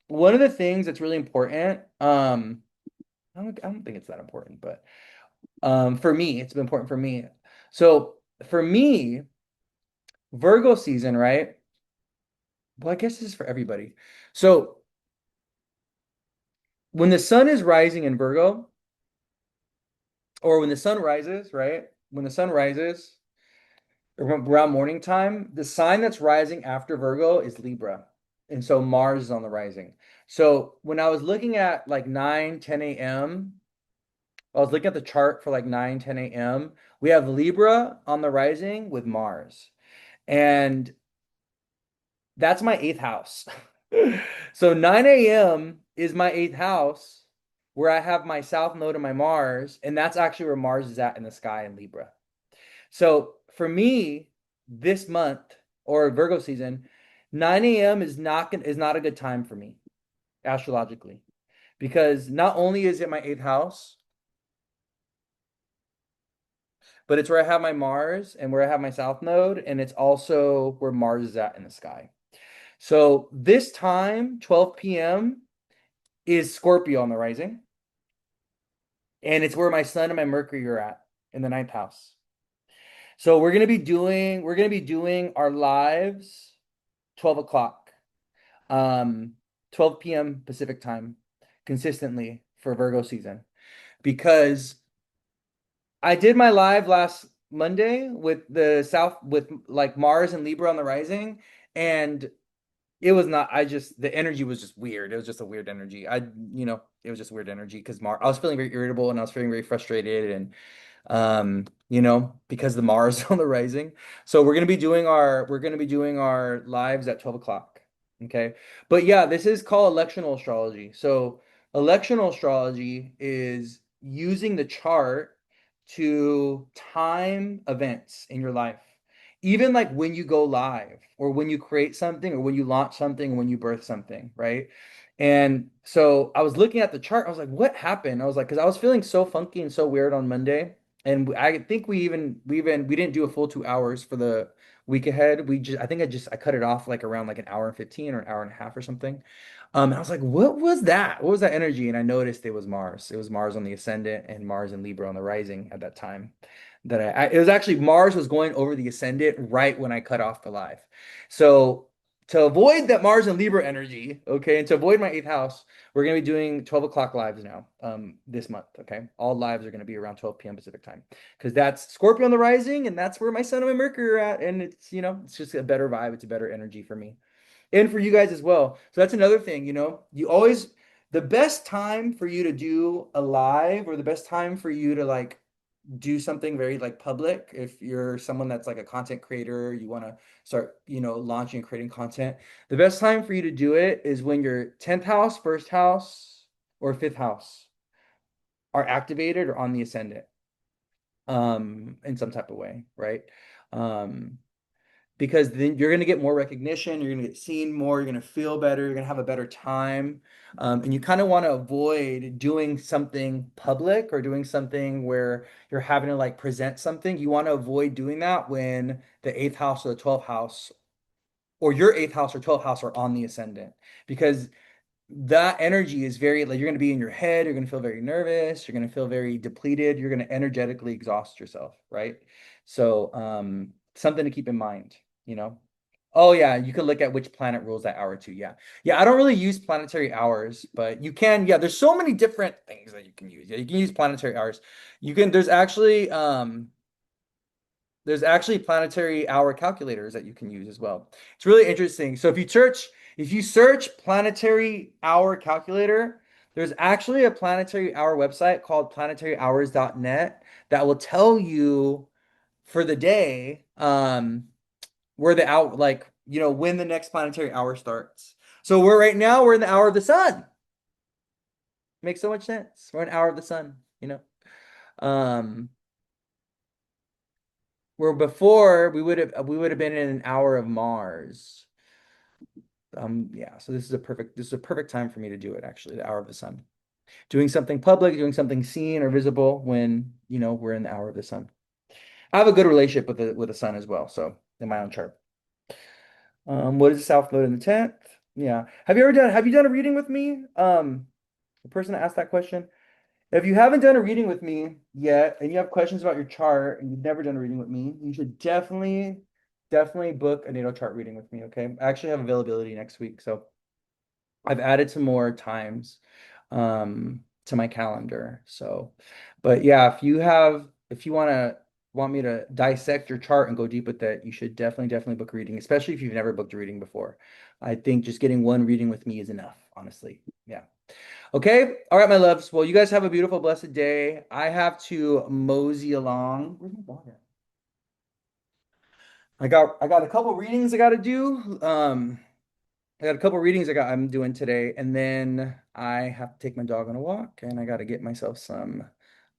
one of the things that's really important, I don't think it's that important, but for me, it's been important for me. So for me, Virgo season, right? Well, I guess this is for everybody. So when the sun is rising in Virgo, or when the sun rises, right? When the sun rises around morning time, the sign that's rising after Virgo is Libra. And so Mars is on the rising. So when I was looking at like 9, 10 a.m., I was looking at the chart for like 9, 10 a.m. We have Libra on the rising with Mars. And that's my eighth house. So 9 a.m. is my eighth house where I have my south node and my Mars, and that's actually where Mars is at in the sky in Libra. So for me, this month or Virgo season, 9 a.m. is not a good time for me astrologically because not only is it my eighth house, but it's where I have my Mars and where I have my south node, and it's also where Mars is at in the sky. So this time, 12 p.m., is Scorpio on the rising, and it's where my Sun and my Mercury are at in the ninth house. So we're gonna be doing our lives 12 o'clock, 12 p.m. Pacific time, consistently for Virgo season because I did my live last Monday with the South with like Mars and Libra on the rising, and it was not, I just, the energy was just weird. It was just a weird energy. It was just weird energy because I was feeling very irritable and I was feeling very frustrated and, because the Mars on the rising. So we're going to be doing our lives at 12 o'clock. Okay. But yeah, this is called electional astrology. So electional astrology is using the chart to time events in your life. Even like when you go live or when you create something or when you launch something or when you birth something, right? And so I was looking at the chart. I was like, what happened? I was like, because I was feeling so funky and so weird on Monday. And I think we didn't do a full 2 hours for the week ahead. I cut it off like around like an hour and 15 or an hour and a half or something. And I was like, what was that? What was that energy? And I noticed it was Mars. It was Mars on the ascendant and Mars and Libra on the rising at that time. It was actually Mars was going over the ascendant right when I cut off the live. So to avoid that Mars and Libra energy, okay, and to avoid my eighth house, we're gonna be doing 12 o'clock lives now, this month, okay? All lives are gonna be around 12 p.m. Pacific time because that's Scorpio on the rising, and that's where my Sun and my Mercury are at, and it's just a better vibe, it's a better energy for me and for you guys as well. So that's another thing, the best time for you to do a live or the best time for you to like do something very like public if you're someone that's like a content creator, you want to start launching and creating content, the best time for you to do it is when your 10th house, first house, or fifth house are activated or on the ascendant, in some type of way, right? um because then you're going to get more recognition, you're going to get seen more, you're going to feel better, you're going to have a better time. And you kind of want to avoid doing something public or doing something where you're having to like present something. You want to avoid doing that when the eighth house or the 12th house or your eighth house or 12th house are on the ascendant because that energy is very like you're going to be in your head, you're going to feel very nervous, you're going to feel very depleted, you're going to energetically exhaust yourself, right? So something to keep in mind, you know. Oh yeah, you can look at which planet rules that hour too. Yeah, yeah, I don't really use planetary hours, but you can. Yeah, there's so many different things that you can use. Yeah, you can use planetary hours. You can there's actually planetary hour calculators that you can use as well. It's really interesting. So if you search planetary hour calculator, there's actually a planetary hour website called planetaryhours.net that will tell you for the day, where the hour, like, when the next planetary hour starts. So we're in the hour of the sun. Makes so much sense. We're an hour of the sun, you know. Um, Where before we would have been in an hour of Mars. Yeah, so this is a perfect time for me to do it, actually, the hour of the sun. Doing something public, doing something seen or visible when, we're in the hour of the sun. I have a good relationship with the sun as well, so in my own chart. What is the South Node in the 10th? Yeah. Have you done a reading with me? The person that asked that question. If you haven't done a reading with me yet and you have questions about your chart and you've never done a reading with me, you should definitely definitely book a natal chart reading with me, okay? I actually have availability next week, so I've added some more times to my calendar. So, but yeah, if you want me to dissect your chart and go deep with that, you should definitely book a reading, especially if you've never booked a reading before. I think just getting one reading with me is enough, honestly. Yeah. Okay. All right, my loves. Well, you guys have a beautiful, blessed day. I have to mosey along. Where's my dog at? I got a couple readings I got to do. I got a couple readings I'm doing today, and then I have to take my dog on a walk, and I got to get myself some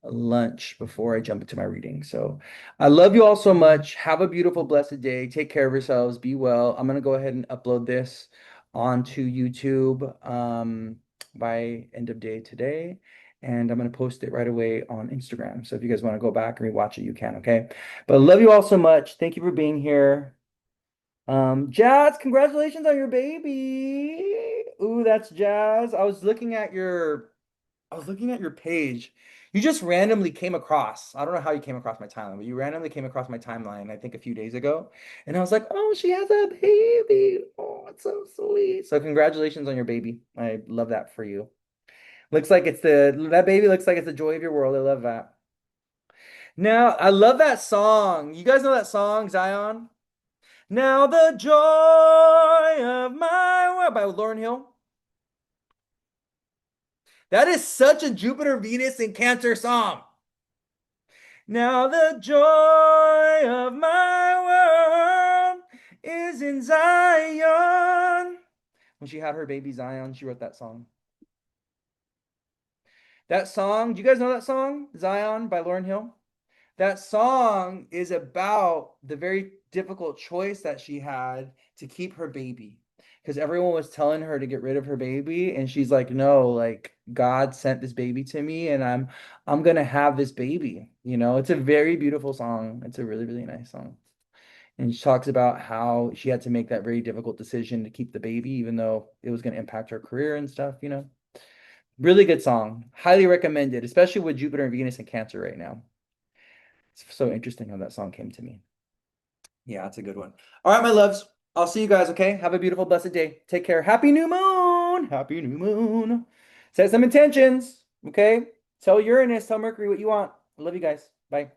lunch before I jump into my reading. So I love you all so much. Have a beautiful, blessed day. Take care of yourselves. Be well. I'm gonna go ahead and upload this onto YouTube by end of day today, and I'm gonna post it right away on Instagram. So if you guys want to go back and rewatch it, you can. Okay. But I love you all so much. Thank you for being here. Jazz, congratulations on your baby. Ooh, that's Jazz. I was looking at your page. You just randomly came across. I don't know how you came across my timeline, but you randomly came across my timeline, I think a few days ago. And I was like, oh, she has a baby. Oh, it's so sweet. So congratulations on your baby. I love that for you. Looks like that baby looks like it's the joy of your world. I love that. Now, I love that song. You guys know that song, Zion? Now the joy of my world by Lauryn Hill. That is such a Jupiter, Venus, and Cancer song. Now the joy of my world is in Zion. When she had her baby Zion, she wrote that song. That song, do you guys know that song? Zion by Lauryn Hill? That song is about the very difficult choice that she had to keep her baby. Because everyone was telling her to get rid of her baby, and she's like, no, like God sent this baby to me, and I'm gonna have this baby. It's a very beautiful song. It's a really nice song. And she talks about how she had to make that very difficult decision to keep the baby, even though it was gonna impact her career and stuff. Really good song. Highly recommended, especially with Jupiter and Venus and Cancer right now. It's so interesting how that song came to me. Yeah, it's a good one. All right, my loves. I'll see you guys, okay? Have a beautiful, blessed day. Take care. Happy new moon. Happy new moon. Set some intentions, okay? Tell Uranus, tell Mercury what you want. I love you guys. Bye.